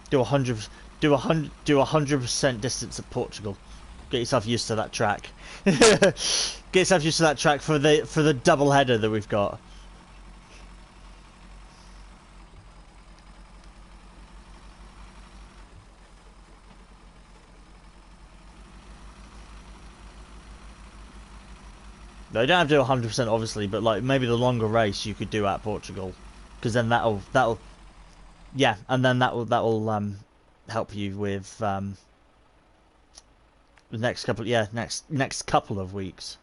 Do 100, do 100% distance at Portugal. Get yourself used to that track. Get yourself used to that track for the double header that we've got. No, you don't have to do 100% obviously, but like maybe the longer race you could do at Portugal, because then that'll yeah, and then that'll help you with the next couple next couple of weeks.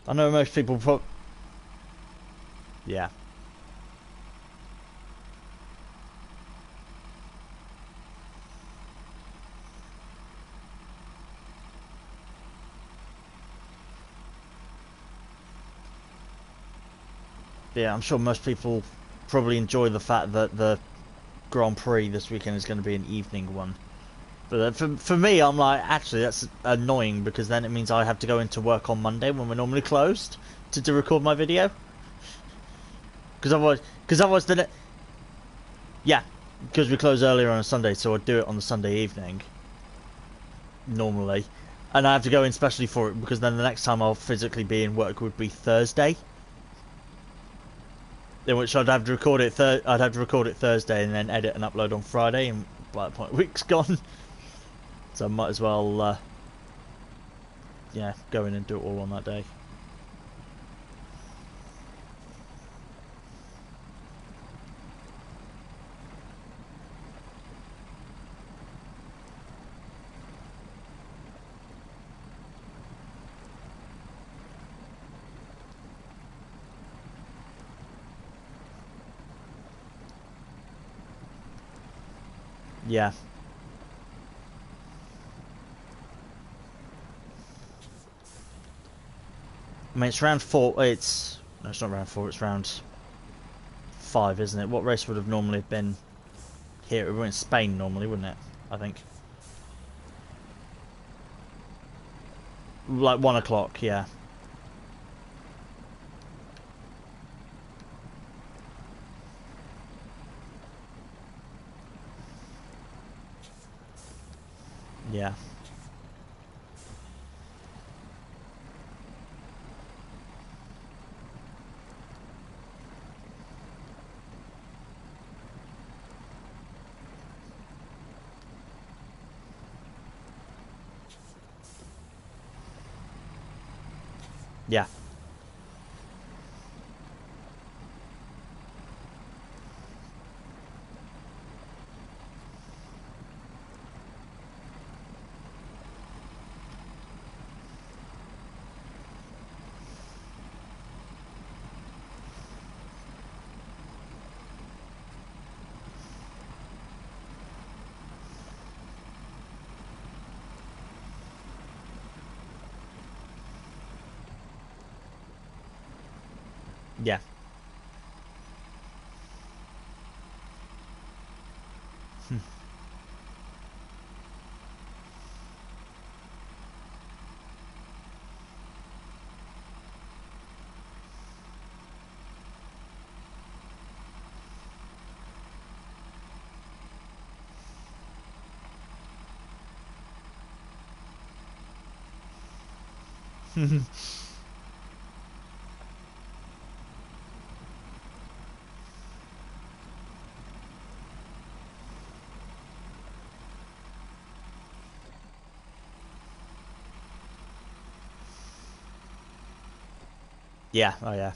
I know most people yeah. Yeah, I'm sure most people probably enjoy the fact that the Grand Prix this weekend is going to be an evening one. But for me, I'm like, actually, that's annoying because then it means I have to go into work on Monday when we're normally closed to record my video. Because otherwise, yeah, because we close earlier on a Sunday, so I'd do it on the Sunday evening normally, and I have to go in specially for it because then the next time I'll physically be in work would be Thursday. In which I'd have to record it. I'd have to record it Thursday and then edit and upload on Friday, and by that point, week's gone. So I might as well, yeah, go in and do it all on that day. Yeah. I mean, it's round 4. No, it's not round 4. It's round 5, isn't it? What race would have normally been here? It would be in Spain normally, wouldn't it? I think. Like 1 o'clock, yeah. Yeah. Yeah. Yeah. Yeah. Oh yeah.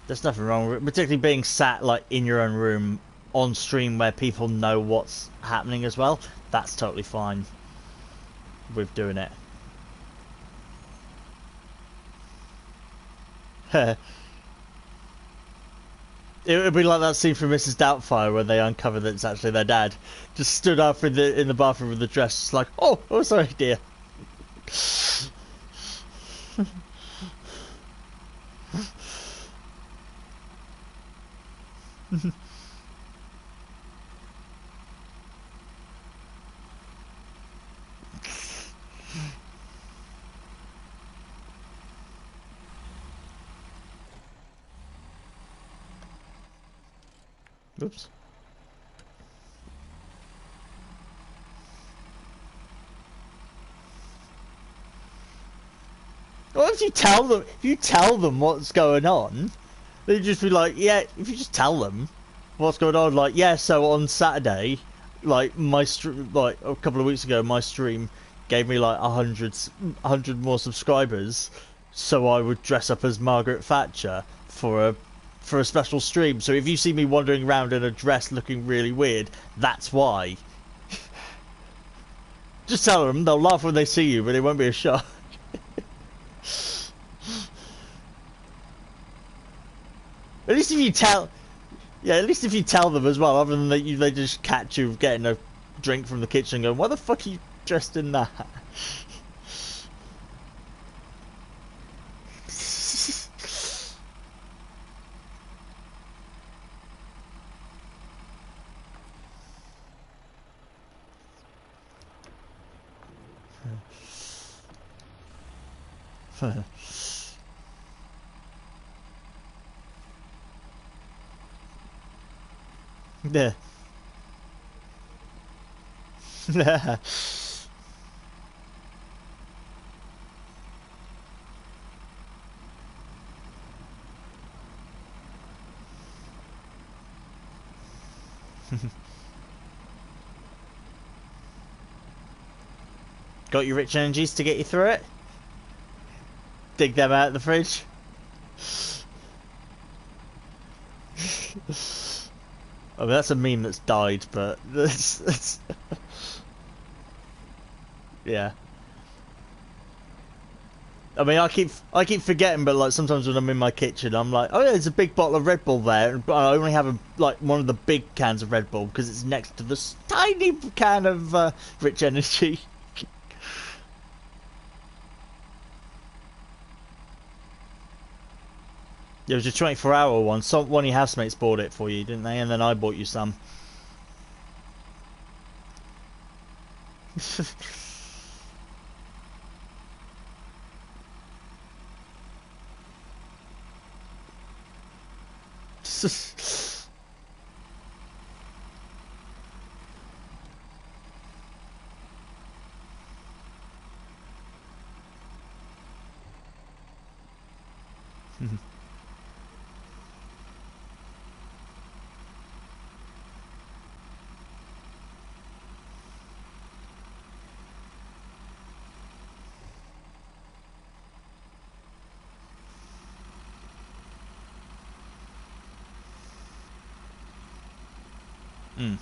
There's nothing wrong with it, particularly being sat like in your own room on stream where people know what's happening as well. That's totally fine with doing it. It would be like that scene from Mrs. Doubtfire where they uncover that it's actually their dad. Just stood up in the bathroom with the dress, just like, oh, sorry, dear. Oops. Well, if you tell them what's going on, they'd just be like, yeah. If you just tell them what's going on, like, yeah. So on Saturday, like like a couple of weeks ago, my stream gave me like 100 more subscribers, so I would dress up as Margaret Thatcher for a special stream. So if you see me wandering around in a dress looking really weird, that's why. Just tell them. They'll laugh when they see you, but it won't be a shock. At least if you tell, yeah. At least if you tell them as well, other than they just catch you getting a drink from the kitchen, and going, "Why the fuck are you dressed in that?" Yeah. Got your rich energies to get you through it? Dig them out of the fridge? I mean, that's a meme that's died, but that's yeah. I mean, I keep forgetting, but like sometimes when I'm in my kitchen, I'm like, oh yeah, there's a big bottle of Red Bull there, but I only have like one of the big cans of Red Bull because it's next to this tiny can of Rich Energy. It was a 24-hour one. One of your housemates bought it for you, didn't they? And then I bought you some. Mm.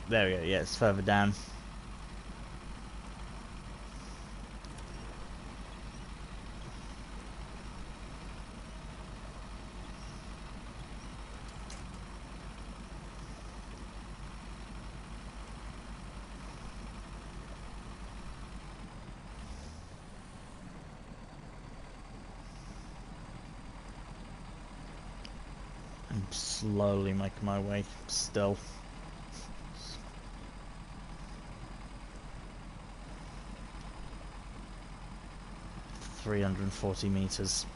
There we go. Yeah, it's further down. I'm slowly making my way still. $340 meters.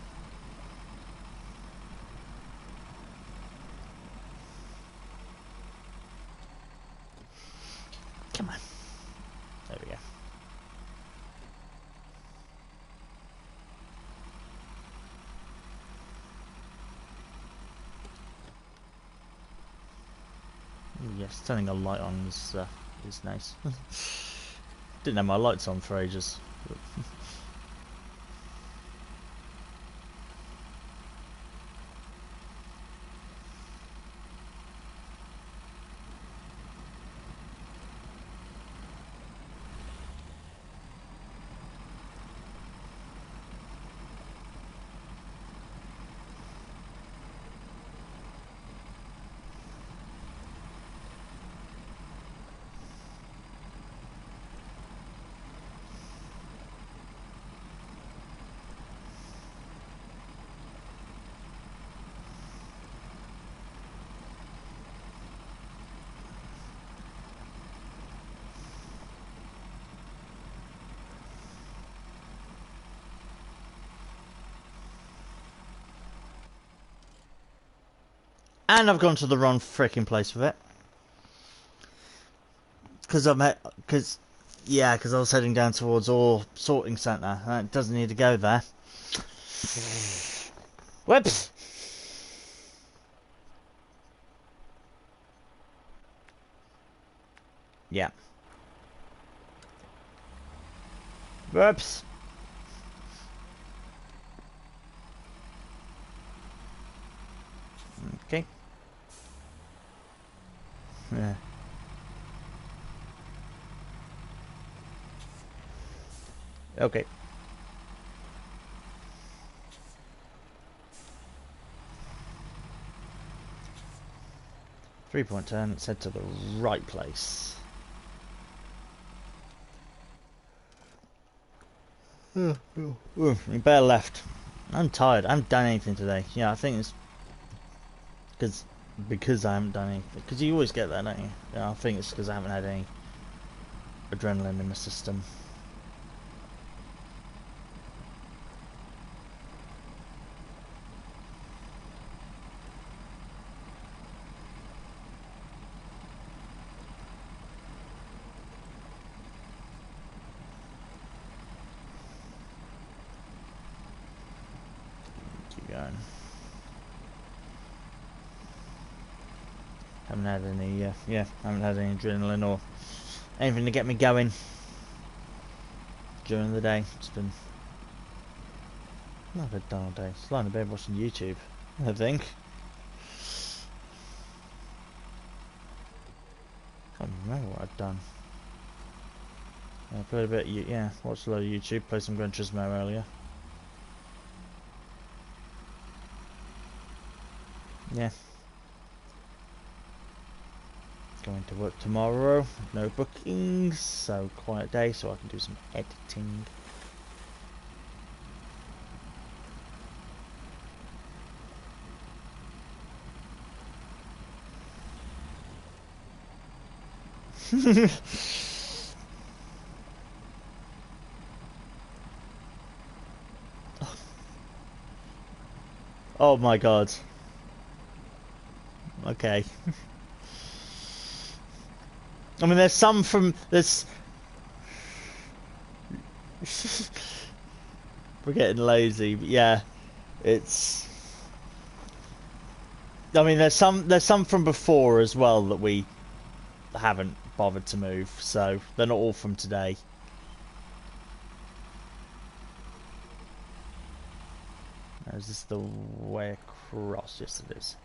Come on. There we go. Yes, turning a light on is It's nice. Didn't have my lights on for ages. And I've gone to the wrong freaking place with it. Because I was heading down towards Ore Sorting Centre. It doesn't need to go there. Whoops! Yeah. Whoops! Okay. Yeah. Okay. 3-point turn, let's head to the right place. You better left. I'm tired. I haven't done anything today. Yeah, I think it's because I haven't done anything. Because you always get that, don't you? Yeah, I think it's because I haven't had any adrenaline in the system. Keep going. Haven't had any, haven't had any adrenaline or anything to get me going during the day. It's been not a dull day. It's lying in bed watching YouTube, I think. Can't remember what I've done. I played a bit, watched a lot of YouTube, played some Gran Turismo earlier. Yeah. Going to work tomorrow, no bookings, so quiet day so I can do some editing. Oh my god. Okay. I mean, there's some from this. We're getting lazy, but yeah, it's. I mean, there's some from before as well that we haven't bothered to move, so they're not all from today. Is this the way across? Yes, it is.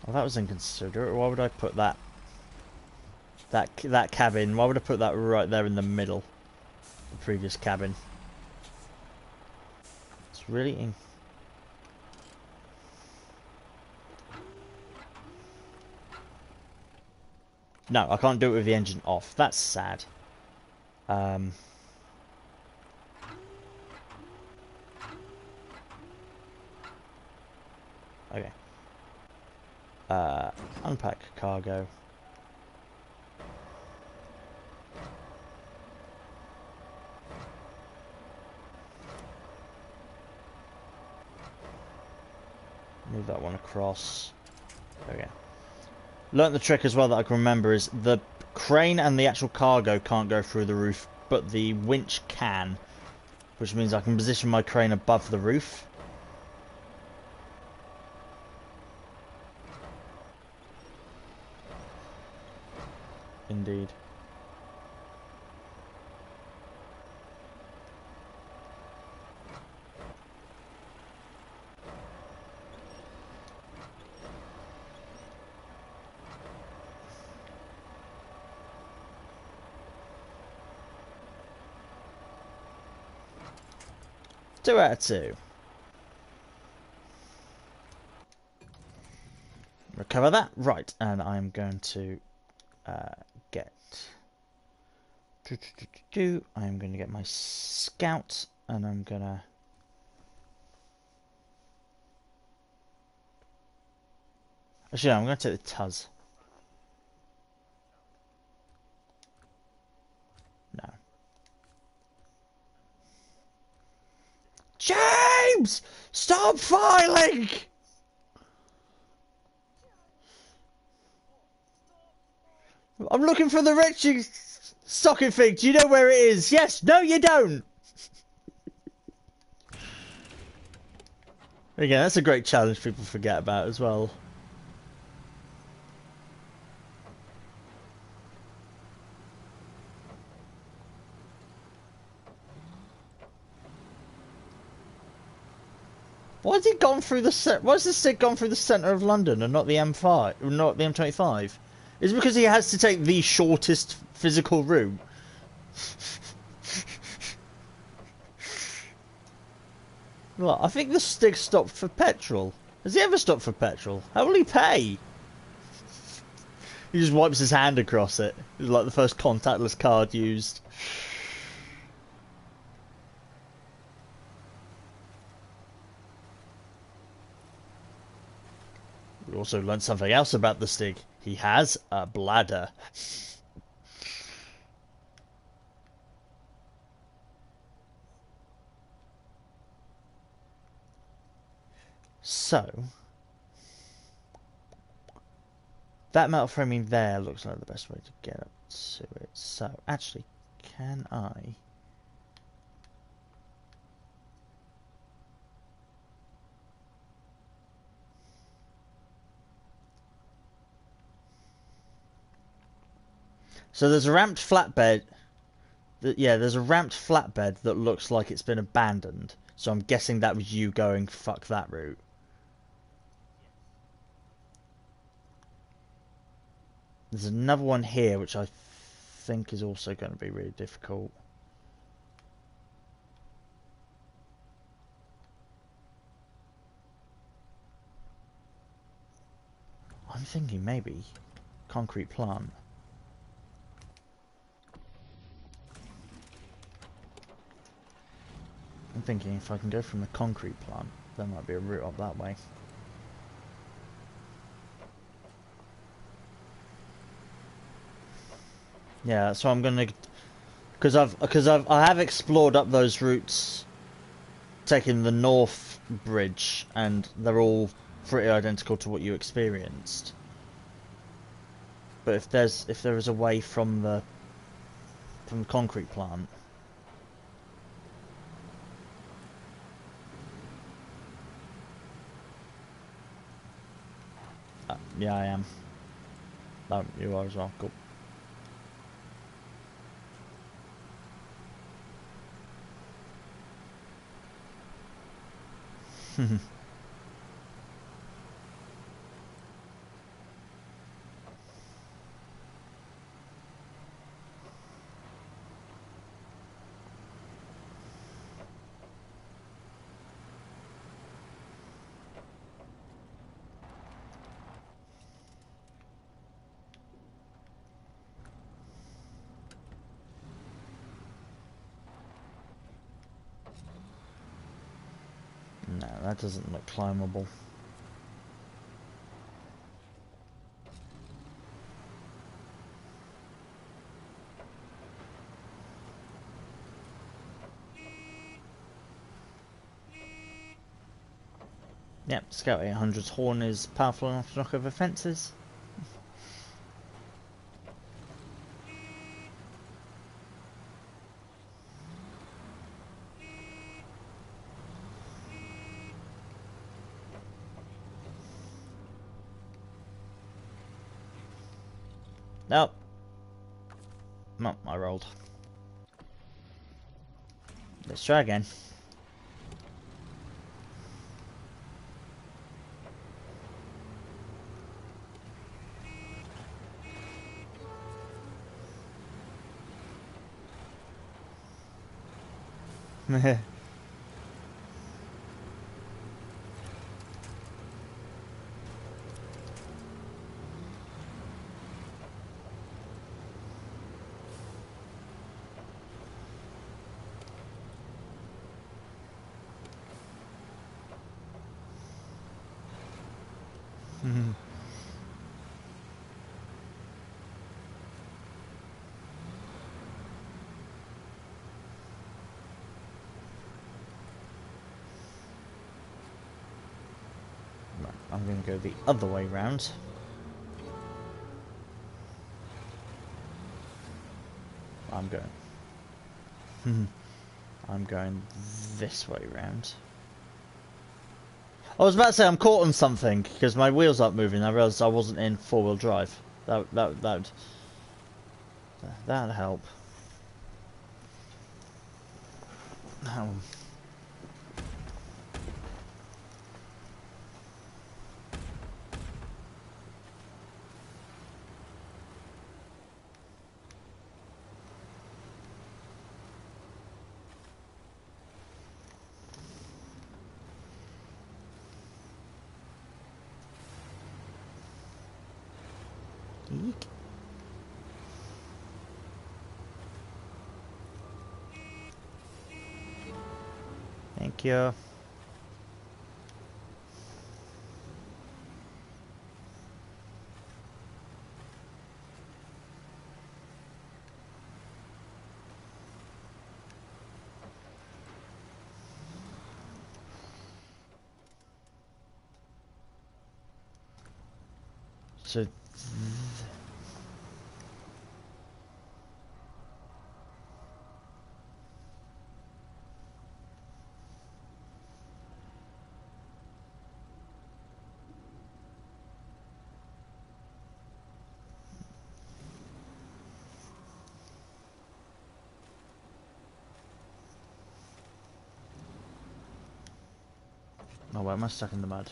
Well, that was inconsiderate. Why would I put that cabin? Why would I put that right there in the middle? The previous cabin. It's really in. No, I can't do it with the engine off. That's sad. Okay. Unpack cargo. Move that one across. Okay. Learned the trick as well that I can remember is the crane and the actual cargo can't go through the roof, but the winch can, which means I can position my crane above the roof. Indeed. Two out of two. Recover that. Right, and I'm going to get... I'm going to get my scout, and I'm going to... Actually, no, I'm going to take the Tuz. No. James! Stop filing! I'm looking for the wretched socket thing. Do you know where it is? Yes. No, you don't. Again, that's a great challenge people forget about as well. Why has it gone through the Why has the stick gone through the centre of London and not the M5, or not the M25? Is it because he has to take the shortest physical route? Well, I think the stick stopped for petrol. Has he ever stopped for petrol? How will he pay? He just wipes his hand across it. It's like the first contactless card used. We also learned something else about the Stig. He has a bladder. So, that metal framing there looks like the best way to get up to it. So, actually, can I... So there's a ramped flatbed. Yeah, there's a ramped flatbed that looks like it's been abandoned. So I'm guessing that was you going, fuck that route. There's another one here, which I think is also going to be really difficult. I'm thinking maybe concrete plant. I'm thinking if I can go from the concrete plant, there might be a route up that way. Yeah, so I'm gonna, because I have explored up those routes, taking the north bridge, and they're all pretty identical to what you experienced. But if there is a way from the concrete plant. Yeah, I am. Oh, you are as well. Cool. No, that doesn't look climbable. Yep, Scout 800's horn is powerful enough to knock over fences. Nope. No, I rolled. Let's try again. I'm going to go the other way round. I'm going this way round. I was about to say I'm caught on something because my wheels aren't moving. I realised I wasn't in four-wheel drive. That'd help. Oh. Eek. Thank you. So oh, why am I stuck in the mud?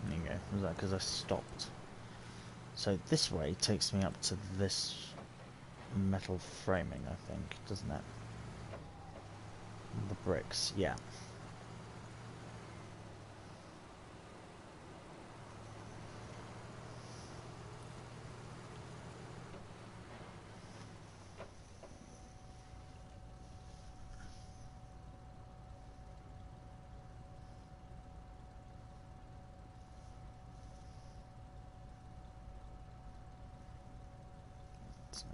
There you go. Was that because I stopped? So this way takes me up to this metal framing, I think, doesn't it? The bricks, yeah. So.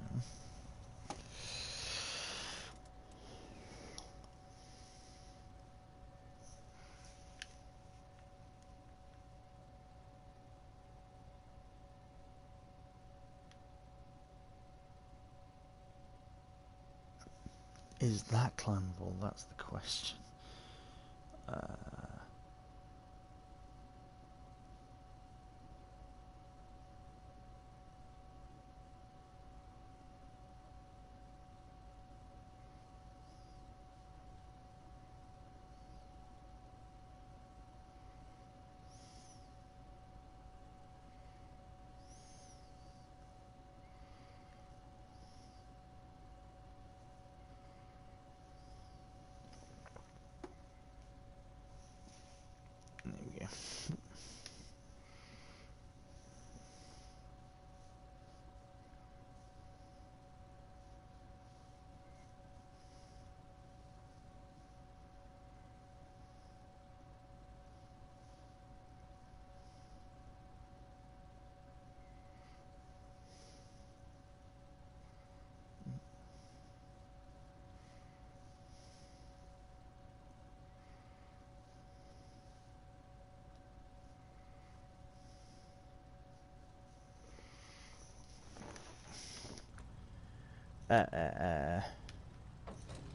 Is that climbable? That's the question.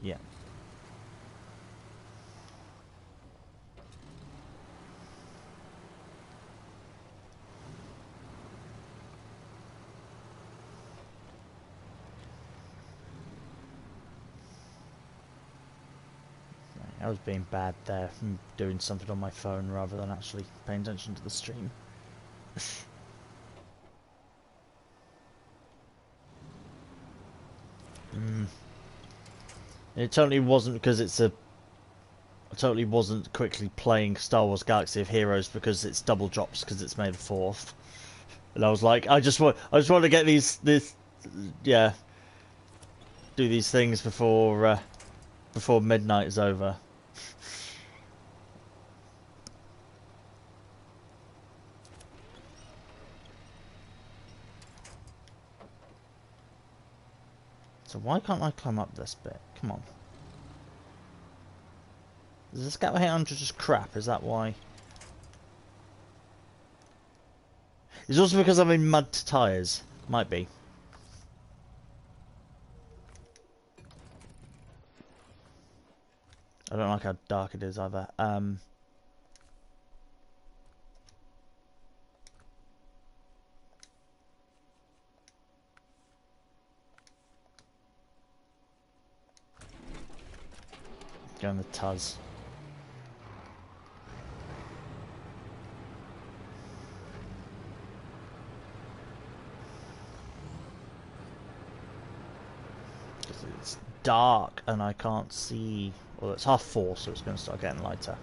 Yeah. I was being bad there, doing something on my phone rather than actually paying attention to the stream. It totally wasn't because it's a... I totally wasn't quickly playing Star Wars Galaxy of Heroes because it's double drops because it's May the 4th. And I was like, I just want to get yeah, do these things before midnight is over. So why can't I climb up this bit? Come on. Is the Scout 800 just crap? Is that why? It's also because I'm in mud tyres. Might be. I don't like how dark it is either. Go in the Tuz. It's dark and I can't see. Well, it's 4:30, so it's going to start getting lighter.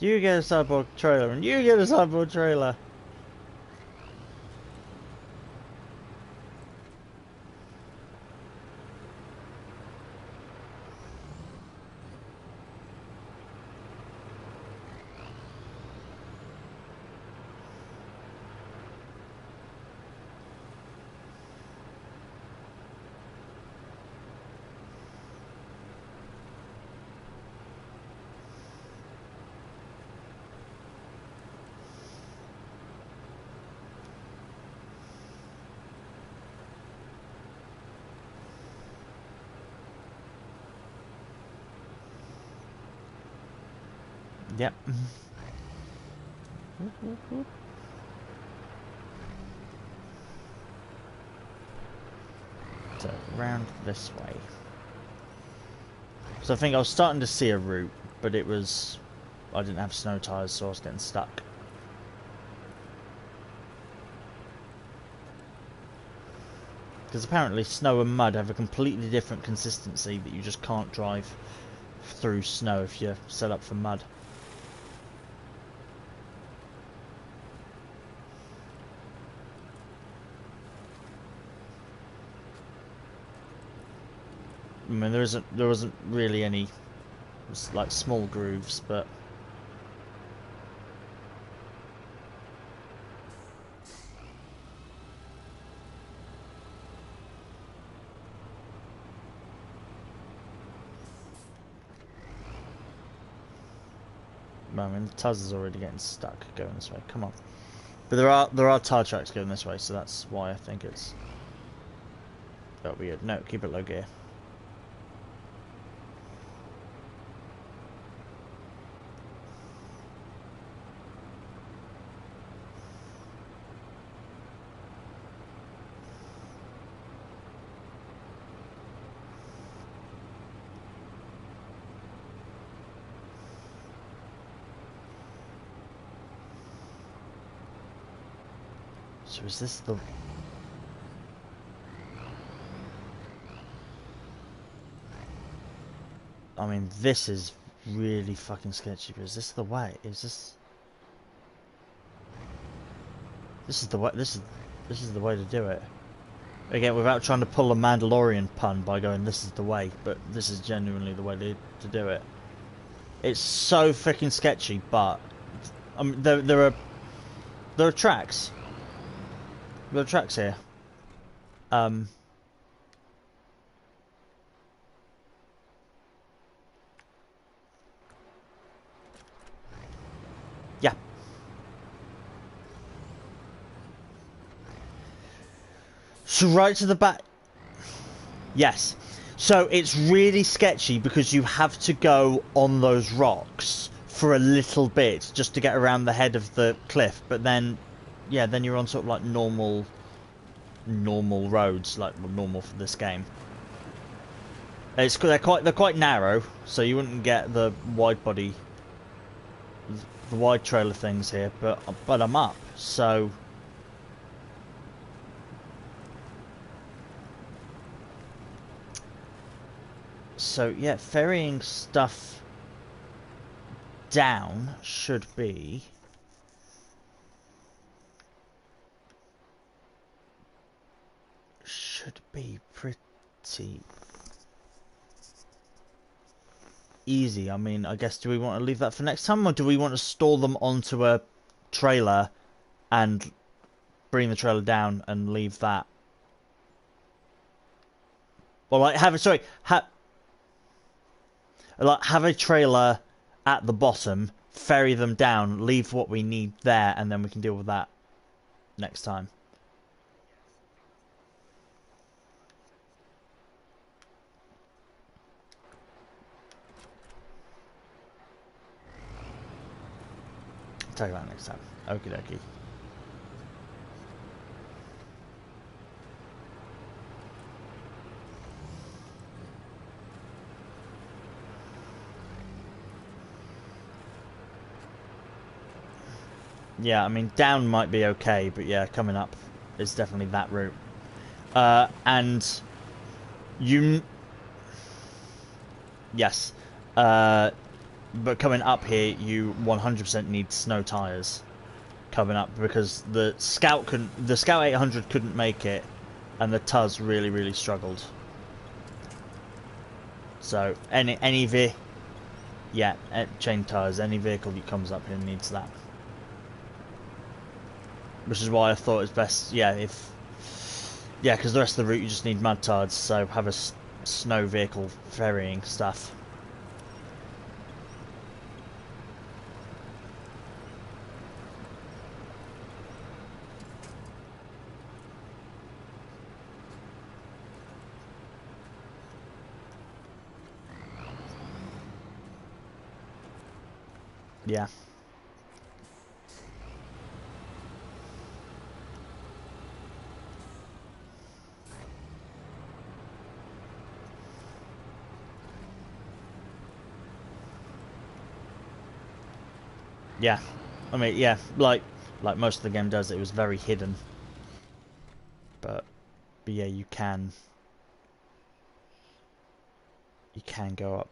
You get a sideboard trailer, and you get a sideboard trailer. Yep. So, round this way. So I think I was starting to see a route, but it was... I didn't have snow tyres, so I was getting stuck. Because apparently snow and mud have a completely different consistency that you just can't drive through snow if you're set up for mud. I mean, there wasn't really any, like, small grooves, but I mean, the Tuz is already getting stuck going this way. Come on, but there are tire tracks going this way, so that's why I think that'll be good. No, keep it low gear. So is this the... I mean, this is really fucking sketchy, but is this the way? Is this... This is the way, this is the way to do it. Again, without trying to pull a Mandalorian pun by going, this is the way, but this is genuinely the way to do it. It's so freaking sketchy, but there are tracks. There are tracks here. Yeah. So right to the back. Yes. So it's really sketchy because you have to go on those rocks for a little bit just to get around the head of the cliff, but then, yeah, then you're on sort of like normal roads, like normal for this game. They're quite narrow, so you wouldn't get the wide trailer things here, but I'm up, so. So yeah, ferrying stuff down should be pretty easy. I mean, I guess, do we want to leave that for next time, or do we want to store them onto a trailer and bring the trailer down and leave that? Or like have a trailer at the bottom, ferry them down, leave what we need there, and then we can deal with that next time. I'll tell you that next time. Okie dokie. Yeah, I mean, down might be okay, but yeah, coming up is definitely that route. And you... Yes. But coming up here, you 100% need snow tyres coming up, because the Scout 800 couldn't make it, and the Tuz really, really struggled. So, chain tyres, any vehicle that comes up here needs that. Which is why I thought it's best, because the rest of the route you just need mud tards, so have a snow vehicle ferrying stuff. Yeah. Yeah, I mean, yeah, like most of the game does, it was very hidden. But yeah, you can go up.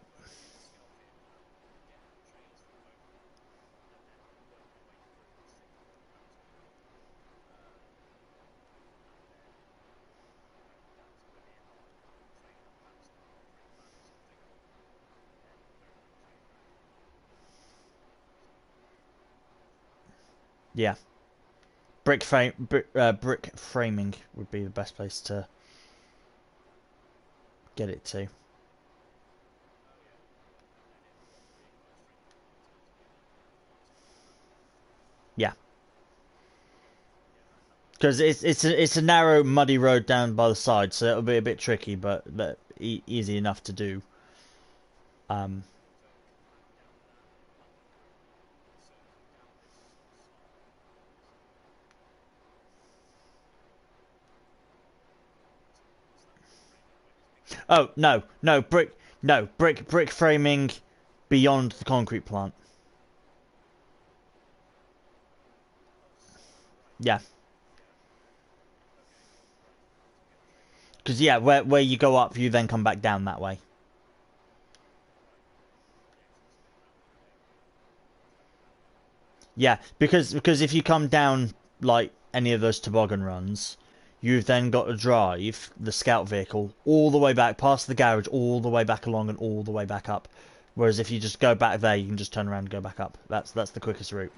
Yeah, brick framing would be the best place to get it to. Yeah, because it's a narrow, muddy road down by the side, so it'll be a bit tricky, but easy enough to do. Oh no, brick framing beyond the concrete plant. Yeah. Because yeah, where you go up, you then come back down that way. Yeah, because if you come down like any of those toboggan runs, you've then got to drive the scout vehicle all the way back past the garage, all the way back along, and all the way back up. Whereas if you just go back there, you can just turn around and go back up. That's the quickest route.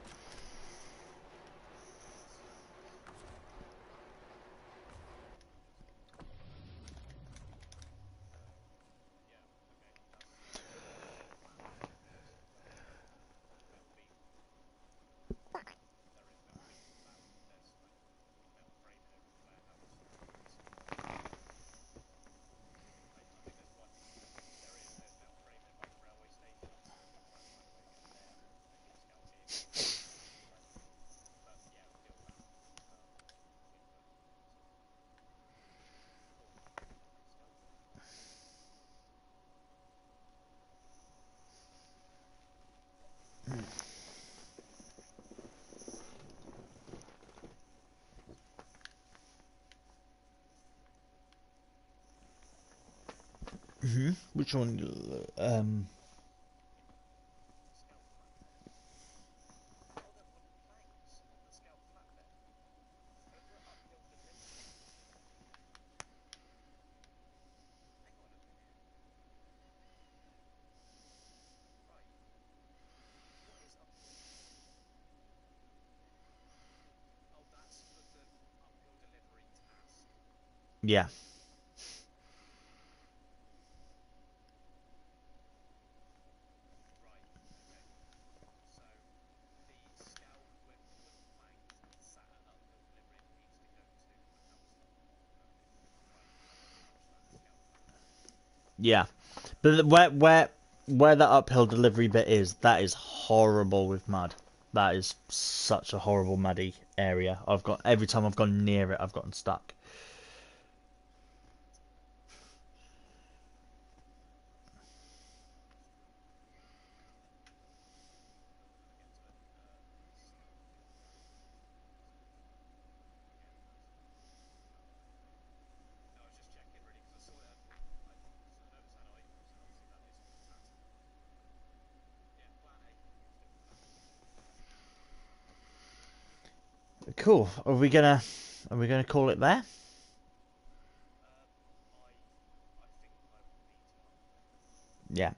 Which one? Yeah. Yeah. But where that uphill delivery bit is, that is horrible with mud. That is such a horrible muddy area. I've got every time I've gone near it, I've gotten stuck. Cool. Are we gonna call it there? Yeah,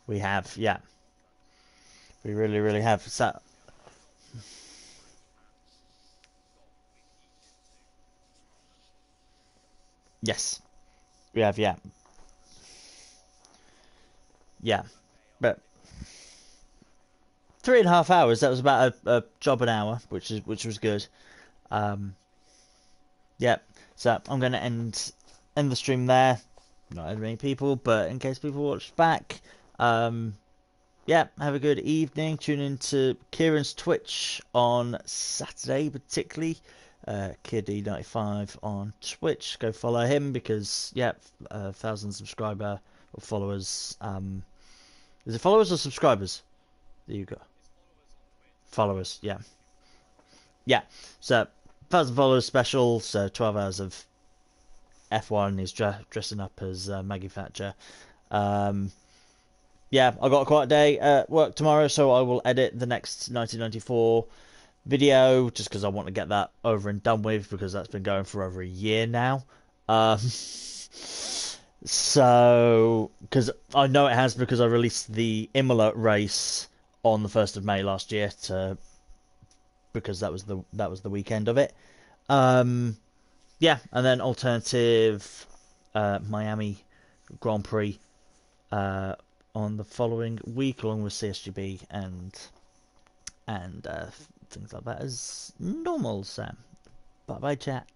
we have. Yeah, we really, really have. So, yes, we have. Yeah, yeah. But 3.5 hours. That was about a job an hour, which was good. Um, yeah. So I'm gonna end the stream there. Not as many people, but in case people watch back, um, yeah, have a good evening. Tune in to Kieran's Twitch on Saturday, particularly. KeirD95 on Twitch. Go follow him because, yeah, 1,000 subscriber or followers. Is it followers or subscribers? There you go. Followers, yeah. Yeah. So, 1,000 followers special. So, 12 hours of F1 is dressing up as Maggie Thatcher. Um, yeah, I got a quiet day at work tomorrow, so I will edit the next 1994 video just because I want to get that over and done with because that's been going for over a year now. So, because I know it has because I released the Imola race on the 1st of May last year because that was the weekend of it. Um, yeah, and then alternative Miami Grand Prix uh, on the following week, along with CSGB and things like that as normal. Sam, bye bye, chat.